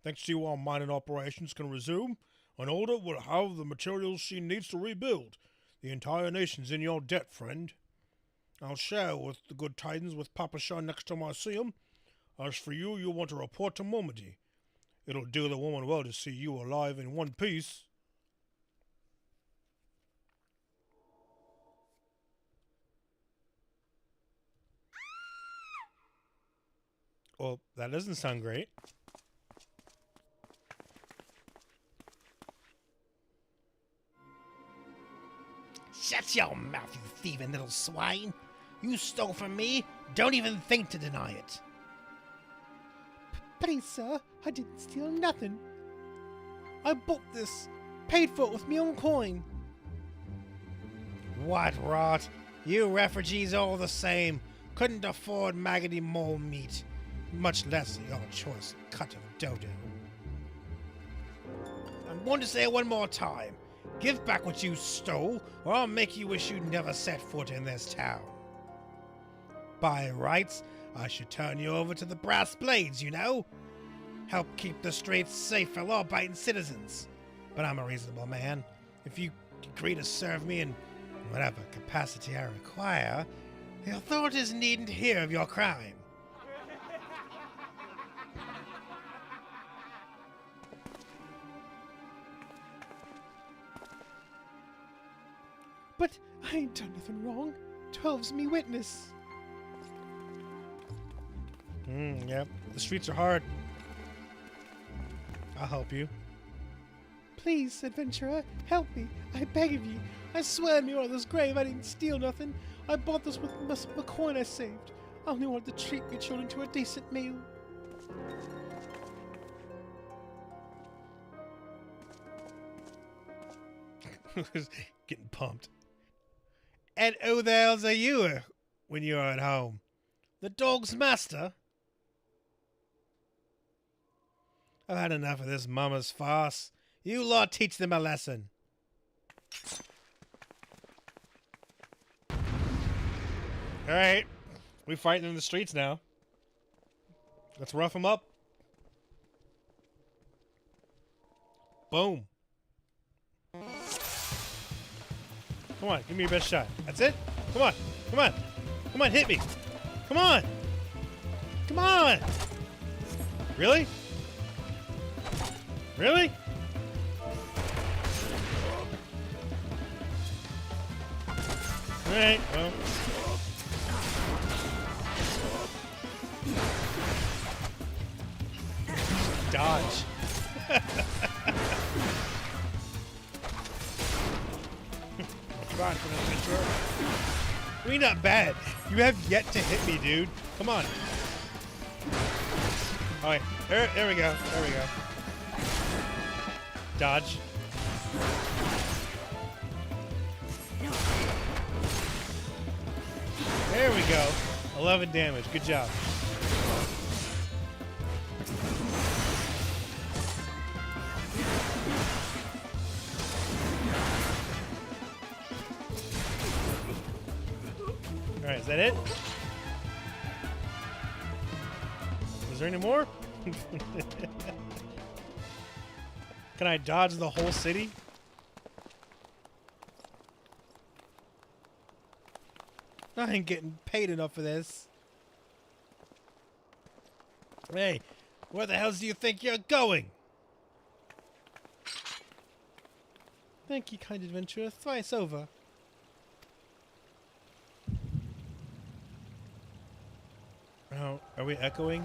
Thanks to you, all mining operations can resume. An order will have the materials she needs to rebuild. The entire nation's in your debt, friend. I'll share with the good tidings with Papa Shaw next time I see him. As for you, you want to report to Momody. It'll do the woman well to see you alive in one piece. Well, that doesn't sound great. Shut your mouth, you thieving little swine! You stole from me! Don't even think to deny it! Please, sir, I didn't steal nothing. I bought this. Paid for it with me own coin. What rot? You refugees all the same. Couldn't afford maggoty mole meat. Much less your choice cut of dodo. I'm going to say it one more time. Give back what you stole, or I'll make you wish you'd never set foot in this town. By rights, I should turn you over to the brass blades, you know. Help keep the streets safe for law-abiding citizens. But I'm a reasonable man. If you agree to serve me in whatever capacity I require, the authorities needn't hear of your crime. But I ain't done nothing wrong. 12's me witness. Yep. The streets are hard. I'll help you. Please, adventurer, help me. I beg of you. I swear in your mother's grave I didn't steal nothing. I bought this with the coin I saved. I only wanted to treat your children to a decent meal. Getting pumped. And who the hell's are you when you're at home? The dog's master? I've had enough of this mama's farce. You lot teach them a lesson. Alright. We fighting in the streets now. Let's rough them up. Boom. Come on, give me your best shot. That's it? Come on. Come on. Come on, hit me. Come on. Come on. Really? Really? Alright, well. Dodge. God, for an adventurer. I mean, not bad. You have yet to hit me, dude. Come on. Alright, there we go. There we go. Dodge. There we go. 11 damage. Good job. Alright, is that it? Is there any more? Can I dodge the whole city? I ain't getting paid enough for this. Hey, where the hell do you think you're going? Thank you, kind adventurer, thrice over. Oh, are we echoing?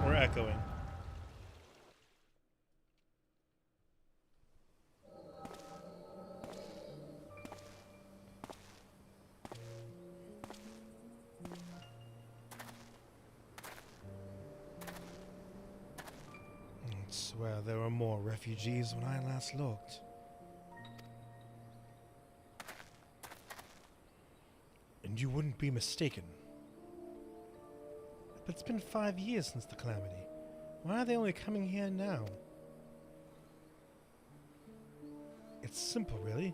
We're echoing. I swear there were more refugees when I last looked. And you wouldn't be mistaken. But it's been 5 years since the calamity. Why are they only coming here now? It's simple, really.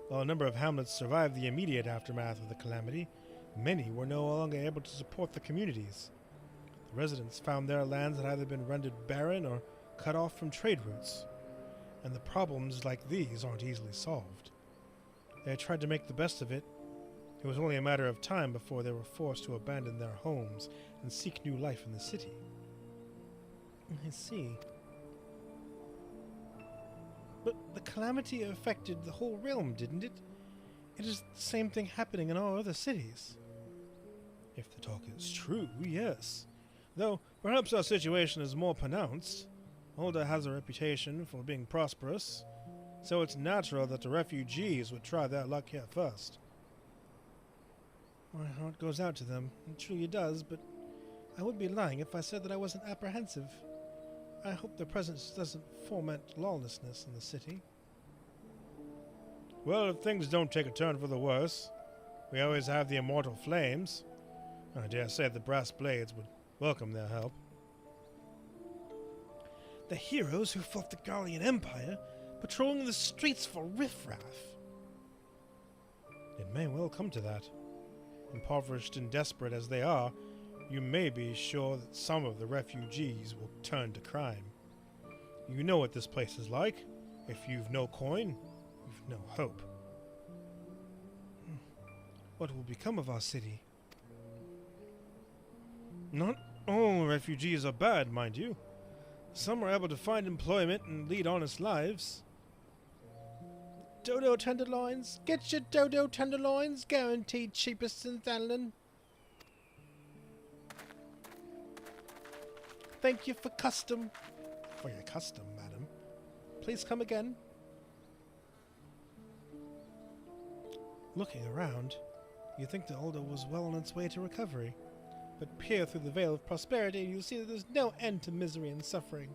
While a number of hamlets survived the immediate aftermath of the calamity, many were no longer able to support the communities. The residents found their lands had either been rendered barren or cut off from trade routes, and the problems like these aren't easily solved. They had tried to make the best of it. It was only a matter of time before they were forced to abandon their homes and seek new life in the city. I see. But the calamity affected the whole realm, didn't it? It is the same thing happening in all other cities. If the talk is true, yes. Though, perhaps our situation is more pronounced. Ulda has a reputation for being prosperous, so it's natural that the refugees would try their luck here first. My heart goes out to them. It truly does, but I would be lying if I said that I wasn't apprehensive. I hope their presence doesn't foment lawlessness in the city. Well, if things don't take a turn for the worse, we always have the immortal flames. I dare say the brass blades would welcome their help. The heroes who fought the Garlean Empire, patrolling the streets for riffraff. It may well come to that. Impoverished and desperate as they are, you may be sure that some of the refugees will turn to crime. You know what this place is like. If you've no coin, you've no hope. What will become of our city? Not all refugees are bad, mind you. Some are able to find employment and lead honest lives. Dodo tenderloins? Get your dodo tenderloins, guaranteed cheapest in Thanlin. Thank you for custom. For your custom, madam. Please come again. Looking around, you think the Ulda was well on its way to recovery. But peer through the veil of prosperity and you'll see that there's no end to misery and suffering.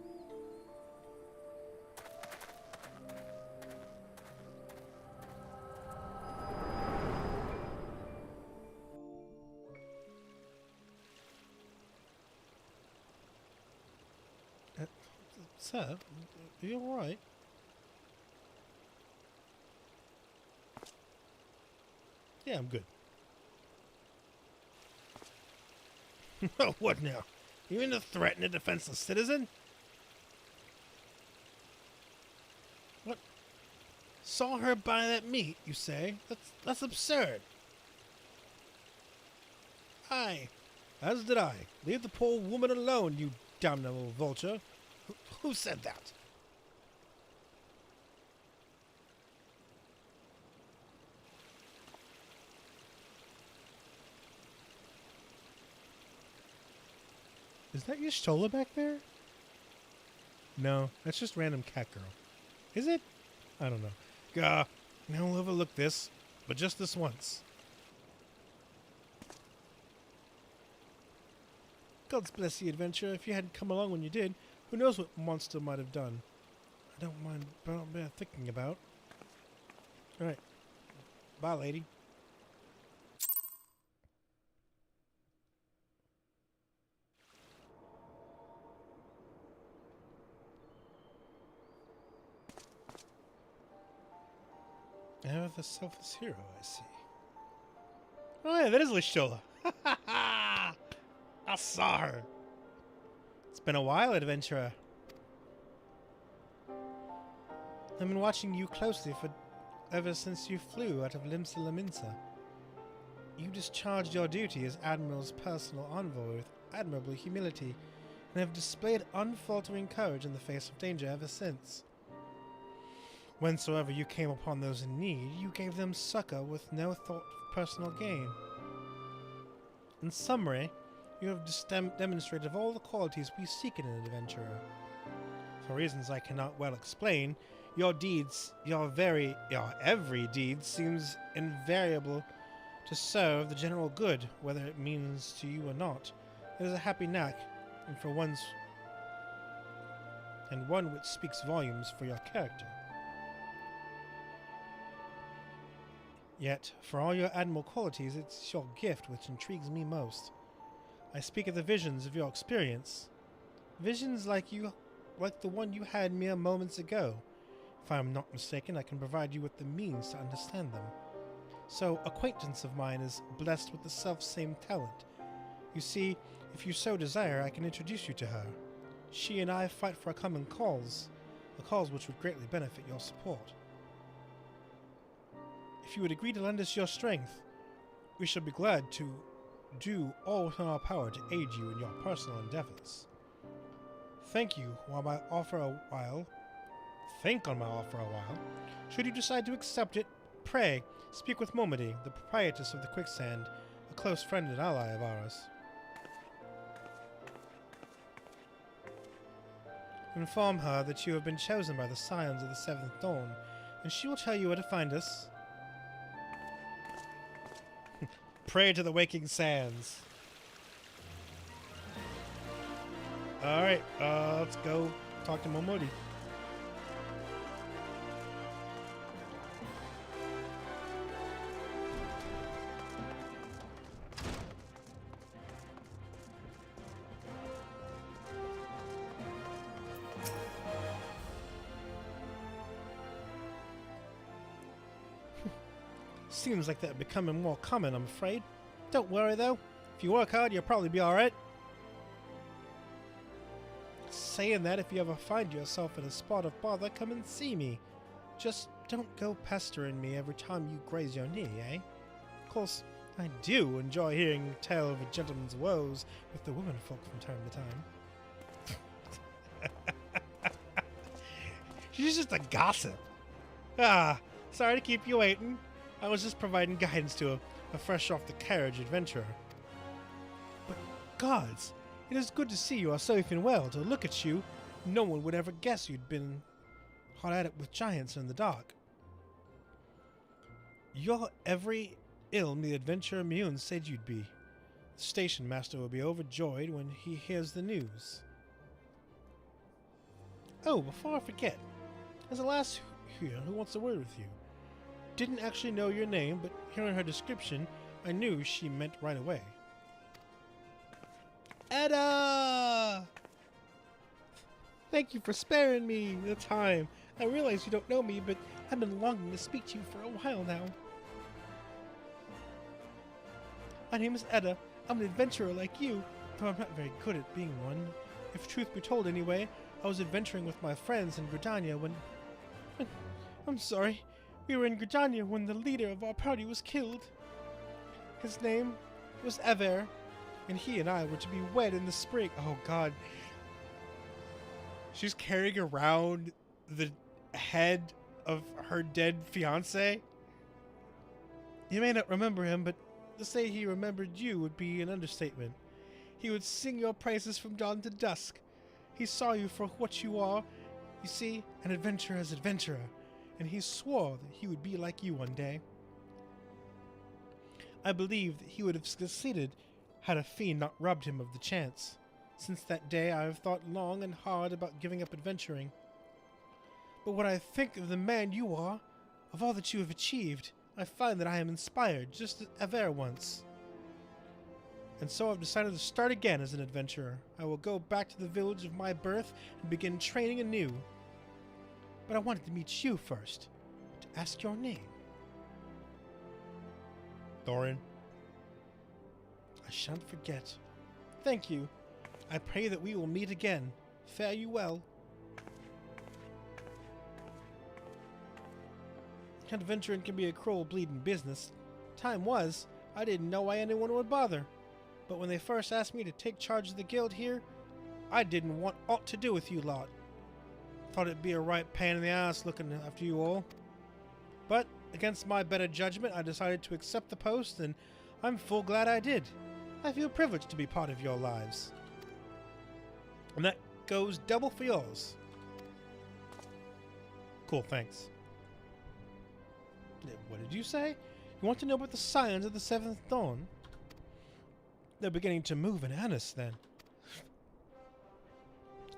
Sir, are you alright? Yeah, I'm good. Oh, what now? You mean to threaten a defenseless citizen? What? Saw her buy that meat, you say? That's absurd. Aye, as did I. Leave the poor woman alone, you damnable vulture. Who said that? Is that Y'shtola back there? No, that's just random cat girl. Is it? I don't know. Gah, now we'll overlook this, but just this once. God's bless you, adventurer. If you hadn't come along when you did, who knows what monster might have done. I don't mind thinking about. Alright. Bye, lady. Now the selfless hero, I see. Oh yeah, that is Y'shtola. I saw her. been a while, adventurer. I've been watching you closely ever since you flew out of Limsa Laminsa. You discharged your duty as Admiral's personal envoy with admirable humility, and have displayed unfaltering courage in the face of danger ever since. Whensoever you came upon those in need, you gave them succor with no thought of personal gain. In summary, you have demonstrated all the qualities we seek in an adventurer. For reasons I cannot well explain, your every deed seems invariable to serve the general good, whether it means to you or not. It is a happy knack, and one which speaks volumes for your character. Yet, for all your admirable qualities, it's your gift which intrigues me most. I speak of the visions of your experience. Visions like the one you had mere moments ago. If I am not mistaken, I can provide you with the means to understand them. So, acquaintance of mine is blessed with the self-same talent. You see, if you so desire, I can introduce you to her. She and I fight for a common cause, a cause which would greatly benefit your support. If you would agree to lend us your strength, we shall be glad to do all within our power to aid you in your personal endeavors. Think on my offer a while. Should you decide to accept it, pray, speak with Momody, the proprietress of the Quicksand, a close friend and ally of ours. Inform her that you have been chosen by the Scions of the Seventh Dawn, and she will tell you where to find us. Pray to the waking sands. Alright, let's go talk to Momody. Seems like they're becoming more common, I'm afraid. Don't worry, though. If you work hard, you'll probably be alright. Saying that, if you ever find yourself in a spot of bother, come and see me. Just don't go pestering me every time you graze your knee, eh? Of course, I do enjoy hearing the tale of a gentleman's woes with the womenfolk from time to time. She's just a gossip. Sorry to keep you waiting. I was just providing guidance to a fresh-off-the-carriage adventurer. But, gods, it is good to see you are safe and well. To look at you, no one would ever guess you'd been hot at it with giants in the dark. You're every ill the adventurer Mune said you'd be. The station master will be overjoyed when he hears the news. Oh, before I forget, there's a lass here who wants a word with you. Didn't actually know your name, but hearing her description, I knew she meant right away. Edda! Thank you for sparing me the time. I realize you don't know me, but I've been longing to speak to you for a while now. My name is Edda. I'm an adventurer like you, though I'm not very good at being one. If truth be told anyway, I was adventuring with my friends in Gridania when... I'm sorry. We were in Gridania when the leader of our party was killed. His name was Ever, and he and I were to be wed in the spring. Oh god. She's carrying around the head of her dead fiancé. You may not remember him, but to say he remembered you would be an understatement. He would sing your praises from dawn to dusk. He saw you for what you are. You see, an adventurer is adventurer. And he swore that he would be like you one day. I believe that he would have succeeded had a fiend not robbed him of the chance. Since that day I have thought long and hard about giving up adventuring. But when I think of the man you are, of all that you have achieved, I find that I am inspired, just as Ever once. And so I've decided to start again as an adventurer. I will go back to the village of my birth and begin training anew. But I wanted to meet you first, to ask your name. Thorin. I shan't forget. Thank you. I pray that we will meet again. Fare you well. Adventuring can be a cruel, bleeding business. Time was, I didn't know why anyone would bother. But when they first asked me to take charge of the guild here, I didn't want aught to do with you lot. Thought it'd be a right pain in the ass looking after you all. But, against my better judgment, I decided to accept the post, and I'm full glad I did. I feel privileged to be part of your lives. And that goes double for yours. Cool, thanks. What did you say? You want to know about the Scions of the Seventh Dawn? They're beginning to move in earnest, then.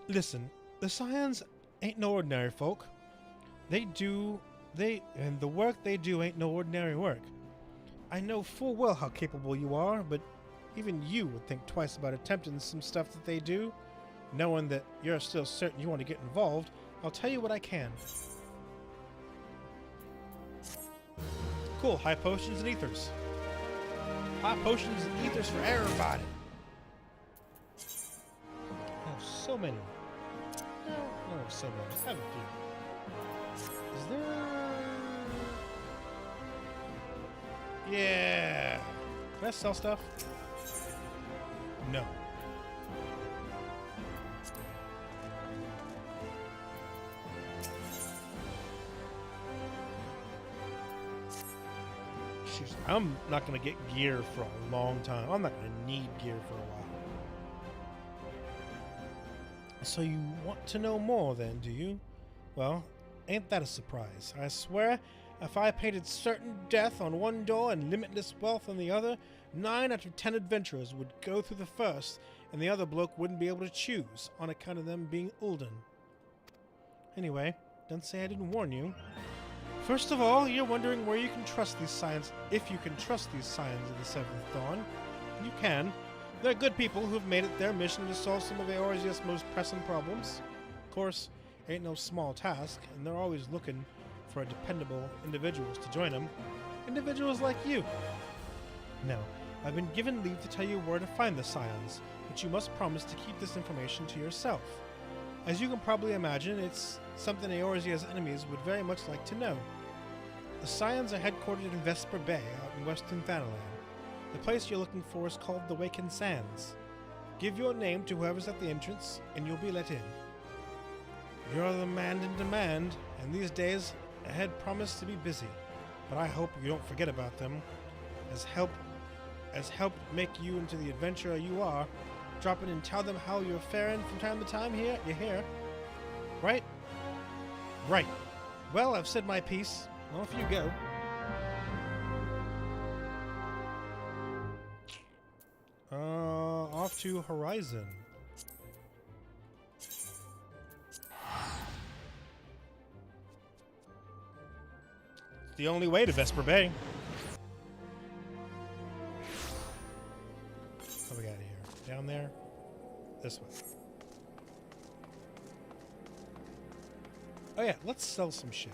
Listen, the Scions ain't no ordinary folk. And the work they do ain't no ordinary work. I know full well how capable you are, but even you would think twice about attempting some stuff that they do. Knowing that you're still certain you want to get involved, I'll tell you what I can. Cool, high potions and ethers. High potions and ethers for everybody. I have so many. No, I don't have so many. I have a few. Is there... Yeah. Can I sell stuff? No. I'm not going to get gear for a long time. I'm not going to need gear for a while. So you want to know more then, do you? Well, ain't that a surprise? I swear, if I painted certain death on one door and limitless wealth on the other, 9 out of 10 adventurers would go through the first, and the other bloke wouldn't be able to choose, on account of them being Ulden. Anyway, don't say I didn't warn you. First of all, you're wondering where you can trust these Scions, if you can trust these Scions of the Seventh Dawn. You can. They're good people who've made it their mission to solve some of Eorzea's most pressing problems. Of course, ain't no small task, and they're always looking for dependable individuals to join them. Individuals like you. Now, I've been given leave to tell you where to find the Scions, but you must promise to keep this information to yourself. As you can probably imagine, it's something Eorzea's enemies would very much like to know. The Scions are headquartered in Vesper Bay, out in western Thanalan. The place you're looking for is called the Wakened Sands. Give your name to whoever's at the entrance, and you'll be let in. You're the man in demand, and these days ahead promise to be busy. But I hope you don't forget about them, as helped make you into the adventurer you are. Drop in and tell them how you're faring from time to time here. You hear? Right? Right. Well, I've said my piece. Off you go. Off to Horizon. It's the only way to Vesper Bay. What we got here? Down there? This way. Oh yeah, let's sell some shit.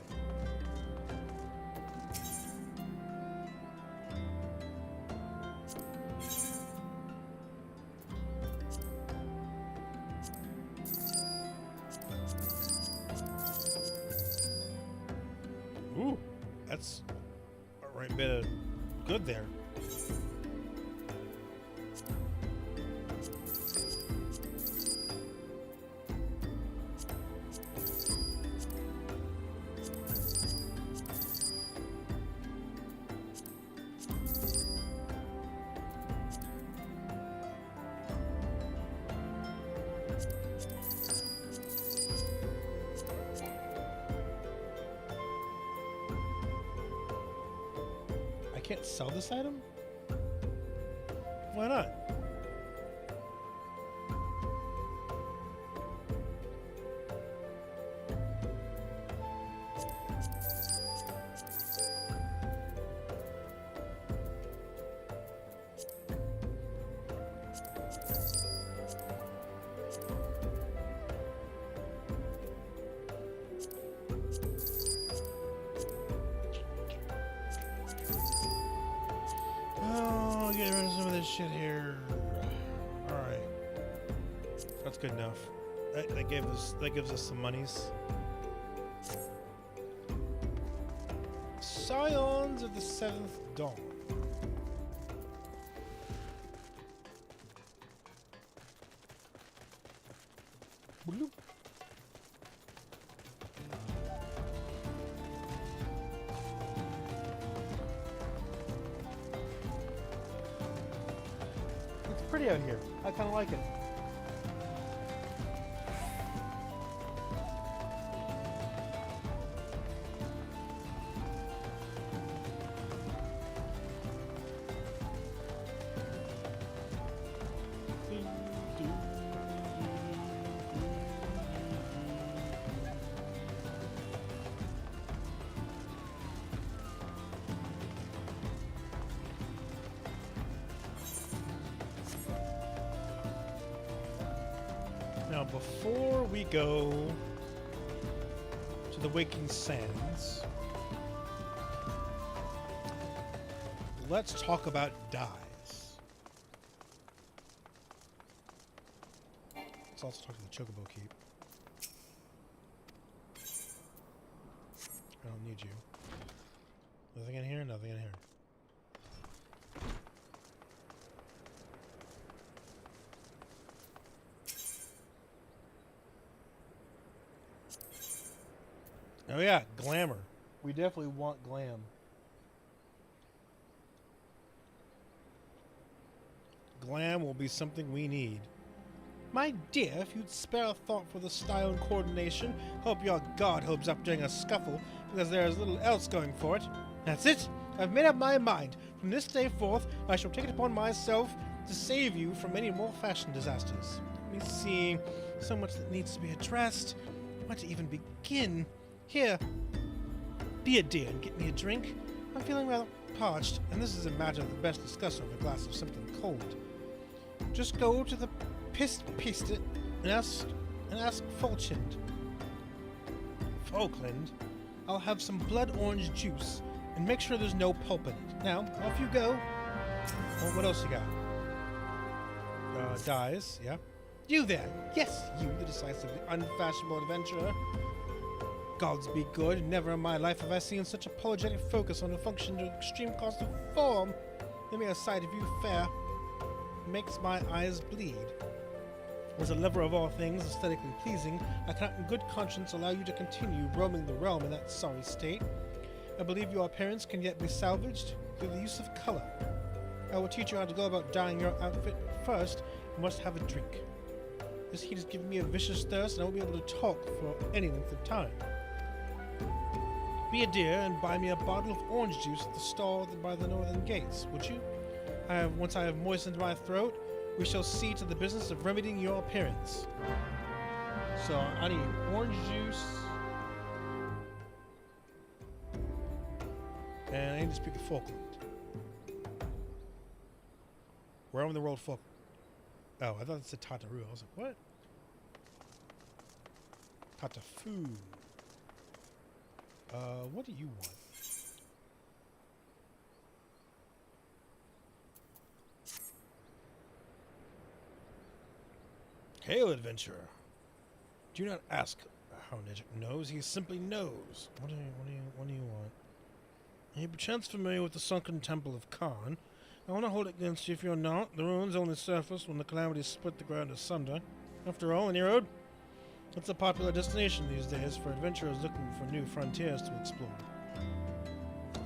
Ooh, that's a right bit of good there. Can't sell this item? Why not? Get rid of some of this shit here. Alright. That's good enough. That gives us some monies. Scions of the Seventh Dawn. Bloop. It's pretty out here. I kind of like it. Now, before we go to the Waking Sands, let's talk about dyes. Let's also talk to the Chocobo Keep. I don't need you. Nothing in here, nothing in here. Oh yeah, glamour. We definitely want glam. Glam will be something we need. My dear, if you'd spare a thought for the style and coordination, hope your guard holds up during a scuffle, because there is little else going for it. That's it. I've made up my mind. From this day forth, I shall take it upon myself to save you from any more fashion disasters. Let me see. So much that needs to be addressed. Where to even begin? Here, be a dear and get me a drink. I'm feeling rather parched, and this is a matter of the best discuss over a glass of something cold. Just go to the piste and ask Falkland. I'll have some blood orange juice, and make sure there's no pulp in it. Now, off you go. Oh, what else you got? Dyes, yeah. You there. Yes, you, the decisively unfashionable adventurer. Gods be good, never in my life have I seen such apologetic focus on a function to extreme cost of form. The mere sight of you fair makes my eyes bleed. As a lover of all things aesthetically pleasing, I cannot in good conscience allow you to continue roaming the realm in that sorry state. I believe your appearance can yet be salvaged through the use of color. I will teach you how to go about dyeing your outfit. First, you must have a drink. This heat is giving me a vicious thirst, and I won't be able to talk for any length of time. Be a dear and buy me a bottle of orange juice at the stall by the northern gates, would you? Once I have moistened my throat, we shall see to the business of remedying your appearance. So, I need orange juice. And I need to speak to Falkland. Where in the world Falkland? Oh, I thought it said Tataru. I was like, what? Tatafu. What do you want? Hail, adventurer. Do not ask how Nijik knows. He simply knows. What do you want? Are you perchance familiar with the sunken temple of Khan? I want to hold it against you if you're not. The ruins only surfaced when the calamity split the ground asunder. After all, Neroad, it's a popular destination these days for adventurers looking for new frontiers to explore.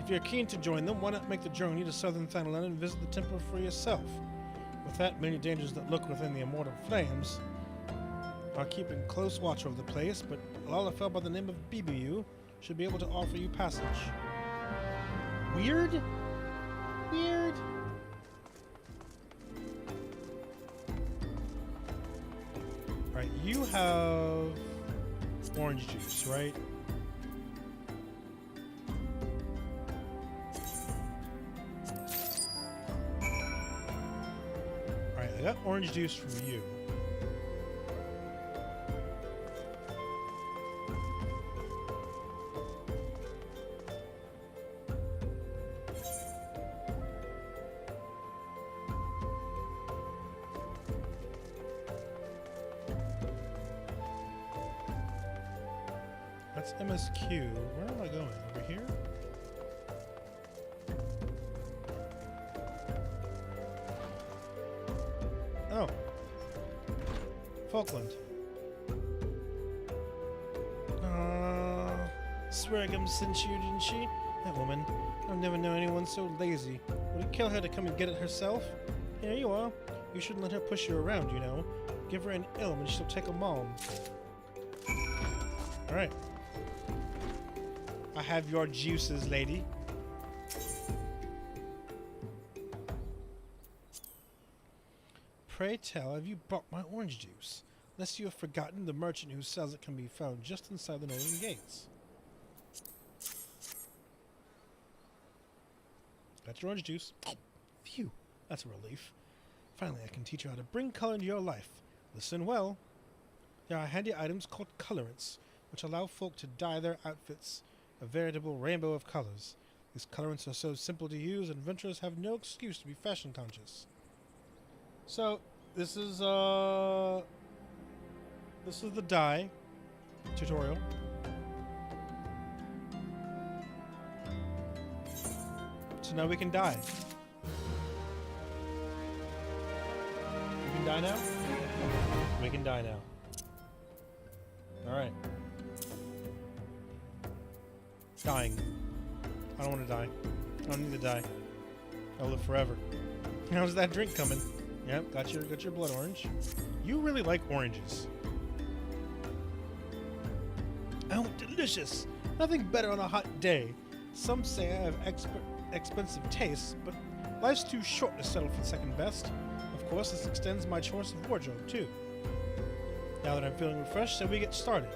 If you're keen to join them, why not make the journey to southern Thanalan and visit the temple for yourself? With that, many dangers that lurk within the immortal flames are keeping close watch over the place, but Lalafell by the name of Bibiu should be able to offer you passage. Weird? Weird? Right, you have orange juice, right? Alright, I got orange juice from you. That's MSQ. Where am I going? Over here? Oh. Falkland. Sweargum sent you, didn't she? That woman. I've never known anyone so lazy. Would it kill her to come and get it herself? Here you are. You shouldn't let her push you around, you know. Give her an ilm and she'll take a mom. Alright. I have your juices, lady. Pray tell, have you brought my orange juice? Unless you have forgotten, the merchant who sells it can be found just inside the northern gates. Got your orange juice. Phew, that's a relief. Finally, I can teach you how to bring color into your life. Listen well. There are handy items called colorants, which allow folk to dye their outfits a veritable rainbow of colors. These colorants are so simple to use, and adventurers have no excuse to be fashion conscious. So, this is the dye tutorial. So now we can dye. We can dye now? We can die now. Alright. Dying. I don't want to die. I don't need to die. I'll live forever. How's that drink coming? Yep, got your blood orange. You really like oranges. Oh, delicious! Nothing better on a hot day. Some say I have expensive tastes, but life's too short to settle for second best. Of course, this extends my choice of wardrobe, too. Now that I'm feeling refreshed, shall we get started?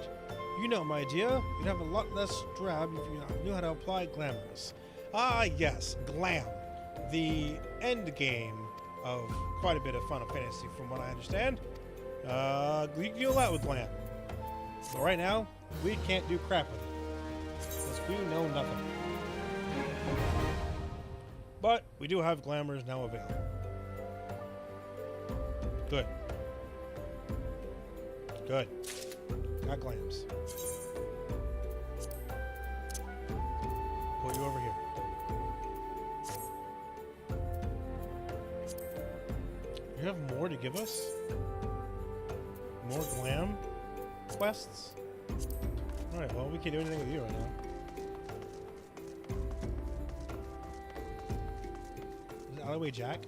You know, my dear, you'd have a lot less drab if you knew how to apply glamours. Ah, yes, glam. The end game of quite a bit of Final Fantasy, from what I understand. You can do a lot with glam. But right now, we can't do crap with it. Because we know nothing. But we do have glamours now available. Good. Good. Got glams. Put you over here. You have more to give us? More glam quests? Alright, well, we can't do anything with you right now. Is it Alleyway Jack?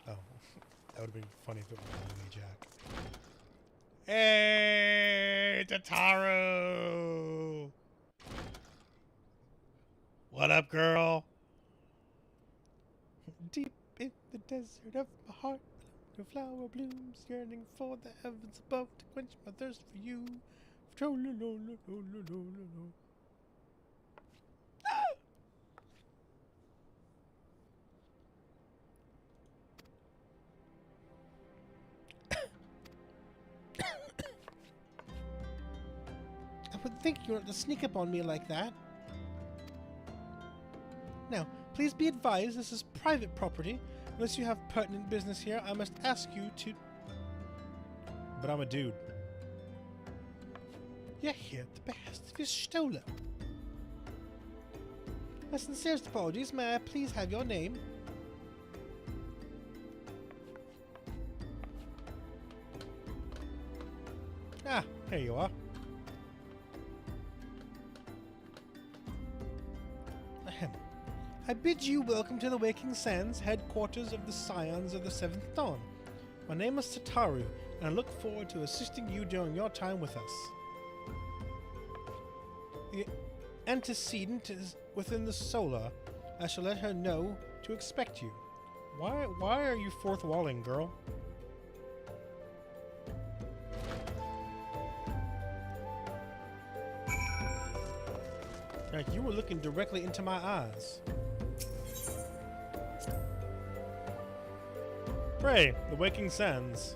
Oh, that would have been funny if it was Alleyway Jack. Hey, Tataru! What up, girl? Deep in the desert of my heart, the flower blooms, yearning for the heavens above to quench my thirst for you. I would think you ought to sneak up on me like that. Now, please be advised this is private property. Unless you have pertinent business here, I must ask you to... But I'm a dude. You're here at the behest of your stolen. My sincerest apologies. May I please have your name? Ah, here you are. Ahem. I bid you welcome to the Waking Sands, headquarters of the Scions of the Seventh Dawn. My name is Tataru, and I look forward to assisting you during your time with us. The antecedent is within the Solar. I shall let her know to expect you. Why are you fourth walling, girl? Like you were looking directly into my eyes. Pray, the Waking Sands.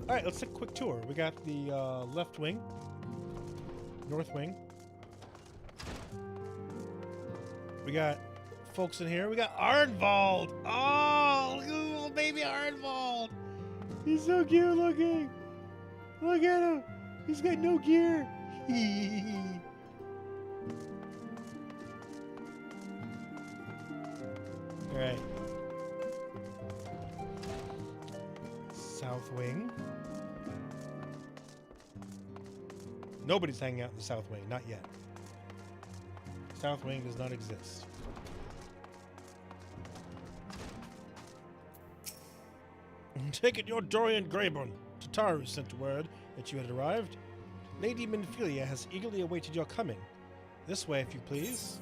Alright, let's take a quick tour. We got the left wing, north wing. We got folks in here. We got Arnvald. Oh, look at little baby Arnvald. He's so cute looking. Look at him. He's got no gear. Alright. South Wing. Nobody's hanging out in the South Wing, not yet. South Wing does not exist. Take it, your Dorian Greyburn. Tataru sent word that you had arrived. Lady Minfilia has eagerly awaited your coming. This way, if you please.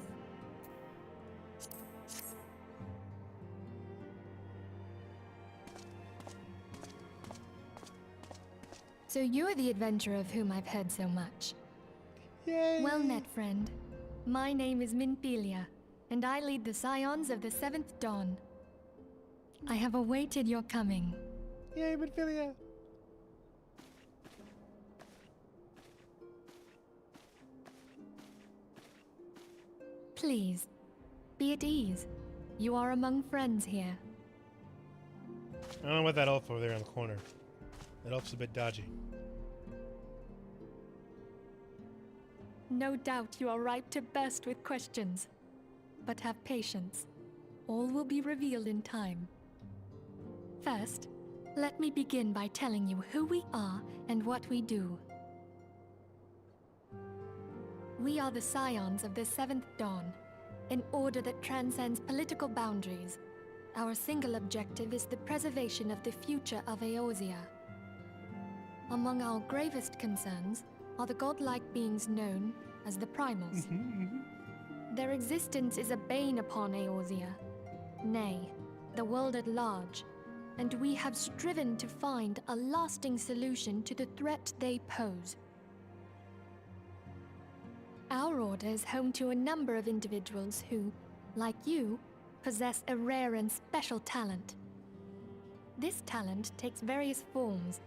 So you're the adventurer of whom I've heard so much. Yay! Well met, friend. My name is Minfilia, and I lead the Scions of the Seventh Dawn. I have awaited your coming. Yay, Minfilia! Please, be at ease. You are among friends here. I don't know what that elf over there in the corner. That elf's a bit dodgy. No doubt you are ripe to burst with questions. But have patience. All will be revealed in time. First, let me begin by telling you who we are and what we do. We are the Scions of the Seventh Dawn, an order that transcends political boundaries. Our single objective is the preservation of the future of Eorzea. Among our gravest concerns are the godlike beings known as the Primals. Their existence is a bane upon Eorzea, nay, the world at large, and we have striven to find a lasting solution to the threat they pose. Our order is home to a number of individuals who, like you, possess a rare and special talent. This talent takes various forms,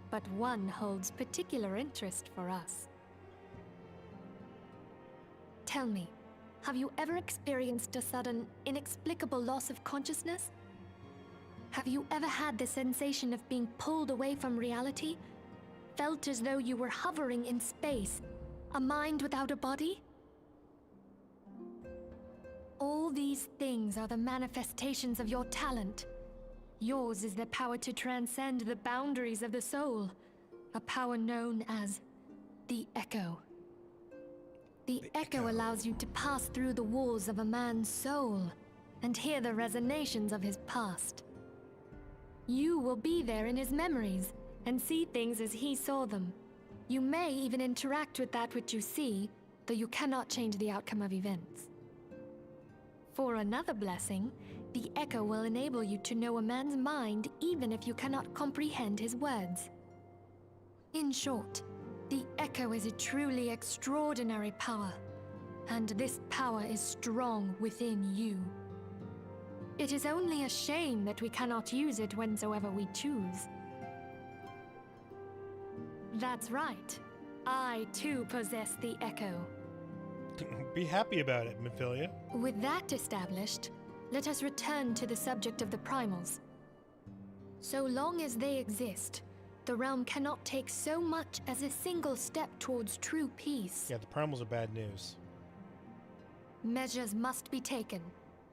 but one holds particular interest for us. Tell me, have you ever experienced a sudden, inexplicable loss of consciousness? Have you ever had the sensation of being pulled away from reality? Felt as though you were hovering in space, a mind without a body? All these things are the manifestations of your talent. Yours is the power to transcend the boundaries of the soul, a power known as the Echo. The Echo allows you to pass through the walls of a man's soul and hear the resonations of his past. You will be there in his memories and see things as he saw them. You may even interact with that which you see, though you cannot change the outcome of events. For another blessing, the Echo will enable you to know a man's mind even if you cannot comprehend his words. In short, the Echo is a truly extraordinary power, and this power is strong within you. It is only a shame that we cannot use it whensoever we choose. That's right. I too possess the Echo. Be happy about it, Minfilia. With that established, let us return to the subject of the Primals. So long as they exist, the realm cannot take so much as a single step towards true peace. Yeah, the Primals are bad news. Measures must be taken.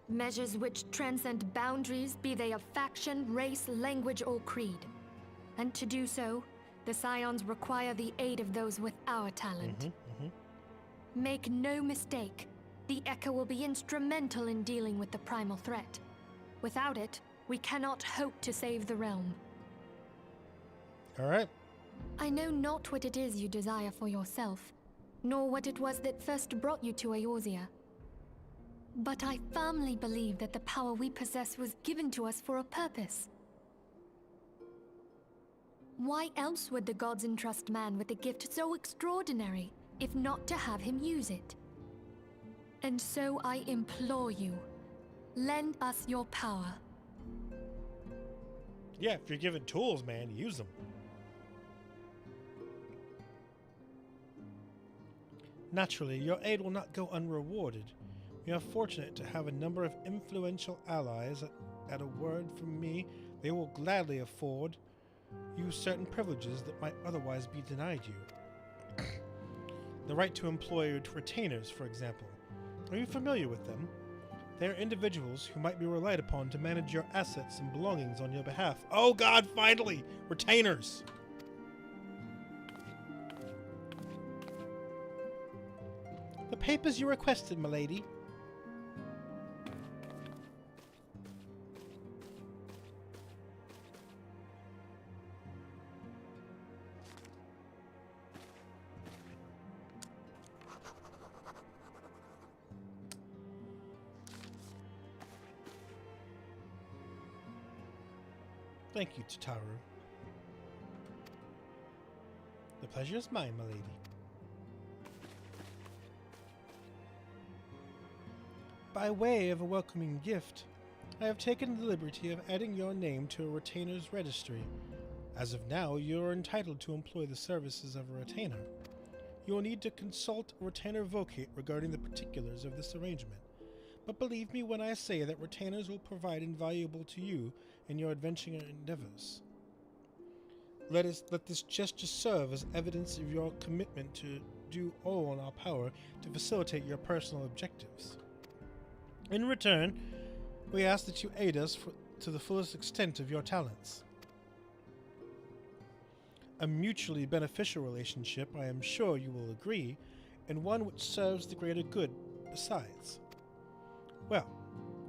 Measures which transcend boundaries, be they of faction, race, language, or creed. And to do so, the Scions require the aid of those with our talent. Make no mistake, the Echo will be instrumental in dealing with the primal threat. Without it, we cannot hope to save the realm. All right. I know not what it is you desire for yourself, nor what it was that first brought you to Eorzea. But I firmly believe that the power we possess was given to us for a purpose. Why else would the gods entrust man with a gift so extraordinary, if not to have him use it? And so I implore you, lend us your power. Yeah, if you're given tools, man, use them. Naturally, your aid will not go unrewarded. We are fortunate to have a number of influential allies. At a word from me, they will gladly afford you certain privileges that might otherwise be denied you. The right to employ retainers, for example. Are you familiar with them? They are individuals who might be relied upon to manage your assets and belongings on your behalf. Oh God, finally! Retainers! The papers you requested, milady. Thank you, Tataru. The pleasure is mine, milady. By way of a welcoming gift, I have taken the liberty of adding your name to a retainer's registry. As of now, you are entitled to employ the services of a retainer. You will need to consult a retainer vocate regarding the particulars of this arrangement. But believe me when I say that retainers will provide invaluable to you in your adventuring endeavors. Let this gesture serve as evidence of your commitment to do all in our power to facilitate your personal objectives. In return, we ask that you aid us to the fullest extent of your talents. A mutually beneficial relationship, I am sure you will agree, and one which serves the greater good besides. Well,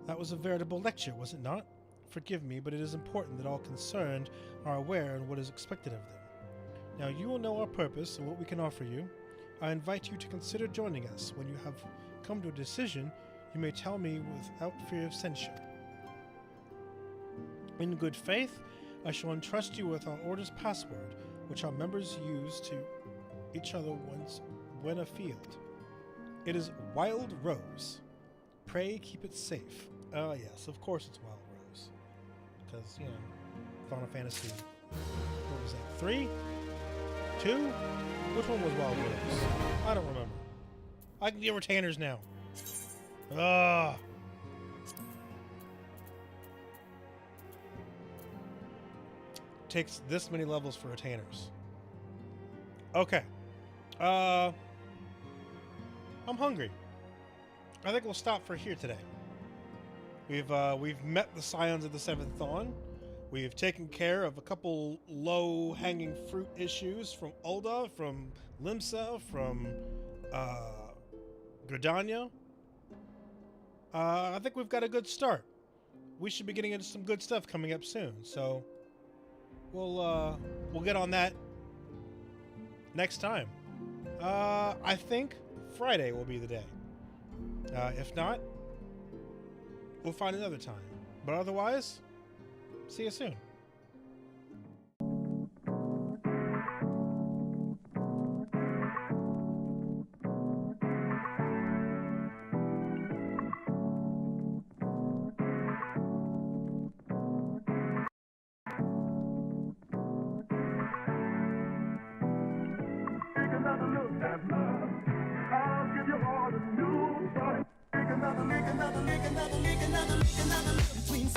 that was a veritable lecture, was it not? Forgive me, but it is important that all concerned are aware of what is expected of them. Now you will know our purpose and what we can offer you. I invite you to consider joining us. When you have come to a decision, you may tell me without fear of censure. In good faith, I shall entrust you with our order's password, which our members use to each other when afield. It is Wild Rose. Pray keep it safe. Yes, of course it's Wild Rose. Because, you know, Final Fantasy, what was that, 3? 2? Which one was Wild Rose? I don't remember. I can get retainers now. Ah. Takes this many levels for retainers. Okay. I'm hungry. I think we'll stop for here today. We've met the Scions of the Seventh Dawn. We've taken care of a couple low-hanging fruit issues from Ulda, from Limsa, from Gridania. I think we've got a good start. We should be getting into some good stuff coming up soon. So we'll get on that next time. I think Friday will be the day. If not, we'll find another time. But otherwise, see you soon. Between